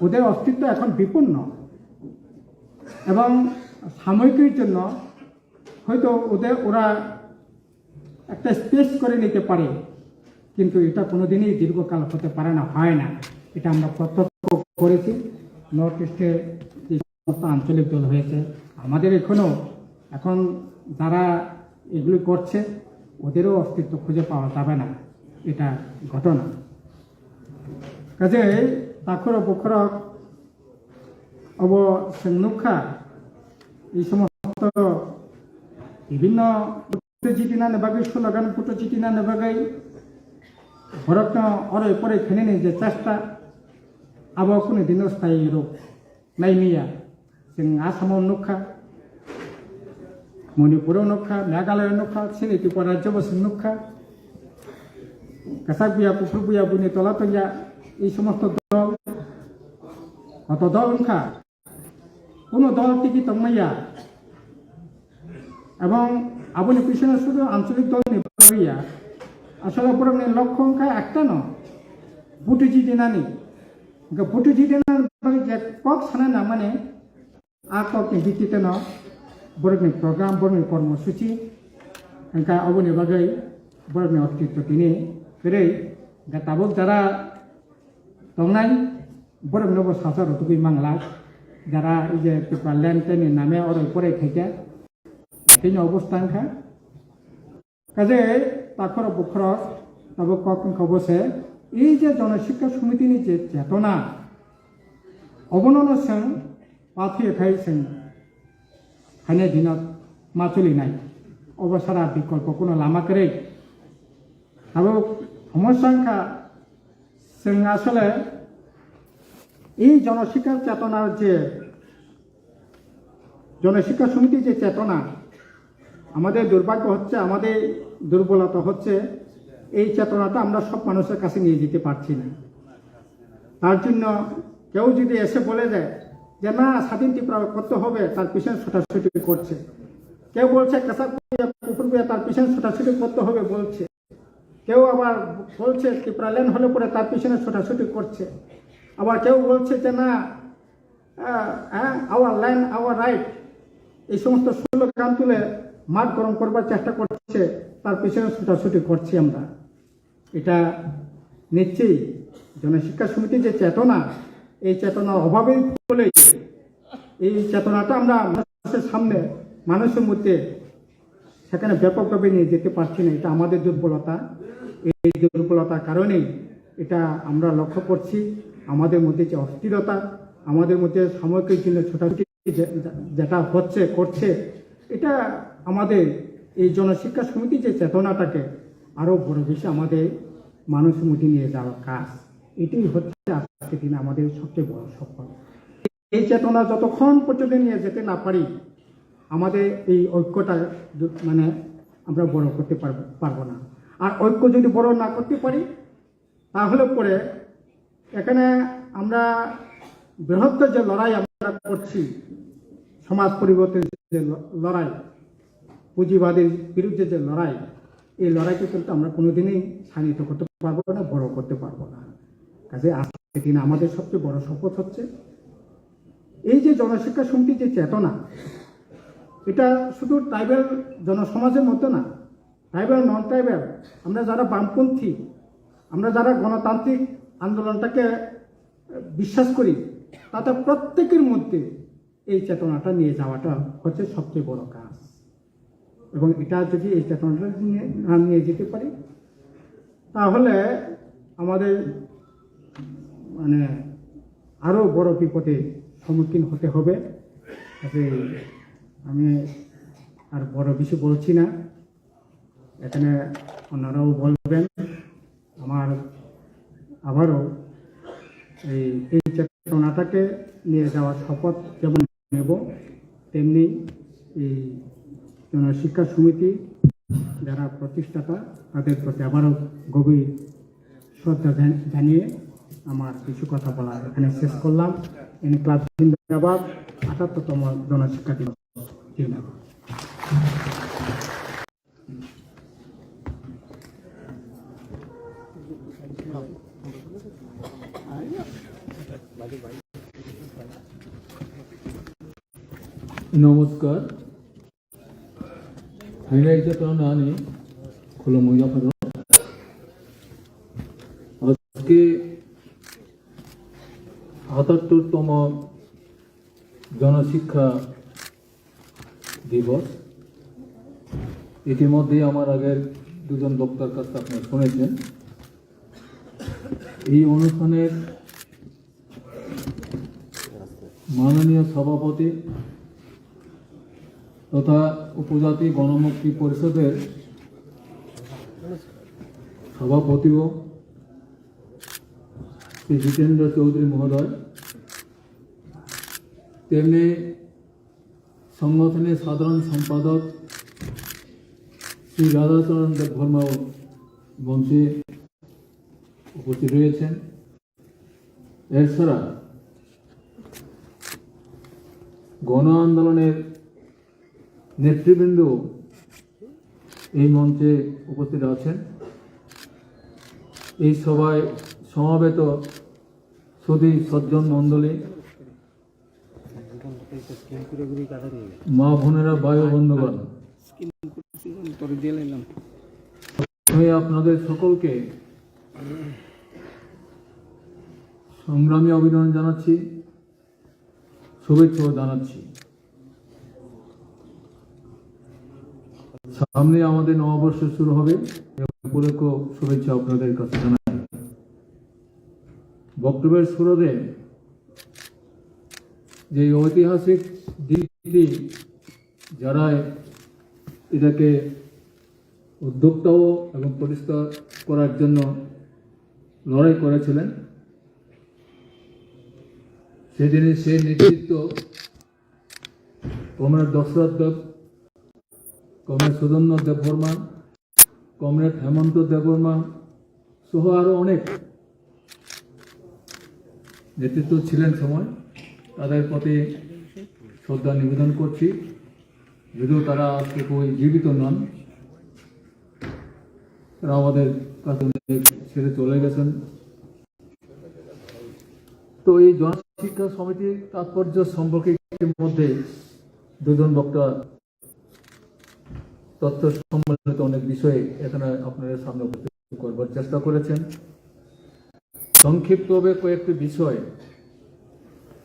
ওদের অস্তিত্ব এখন বিপন্ন এবং সাময়িকের জন্য হয়তো ওরা একটা স্পেস করে নিতে পারে, কিন্তু এটা কোনোদিনই দীর্ঘকাল হতে পারে না, হয় না। এটা আমরা প্রত্যক্ষ করেছি। নর্থ ইস্টে যে সমস্ত আঞ্চলিক দল হয়েছে, আমাদের এখন যারা এগুলি করছে ওদেরও অস্তিত্ব খুঁজে পাওয়া যাবে না, এটা ঘটনা। কাজে তাখর বখর অব সেনুখা এই সমস্ত বিভিন্ন জিটিনা নেবাগै স্লোগান ফুটো জিটিना নেবাगै भरतन अरे परे खेने जे चेष्टा अब कुनै दिन स्थायी रूप नायमिया जों आसामाव नुखा मणिपुराव नुखा मेघालय नुखा त्रिपुरा राज्यबो जों नुखा गासा बुया पुफुर बुया बुनि तला तंजा এই সমস্ত দল কত দল নুখা কোনো দল টিকি তংমাইয়া এবং আবনি পিছনে শুধু আঞ্চলিক দল নিবাইয়া আসলে বরংনি লক্ষ্য অঙ্কা একটা ন বুটুজি দিনানি বুটুজি দিনার যে কক সানা না মানে আ ককনি ভিত্তিতে ন বরংনি প্রোগ্রাম বরংনি কর্মসূচি অঙ্কা অবনি বাগै বরংনি অস্তিত্ব দিনে ফেরে গাতাবক যারা তংনাই বরংনবো সাসার তুবি মাংলা যারা এই যে ত্রিপুরা ল্যান্ডটেনি নামে অরই পরে থেকে তিনি অবস্থানখা কাজে তাখর বখর তব কখন খবসে এই যে জনশিক্ষা সমিতিনি যে চেতনা অবনন সং পাথিয়ে খাই সং হানে দিনত মাচুলি নাই অবসারা বিকল্প কোনো লামা করে তব সমস্যাংখা जों আসলে এই জনশিক্ষার চেতনার যে জনশিক্ষা সমিতির যে চেতনা আমাদের দুর্ভাগ্য হচ্ছে আমাদের দুর্বলতা হচ্ছে এই চেতনাটা আমরা সব মানুষের কাছে নিয়ে যেতে পারছি না তার জন্য কেউ যদি এসে বলে দেয় যে না স্বাধীন ত্রিপুরা করতে হবে তার পিছনে ছোটাছুটি করছে কেউ বলছে কাঁচা কুকুর তার পিছনে ছোটাছুটি করতে হবে বলছে কেউ আবার বলছে ত্রিপুরা ল্যান্ড হলে পরে তার পিছনে ছোটাছুটি করছে আবার কেউ বলছে যে না আওয়ার ল্যান্ড আওয়ার রাইট এই সমস্ত স্লোগান তুলে মাঠ গরম করবার চেষ্টা করছে তার পিছনে ছোটাছুটি করছি আমরা এটা নিশ্চয়ই জনশিক্ষা সমিতির যে চেতনা এই চেতনার অভাবেই বলে এই চেতনাটা আমরা মানুষের সামনে মানুষের মধ্যে সেখানে ব্যাপকভাবে নিয়ে যেতে পারছি না এটা আমাদের দুর্বলতা এই দুর্বলতার কারণেই এটা আমরা লক্ষ্য করছি আমাদের মধ্যে যে অস্থিরতা আমাদের মধ্যে সাময়িকের জন্য ছোটাছুটি যেটা হচ্ছে করছে এটা আমাদের এই জনশিক্ষা সমিতি যে চেতনাটাকে আরও বড় বেশি আমাদের মানুষের মধ্যে নিয়ে যাওয়ার কাজ এটাই হচ্ছে আজকের দিনে আমাদের সবচেয়ে বড় সফল এই চেতনা যতক্ষণ পর্যন্ত নিয়ে যেতে না পারি আমাদের এই ঐক্যটা মানে আমরা বড় করতে পারবো না আর ঐক্য যদি বড় না করতে পারি তাহলে পরে এখানে আমরা বৃহত্তর যে লড়াই আমরা করছি সমাজ পরিবর্তনের যে লড়াই পুঁজিবাদের বিরুদ্ধে যে লড়াই এই লড়াইকে কিন্তু আমরা কোনোদিনই শানিত করতে পারবো না বড় করতে পারবো না কাজে আজকের দিনে আমাদের সবচেয়ে বড় শপথ হচ্ছে এই যে জনশিক্ষা সমিতির যে চেতনা এটা শুধু ট্রাইবাল জনসমাজের মতো না ট্রাইবাল নন ট্রাইবাল আমরা যারা বামপন্থী আমরা যারা গণতান্ত্রিক আন্দোলনটাকে বিশ্বাস করি তাতে প্রত্যেকের মধ্যে এই চেতনাটা নিয়ে যাওয়াটা হচ্ছে সবচেয়ে বড় কাজ এবং এটা যদি এই চেতনাটা নিয়ে যেতে পারি তাহলে আমাদের মানে আরও বড় বিপদে সম্মুখীন হতে হবে আমি আর বড় কিছু বলছি না এখানে ওনারাও বলবেন আমার আবারও এই চেতনাটাকে নিয়ে যাওয়ার শপথ যেমন নেব তেমনি এই জনশিক্ষা সমিতি যারা প্রতিষ্ঠাতা তাদের প্রতি আবারও গভীর শ্রদ্ধা জানিয়ে আমার কিছু কথা বলা এখানে শেষ করলাম ইনকলাব জিন্দাবাদ ৭৮তম জনশিক্ষা দিবস জিন্দাবাদ নমস্কার। হাইলাইট রানি খোলা মহিলা আজকে ৭৭তম জনশিক্ষা দিবস। ইতিমধ্যে আমার আগের দুজন বক্তার কাছে আপনারা শুনেছেন। এই অনুষ্ঠানের মাননীয় সভাপতি তথা উপজাতি গণমুক্তি পরিষদের সভাপতিও শ্রী জিতেন্দ্র চৌধুরী মহোদয়, তেমনি সংগঠনের সাধারণ সম্পাদক শ্রী রাধাচরণ দেববর্মাও মঞ্চে উপস্থিত রয়েছেন। এছাড়া গণ আন্দোলনের নেতৃবৃন্দ এই মঞ্চে উপস্থিত আছেন। এই সভায় সমাবেত সুধী সজ্জন মণ্ডলী, মা বোনেরা, বায়ু বন্ধুগণ, আমি আপনাদের সকলকে সংগ্রামী অভিনন্দন জানাচ্ছি, শুভেচ্ছা জানাচ্ছি। সামনে আমাদের নববর্ষ শুরু হবে, উপলক্ষে শুভেচ্ছা আপনাদের কাছে জানাই। বক্তব্যের শুরুতে যে ঐতিহাসিক দিকটি যারা এটাকে উদ্যোক্তাও এবং পরিষ্কার করার জন্য লড়াই করেছিলেন, সেদিনের সেই নেতৃত্ব কমরেড দশরথ দেব, কমরেড সুধন্য দেববর্মান, কমরেড হেমন্ত দেববর্মা সহ আরও অনেক নেতৃত্ব ছিলেন সময়। তাদের প্রতি শ্রদ্ধা নিবেদন করছি, যদিও তারা আজকে খুবই জীবিত নন, তারা আমাদের কাছে ছেড়ে চলে গেছেন। তো এই জনশিক্ষা সমিতির তাৎপর্য সম্পর্কে মধ্যে দুজন বক্তা তথ্য সম্বলিত অনেক বিষয়ে এখানে আপনাদের সামনে উপস্থিত করবার চেষ্টা করেছেন। সংক্ষিপ্তভাবে কয়েকটি বিষয়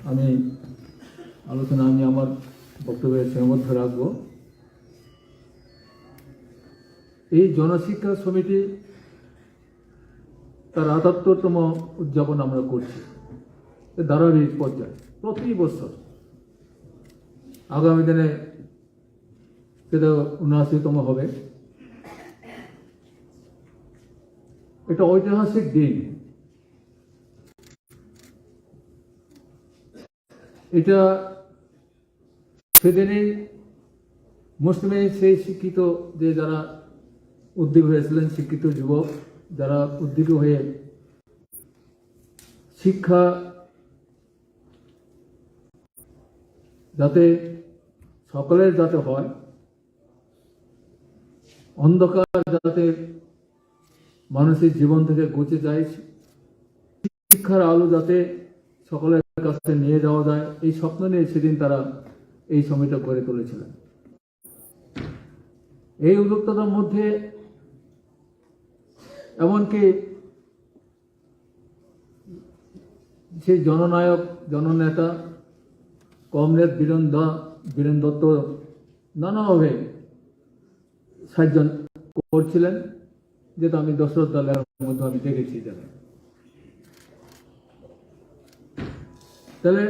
আমি আমার বক্তব্যের সীমাবদ্ধ রাখব। এই জনশিক্ষা সমিতি তার ৭৮তম উদযাপন আমরা করছি ধারাবাহিক পর্যায়ে প্রতি বছর। আগামী দিনে সেটা ৭৯তম হবে। এটা ঐতিহাসিক দিন। এটা সেদিনই মুসলিমে সেই শিক্ষিত যে যারা উদ্যোগ হয়েছিলেন, শিক্ষিত যুবক যারা উদ্যোগী হয়ে শিক্ষা যাতে সকলের যাতে হয়, অন্ধকার যাতে মানুষের জীবন থেকে ঘুচে যায়, শিক্ষার আলো যাতে সকলের কাছে নিয়ে যাওয়া যায়, এই স্বপ্ন নিয়ে সেদিন তারা এই সময়টা গড়ে তুলেছিলেন। এই উদ্যোক্তার মধ্যে এমনকি সেই জননায়ক, জননেতা কমরেড বীরেন দত্ত নানাভাবে সাহায্য করছিলেন, যেটা আমি দশরথ দলের মধ্যে আমি দেখেছি। তাহলে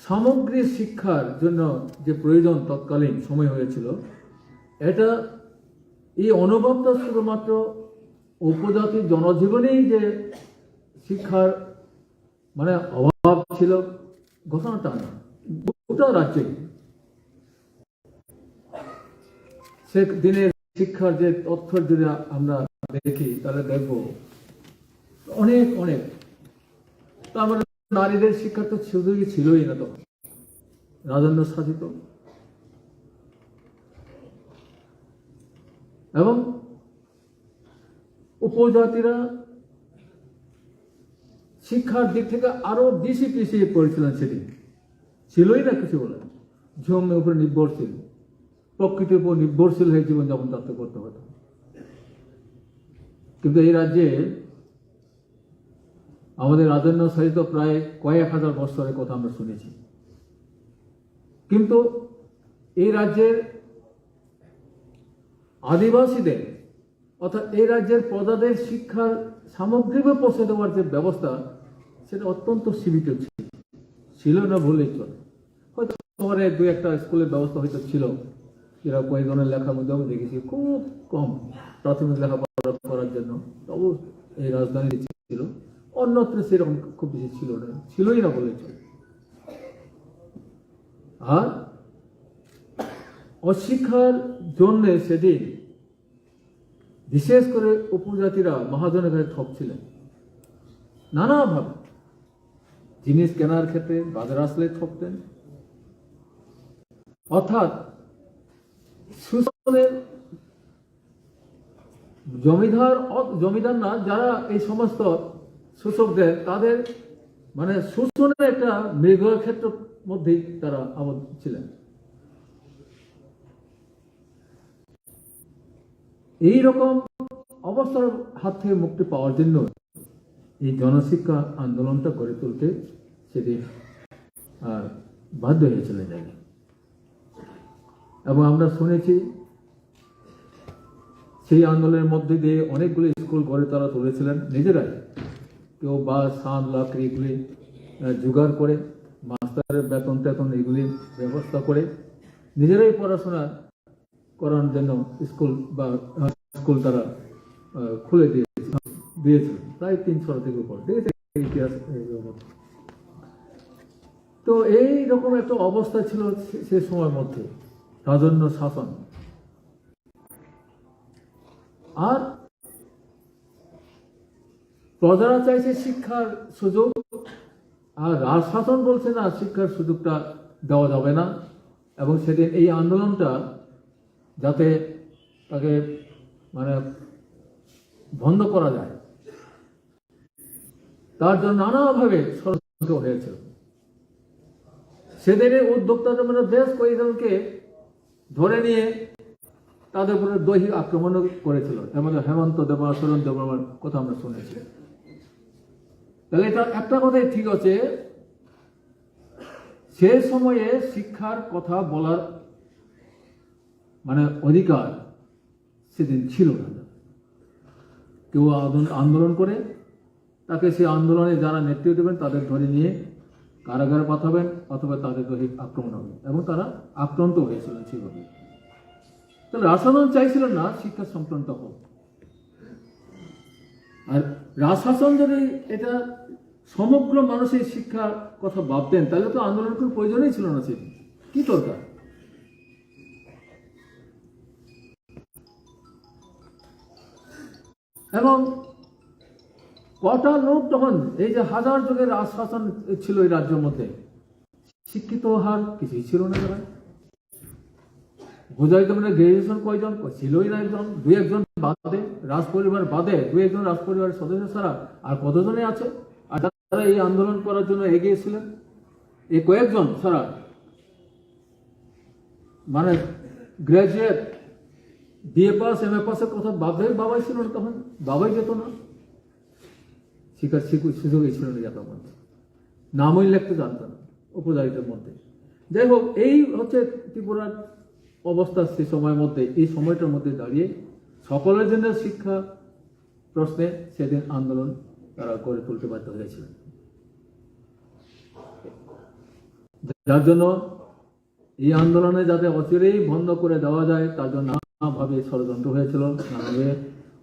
সামগ্রিক শিক্ষার জন্য যে প্রয়োজন তৎকালীন সময় হয়েছিল, এটা এই অনুভবটা শুধুমাত্র উপজাতি জনজীবনেই যে শিক্ষার মানে অভাব ছিল ঘটনাটা না, গোটা রাজ্যে সে দিনের শিক্ষার যে তথ্য যদি আমরা দেখি তাহলে দেখব অনেক অনেক। তারপরে নারীদের শিক্ষা তো শুধুই ছিলই না, তখন রাজন্য শাসিত, এবং উপজাতিরা শিক্ষার দিক থেকে আরো বেশি পিছিয়ে পড়েছিলেন। সেদিন ছিলই না কিছু বলে, জমির উপর নির্ভরশীল, প্রকৃতির উপর নির্ভরশীল হয়ে জীবনযাপন যাত্রা করতে হতো। কিন্তু এই রাজ্যে আমাদের রাজন্য সাহিত্য প্রায় কয়েক হাজার বছরের কথা আমরা শুনেছি, কিন্তু এই রাজ্যের আদিবাসীদের অর্থাৎ এই রাজ্যের প্রজাদের শিক্ষার সামগ্রিকভাবে পৌঁছে দেওয়ার যে ব্যবস্থা, সেটা অত্যন্ত সীমিত ছিল না বললেই চলে। হয়তো শহরে দু একটা স্কুলের ব্যবস্থা হয়তো ছিল, এরা কয়েকজনের লেখার মধ্যে আমি দেখেছি খুব কম প্রাথমিক লেখাপড়া করার জন্য, তবু এই রাজধানী ছিল, অন্যত্র সেরকম খুব বেশি ছিল না, ছিলই না বললেই চলে। আর অশিক্ষার জন্য সেদিন বিশেষ করে উপজাতিরা মহাজনের কাছে ঠকছিলেন নানাভাবে। জিনিস কেনার ক্ষেত্রে বাজার আসলে ঠকতেন, অর্থাৎ শোষণের জমিদার না, যারা এই সমস্ত শোষকদের তাদের মানে শোষণের একটা মৃগ ক্ষেত্রের মধ্যেই তারা আবদ্ধ ছিলেন। এইরকম অবস্থার হাত থেকে মুক্তি পাওয়ার জন্য এই জনশিক্ষা আন্দোলনটা গড়ে তুলতে সেদিন আর বাধ্য হয়েছিলেন জায়গা। এবং আমরা শুনেছি সেই আন্দোলনের মধ্যে দিয়ে অনেকগুলি স্কুল গড়ে তারা তুলেছিলেন নিজেরাই, কেউ বাস সাঁত লাকড়ি এগুলি জোগাড় করে, মাস্টারের বেতন টেতন এগুলি ব্যবস্থা করে নিজেরাই পড়াশোনা করানোর জন্য স্কুল তারা খুলে দিয়েছিল প্রায় 300 থেকে উপর, দেখেছে ইতিহাস। তো এই রকম একটা অবস্থা ছিল সে সময়ের মধ্যে, রাজন্য শাসন। আর প্রজারা চাইছে শিক্ষার সুযোগ, আর রাজ শাসন বলছে না, শিক্ষার সুযোগটা দেওয়া যাবে না। এবং সেদিন এই আন্দোলনটা যাতে তাকে মানে বন্ধ করা যায়, তার জন্য নানাভাবে ষড়যন্ত্র হয়েছিল। সেদিনের উদ্যোক্তাদের মানে বেশ কয়েকজনকে ধরে নিয়ে তাদের উপরে দৈহিক আক্রমণ করেছিল, এর মধ্যে হেমন্ত দেববর্মার কথা আমরা শুনেছি। তাহলে এটা একটা কথাই ঠিক আছে, সে সময়ে শিক্ষার কথা বলার মানে অধিকার সেদিন ছিল না। কেউ আন্দোলন করে তাকে সেই আন্দোলনে যারা নেতৃত্ব দেবেন তাদের ধরে নিয়ে কারাগারে পাঠাবেন, অথবা তাদের দৈহিক আক্রমণ হবে, এবং তারা আক্রান্ত হয়েছিলেন সেভাবে। তাহলে রাজশাসন চাইছিলেন না শিক্ষা সংক্রান্ত হোক। আর রাজশাসন যদি এটা সমগ্র মানুষের শিক্ষার কথা ভাবতেন, তাহলে তো আন্দোলনের কোনো প্রয়োজনই ছিল না। সেদিন কি দরকার? এবং কটা লোক তখন এই যে হাজার যুগের রাজশাসন ছিল এই রাজ্যের মধ্যে, শিক্ষিত হার কিছুই ছিল না। যারা বোঝাইতে মানে গ্রাজুয়েশন কয়জন ছিলই না, দুই একজন বাদে, রাজ পরিবার বাদে দুই একজন রাজ পরিবারের সদস্য ছাড়া আর কতজনে আছে? আর যারা এই আন্দোলন করার জন্য এগিয়েছিলেন এই কয়েকজন ছাড়া মানে গ্রাজুয়েট, বিএ পাস, এমএ পাসের কথা বাবাই ছিল না, তখন বাবাই যেত না, শিক্ষার সুযোগই ছিল না, তখন নামই লিখতে জানত না উপজাতিদের মধ্যে। যাই হোক, এই হচ্ছে ত্রিপুরার অবস্থা সে সময়ের মধ্যে। এই সময়টার মধ্যে দাঁড়িয়ে সকলের জন্য শিক্ষা প্রশ্নে সেদিন আন্দোলন তারা করে তুলতে বাধ্য হয়েছিলেন, যার জন্য এই আন্দোলনে যাতে অচিরেই বন্ধ করে দেওয়া যায় তার জন্য নানাভাবে ষড়যন্ত্র হয়েছিল, নানাভাবে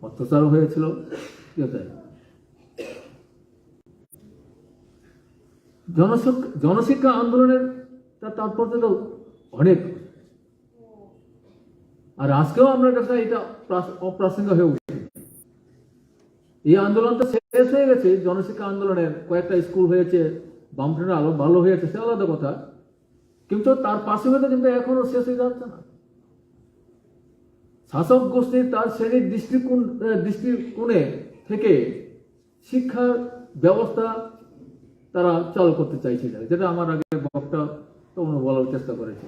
অত্যাচার হয়েছিল। জনশিক্ষা আন্দোলনের তাৎপর্য তো অনেক, আর আজকেও আমরা দেখা এটা অপ্রাসঙ্গিক হয়ে উঠছে। এই আন্দোলনটা শেষ হয়ে গেছে, জনশিক্ষা আন্দোলনের কয়েকটা স্কুল হয়েছে, বামফ্রন্টের আলো ভালো হয়েছে, সে আলাদা কথা, কিন্তু তার পাশে হয়তো কিন্তু এখনো শেষ হয়ে যাচ্ছে না। শাসক গোষ্ঠী তার শ্রেণীর দৃষ্টিকোণে থেকে শিক্ষার ব্যবস্থা তারা চালু করতে চাইছে, যেটা আমার আগে বক্তা তো বলার চেষ্টা করেছে।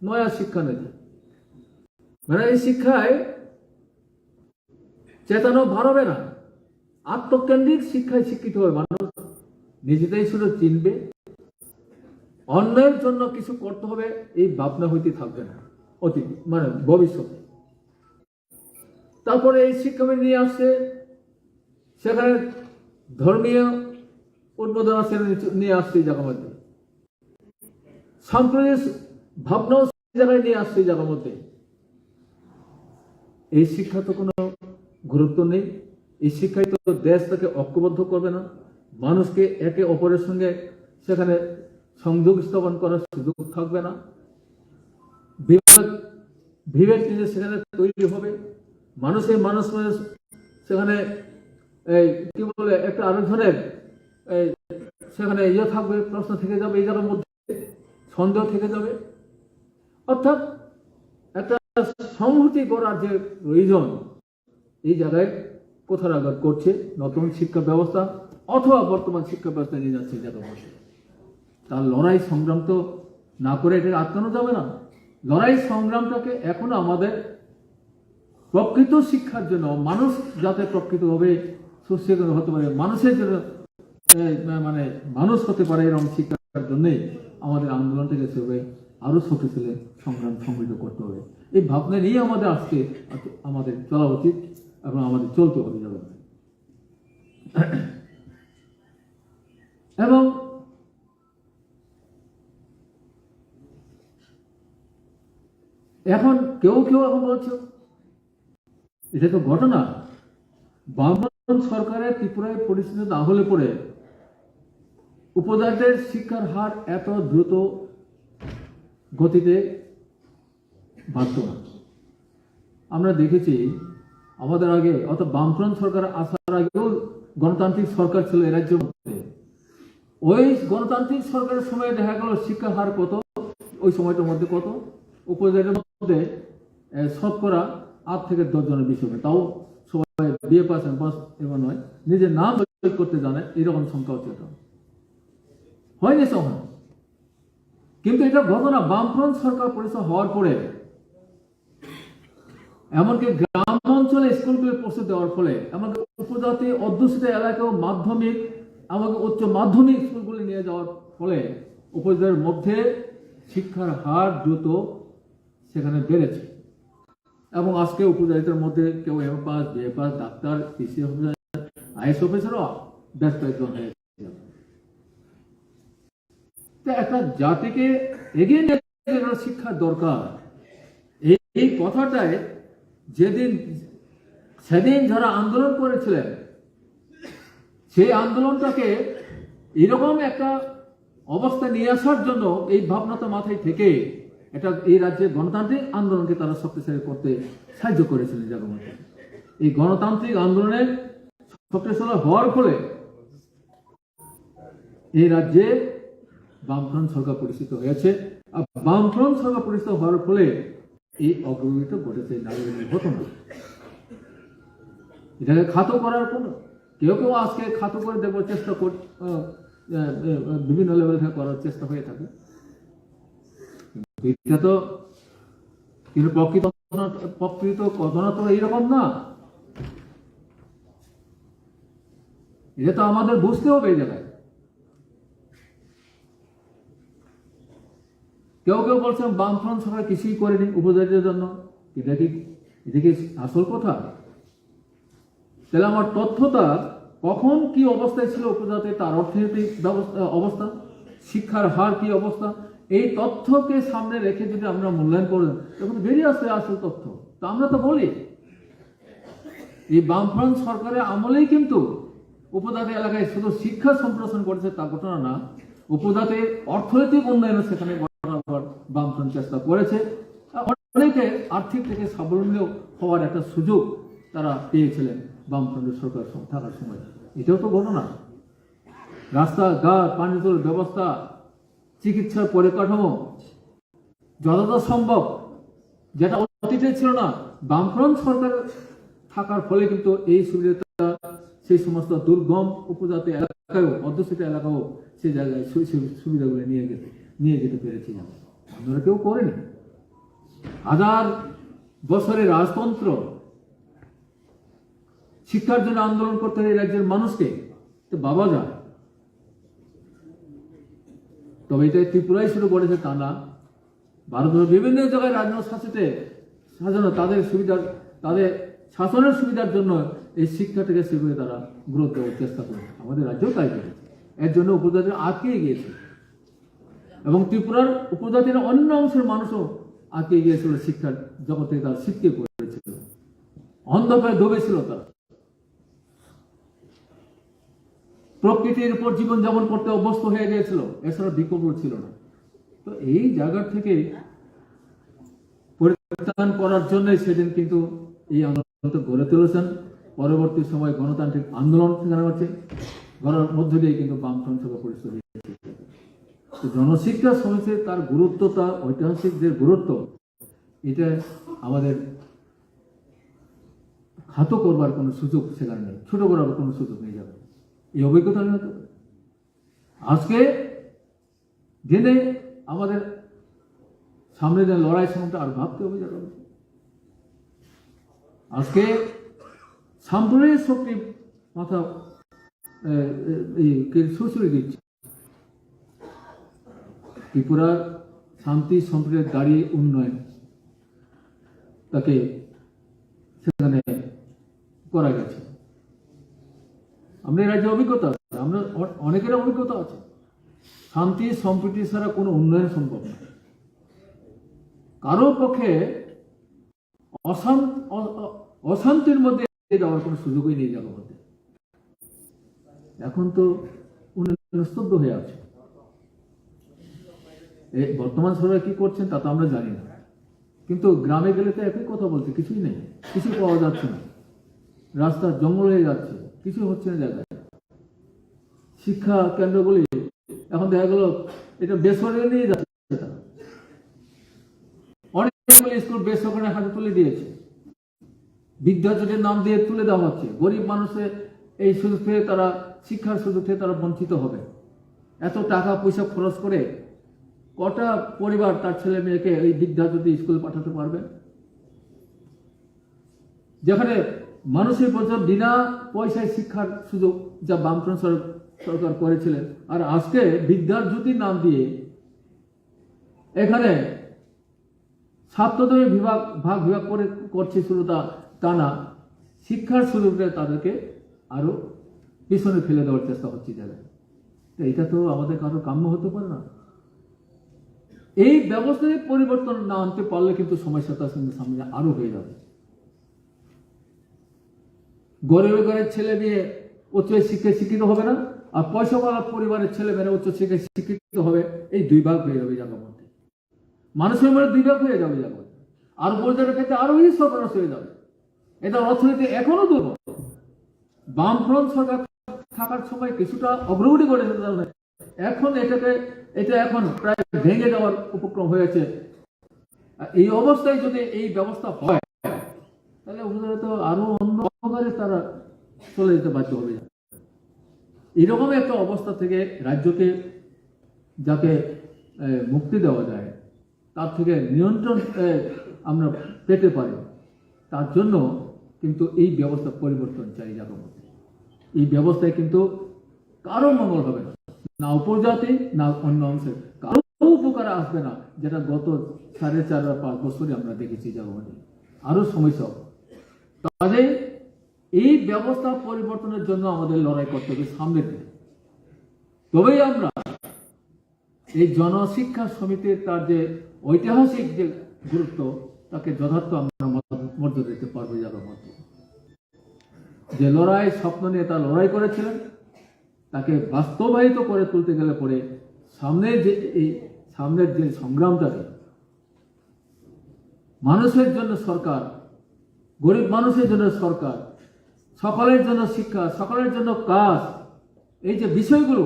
নয়া শিক্ষানীতি, মানে এই শিক্ষায় চেতনা বাড়বে না, আত্মকেন্দ্রিক শিক্ষায় শিক্ষিত হবে। মানুষ নিজেদের শুধু চিনবে, অন্যের জন্য কিছু করতে হবে এই ভাবনা হইতে থাকবে না অতীত, মানে ভবিষ্যতে। তারপরে এই শিক্ষা নিয়ে আসছে, সেখানে ধর্মীয় উদ্বোধন নিয়ে আসছে এই জায়গার মধ্যে, সাম্প্রদায়িক ভাবনাও জায়গায় নিয়ে আসছে এই জায়গার মধ্যে। এই শিক্ষা তো কোনো গুরুত্ব নেই। এই শিক্ষায় তো দেশটাকে ঐক্যবদ্ধ করবে না, মানুষকে একে অপরের সঙ্গে সেখানে সংযোগ স্থাপন করার সুযোগ থাকবে না, বিভেদ নিজে সেখানে তৈরি হবে, মানুষের মানুষ সেখানে এই কি বলে একটা আরেকজনের সেখানে ইয়ে থাকবে, প্রশ্ন থেকে যাবে, এই জায়গার মধ্যে সন্দেহ থেকে যাবে। অর্থাৎ একটা সংহতি করার যে প্রয়োজন, এই জায়গায় কোথারাঘাত করছে নতুন শিক্ষা ব্যবস্থা অথবা বর্তমান শিক্ষা ব্যবস্থা নিয়ে যাচ্ছে যারা বসে। তার লড়াই সংগ্রাম তো না করে এটাকে আটকানো যাবে না। লড়াই সংগ্রামটাকে এখনো আমাদের প্রকৃত শিক্ষার জন্য, মানুষ যাতে প্রকৃতভাবে সুশিক্ষিত হতে পারে, মানুষের জন্য মানে মানুষ হতে পারে, এরকম শিক্ষার জন্যই আমাদের আন্দোলনটাকে সেভাবে আরো শক্তিশালী সংগ্রাম সমৃদ্ধ করতে হবে। এই ভাবনা নিয়ে আমাদের আজকে আমাদের চলা উচিত এবং আমাদের চলতে হবে যাবে। এবং এখন কেউ এখন বলছে এটা তো ঘটনা, বামফ্রন্ট সরকারের ত্রিপুরায় পরিস্থিতি না হলে পরে উপজাতিদের শিক্ষার হার এত দ্রুত গতিতে বাড়ত না। আমরা দেখেছি আমাদের আগে, অর্থাৎ বামফ্রন্ট সরকার আসার আগেও গণতান্ত্রিক সরকার ছিল এই রাজ্যের মধ্যে। ওই গণতান্ত্রিক সরকারের সময় দেখা গেল শিক্ষার হার কত, ওই সময়টার মধ্যে কত, উপজাতির মধ্যে শতকরা 8 থেকে 10 জনের বেশি হবে, তাও সবাই বিয়ে পাচ্ছেন বাস এমন নয়, নিজের নাম করতে জানে এরকম সংখ্যা হচ্ছে, হয়নি তখন। কিন্তু এটা ঘটনা বামফ্রন্ট সরকার পরিচালনা হওয়ার পরে, এমনকি গ্রাম অঞ্চলে স্কুলগুলি পৌঁছে দেওয়ার ফলে, এমনকি উপজাতি অধ্যুষিত এলাকায় মাধ্যমিক এমনকি উচ্চ মাধ্যমিক স্কুলগুলি নিয়ে যাওয়ার ফলে উপজাতির মধ্যে শিক্ষার হার দ্রুত সেখানে বেড়েছে। এবং আজকে উপজাতিদের মধ্যে কেউ এম পাস, বিএ পাস, ডাক্তার, পিসি অফিসার, আইএস অফিসারও ব্যস্ত একজন হয়ে গেছে। একটা জাতিকে এগিয়ে নিয়ে শিক্ষার দরকার, এই কথাটাই সেদিন যারা আন্দোলন করেছিলেন, সেই আন্দোলনটাকে এরকম একটা অবস্থা নিয়ে আসার জন্য এই ভাবনাটা মাথায় থেকে এটা এই রাজ্যের গণতান্ত্রিক আন্দোলনকে তারা শক্তিশালী করতে সাহায্য করেছিলেন জগন্নাথ। এই গণতান্ত্রিক আন্দোলনের শক্তিশালী হওয়ার ফলে এই রাজ্যে বামফ্রন্ট সরকার প্রতিষ্ঠিত হয়েছে। আর বামফ্রন্ট সরকার প্রতিষ্ঠিত হওয়ার ফলে এই অগ্রগতি ঘটেছে, নারীদের হতো না। এটাকে খাতো করার কোনো কেউ আজকে খাতো করে দেওয়ার চেষ্টা বিভিন্ন লেভেল থেকে করার চেষ্টা হয়ে থাকে। এটা তো কিন্তু প্রকৃত ঘটনা তো এইরকম না। এটা তো আমাদের বুঝতে হবে এই জায়গায়। কেউ বলছেন বামফ্রন্ট সরকার কিছুই করেনি উপজাতিদের জন্য, এটা কি আসল কথা? তাহলে আমার তথ্যটা কখন কি অবস্থায় ছিল উপজাতি, তার অর্থনৈতিক অবস্থা, শিক্ষার হার কি অবস্থা, এই তথ্যকে সামনে রেখে যদি আমরা মূল্যায়ন করি তখন বেরিয়ে আসবে আসল তথ্য। তো আমরা তো বলি এই বামফ্রন্ট সরকারের আমলেই কিন্তু উপজাতি এলাকায় শুধু শিক্ষা সম্প্রসারণ করেছে তা ঘটনা না, উপজাতির অর্থনৈতিক উন্নয়ন সেখানে বামফ্রন্ট চেষ্টা করেছে। অনেকে আর্থিক থেকে স্বাবলম্বী হওয়ার একটা সুযোগ তারা পেয়েছিলেন বামফ্রন্টের সরকার থাকার সময়। এটাও তো ঘটনা। রাস্তাঘাট, পানি জলের ব্যবস্থা, চিকিৎসার পরিকাঠামো যতটা সম্ভব, যেটা অতীতে ছিল না, বামফ্রন্ট সরকার থাকার ফলে কিন্তু এই সুবিধাটা সেই সমস্ত দুর্গম উপজাতি এলাকায়ও, অধ্যুষিত এলাকাও সেই জায়গায় সুবিধাগুলো নিয়ে যেতে পেরেছি। আমরা কেউ করেনি। হাজার বছরের রাজতন্ত্র শিক্ষার জন্য আন্দোলন করতে হয় রাজ্যের মানুষকে, তো বাবা যায়। তবে এটা ত্রিপুরাই শুরু করেছে তা না, ভারতের বিভিন্ন জায়গায় রাজ্য শাসনে তাদের সুবিধার, তাদের শাসনের সুবিধার জন্য এই শিক্ষাটাকে সেভাবে তারা গুরুত্ব দেওয়ার চেষ্টা করেছে। আমাদের রাজ্যও তাই করেছে, এর জন্য উপজাতিরা আটকে গিয়েছে এবং ত্রিপুরার উপজাতির অন্য অংশের মানুষও আটকে গিয়েছিল শিক্ষার জগতে, তারা শিখতে করেছিল, অন্ধকারে ডুবেছিল তারা, প্রকৃতির উপর জীবনযাপন করতে অভ্যস্ত হয়ে গিয়েছিল, এছাড়া বিকল্প ছিল না। তো এই জায়গা থেকে পরিত্রাণ করার জন্য সেদিন কিন্তু এই আন্দোলন গড়ে তুলেছেন। পরবর্তী সময় গণতান্ত্রিক আন্দোলন সেখানে হচ্ছে, গড়ার মধ্য দিয়ে কিন্তু বামফ্রন্ট সভা পরিস্থিতি হয়েছে। জনশিক্ষা সমিতির তার গুরুত্ব, তার ঐতিহাসিক যে গুরুত্ব, এটা আমাদের খাতো করবার কোনো সুযোগ সেখানে নেই, ছোট করার কোনো সুযোগ নেই যাবে। এই অভিজ্ঞতা নিয়ে আজকে দিনে আমাদের সামনে যে লড়াই সম্বন্ধে আর ভাবতে হবে যাবে। আজকে সাম্প্রদায়িক শক্তি মাথা সুচুরি দিচ্ছে। ত্রিপুরার শান্তি সম্প্রীতির দাঁড়িয়ে উন্নয়ন তাকে সেখানে করা গেছে। আমরা এই রাজ্যে অভিজ্ঞতা আছে, আমরা অনেকের অভিজ্ঞতা আছে। শান্তি সম্প্রীতি ছাড়া কোনো উন্নয়ন সম্ভব না। কারো পক্ষে অশান্তির মধ্যে যাওয়ার কোনো সুযোগই নেই যাওয়ার মধ্যে। এখন তো উন্নয়ন স্তব্ধ হয়ে আছে। বর্তমান সরকার কি করছেন তা তো আমরা জানি না, কিন্তু গ্রামে গেলে তো একই কথা বলছে, কিছুই নেই, কিছু পাওয়া যাচ্ছে না, রাস্তা জঙ্গল হয়ে যাচ্ছে, কিছু হচ্ছে না জায়গায়। শিক্ষা কেন্দ্রগুলি এখন দেখা গেল এটা বেসরকারি নিয়ে যাচ্ছে, অনেকগুলি স্কুল বেসরকারি হাতে তুলে দিয়েছে, বিদ্যাজ্যোতির নাম দিয়ে তুলে দেওয়া হচ্ছে। গরিব মানুষের এই সুযোগ থেকে তারা, শিক্ষার সুযোগ থেকে তারা বঞ্চিত হবে। এত টাকা পয়সা খরচ করে কটা পরিবার তার ছেলে মেয়েকে এই বিদ্যাজ্যোতি স্কুল পাঠাতে পারবে, যেখানে মানুষের পর্যন্ত বিনা পয়সায় শিক্ষার সুযোগ যা বামফ্রন্ট সরকার করেছিলেন। আর আজকে বিদ্যাজ্যোতির নাম দিয়ে এখানে ছাত্রদের ভাগ বিভাগ করে করছে, শুধু তা না, শিক্ষার সুযোগে তাদেরকে আরো পিছনে ফেলে দেওয়ার চেষ্টা হচ্ছে জায়গায়। এটা তো আমাদের কারো কাম্য হতে পারে না। এই ব্যবস্থায় পরিবর্তন না আনতে পারলে কিন্তু সমস্যা তার সামনে আরো হয়ে যাবে। গরিব ঘরের ছেলে মেয়ে উচ্চ শিক্ষায় শিক্ষিত হবে না, আর পয়সাওয়ালা পরিবারের ছেলে মেয়েরা উচ্চ শিক্ষায় শিক্ষিত হবে। এই দুই ভাগ হয়ে যাবে জায়গার মধ্যে, মানুষের মধ্যে দুই ভাগ হয়ে যাবে জায়গা, আর বলতে ক্ষেত্রে আরো সর্বনাশ হয়ে যাবে। এটা অর্থনীতি এখনো দুর্বল। বামফ্রন্ট সরকার থাকার সময় কিছুটা অগ্রগতি করেছে, এখন এটা এখন প্রায় ভেঙে যাওয়ার উপক্রম হয়েছে। এই অবস্থায় যদি এই ব্যবস্থা হয়, তাহলে ওনারা তো আরো অন্ধকারে তারা চলে যেতে বাধ্য হবে। এরকম একটা অবস্থা থেকে রাজ্যকে যাকে মুক্তি দেওয়া যায়, তার থেকে নিয়ন্ত্রণ আমরা পেতে পারি, তার জন্য কিন্তু এই ব্যবস্থা পরিবর্তন চাই যাবে। এই ব্যবস্থায় কিন্তু কারো মঙ্গল হবে না, না উপজাতি না অন্য অংশের কারো উপকার আসবে না, যেটা গত 4.5 বা 5 বছরে আমরা দেখেছি যাবনি। আরো সমস্যা। কাজে এই ব্যবস্থা পরিবর্তনের জন্য আমাদের লড়াই করতে হবে সামনে থেকে। তবেই আমরা এই জনশিক্ষা সমিতির তার যে ঐতিহাসিক যে গুরুত্ব, তাকে যথার্থ আমরা মর্যাদা দিতে পারবো যাবার মধ্যে। যে লড়াই স্বপ্ন নিয়ে তার লড়াই করেছিলেন, তাকে বাস্তবায়িত করে তুলতে গেলে পরে সামনের যে সংগ্রামটাকে, মানুষের জন্য সরকার, গরিব মানুষের জন্য সরকার, সকলের জন্য শিক্ষা, সকলের জন্য কাজ, এই যে বিষয়গুলো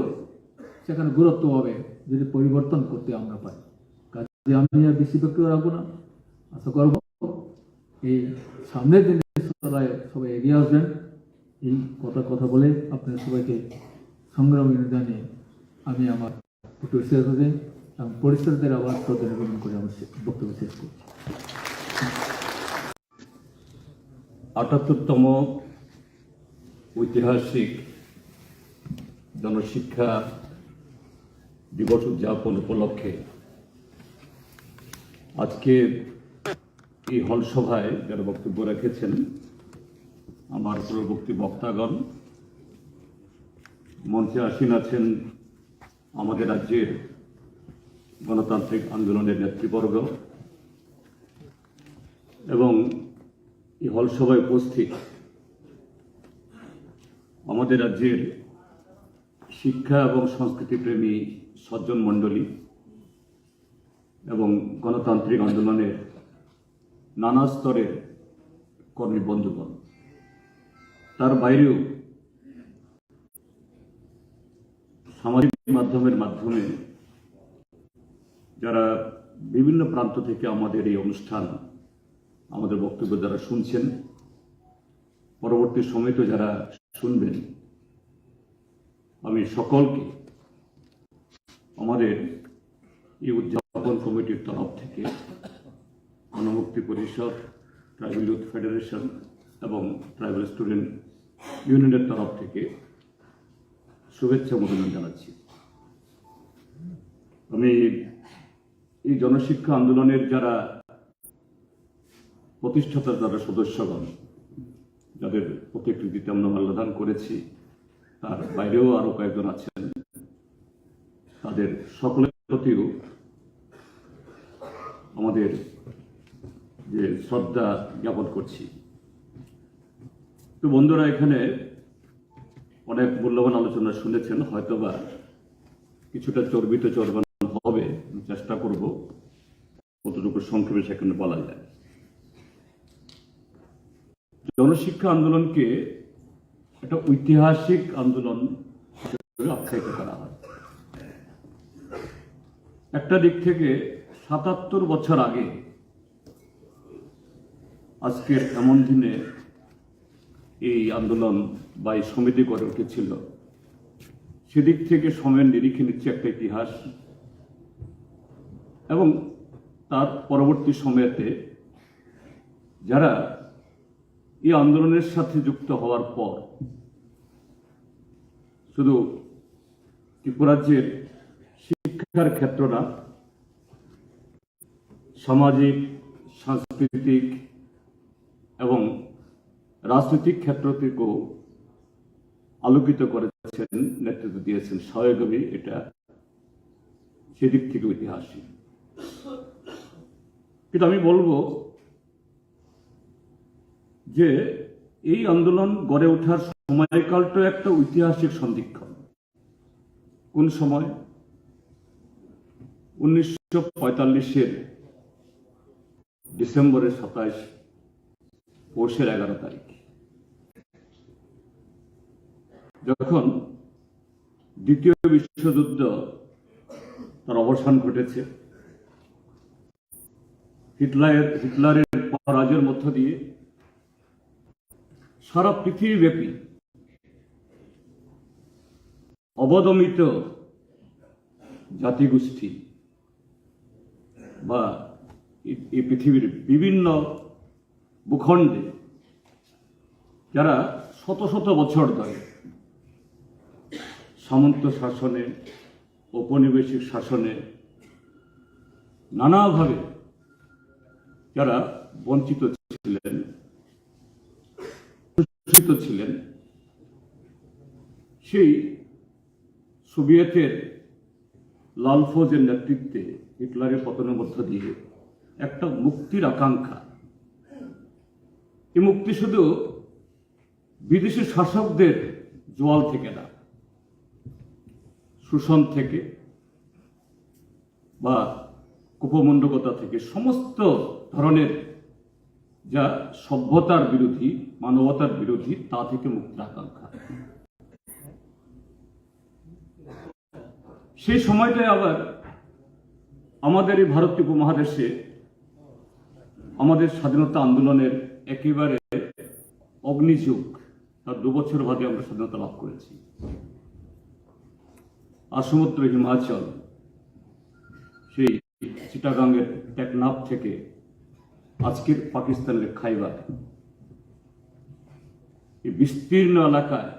সেখানে গুরুত্ব হবে যদি পরিবর্তন করতে আমরা পারি। কাজে আমি আর বেশি বক্তব্য রাখবো না, আশা করব এই সামনের দিনে সবাই এগিয়ে আসবেন। এই কথা বলে আপনাদের সবাইকে সংগ্রামী জানিয়ে আমি আমার একটু শেষ হতে পরিস্থিতিদের আবার শ্রদ্ধা নিবেদন করে আমার বক্তব্য শেষ করছি। ৭৮তম ঐতিহাসিক জনশিক্ষা দিবস উদযাপন উপলক্ষে আজকে এই হল সভায় যারা বক্তব্য রেখেছেন, আমার পূর্ববর্তী বক্তাগণ, মঞ্চে আসীন আছেন আমাদের রাজ্যের গণতান্ত্রিক আন্দোলনের নেতৃবর্গ এবং এই হল সভায় উপস্থিত আমাদের রাজ্যের শিক্ষা এবং সংস্কৃতিপ্রেমী সজ্জন মণ্ডলী এবং গণতান্ত্রিক আন্দোলনের নানা স্তরের কর্মী বন্ধুগণ, তার বাইরেও সামাজিক মাধ্যমের মাধ্যমে যারা বিভিন্ন প্রান্ত থেকে আমাদের এই অনুষ্ঠান, আমাদের বক্তব্য যারা শুনছেন, পরবর্তী সময় তো যারা শুনবেন, আমি সকলকে আমাদের এই উদযাপন কমিটির তরফ থেকে, গণমুক্তি পরিষদ, ট্রাইবাল ইউথ ফেডারেশন এবং ট্রাইবাল স্টুডেন্ট ইউনিয়নের তরফ থেকে শুভেচ্ছা অভিনন্দন জানাচ্ছি। আমি এই জনশিক্ষা আন্দোলনের যারা প্রতিষ্ঠাতা, যারা সদস্যগণ, যাদের প্রতিকৃতিতে আমরা মাল্যদান করেছি, তার বাইরেও আরো কয়েকজন আছেন, তাদের সকলের প্রতিও আমাদের যে শ্রদ্ধা জ্ঞাপন করছি। তো বন্ধুরা, এখানে অনেক মূল্যবান আলোচনা শুনেছেন, হয়তোবা কিছুটা চর্বিত চর্বান হবে, চেষ্টা করব কতটুকু সংক্ষেপে সেখানে বলা যায়। জনশিক্ষা আন্দোলনকে একটা ঐতিহাসিক আন্দোলন হিসেবে আখ্যায়িত করা হয়। একটা দিক থেকে ৭৭ বছর আগে আজকের এমন দিনে এই আন্দোলন বা এই সমিতি গড়ে উঠেছিল, সেদিক থেকে সময়ের নিরিখে নিচ্ছে একটা ইতিহাস এবং তার পরবর্তী সময়েতে যারা এই আন্দোলনের সাথে যুক্ত হওয়ার পর শুধু ত্রিপুরাজ্যের শিক্ষার ক্ষেত্র না, সামাজিক, সাংস্কৃতিক এবং রাজনৈতিক ক্ষেত্র থেকেও আলোকিত করেছেন, নেতৃত্ব দিয়েছেন সহায়কবি, এটা সেদিক থেকে ঐতিহাসিক। কিন্তু আমি বলবো যে এই আন্দোলন গড়ে ওঠার সময়কালটা একটা ঐতিহাসিক সন্ধিক্ষণ। কোন সময়? 1945-এর ডিসেম্বরের 27, পৌষের 11 তারিখ, যখন দ্বিতীয় বিশ্বযুদ্ধ তার অবসান ঘটেছে, হিটলারের পরাজয়ের মধ্য দিয়ে সারা পৃথিবীব্যাপী অবদমিত জাতিগোষ্ঠী বা এই পৃথিবীর বিভিন্ন ভূখণ্ডে যারা শত শত বছর ধরে সামন্ত শাসনে, ঔপনিবেশিক শাসনে নানাভাবে যারা বঞ্চিত ছিলেন, শোষিত ছিলেন, সেই সোভিয়েতের লাল ফৌজের নেতৃত্বে হিটলারের পতনের মধ্য দিয়ে একটা মুক্তির আকাঙ্ক্ষা, এই মুক্তি শুধু বিদেশি শাসকদের জোয়াল থেকে না, শোষণ থেকে বা কুপমণ্ডকতা থেকে, সমস্ত ধরনের যা সভ্যতার বিরোধী, মানবতার বিরোধী, তা থেকে মুক্তির আকাঙ্ক্ষা। সেই সময়টায় আবার আমাদের এই ভারতীয় উপমহাদেশে আমাদের স্বাধীনতা আন্দোলনের একেবারে অগ্নিযুগ, তার 2 বছর বাদে আমরা স্বাধীনতা লাভ করেছি। আর সমুদ্র, হিমাচল, চিটাগাংয়ের টেকনাফ থেকে আজকের পাকিস্তানের খাইবার, এই বিস্তীর্ণ এলাকায়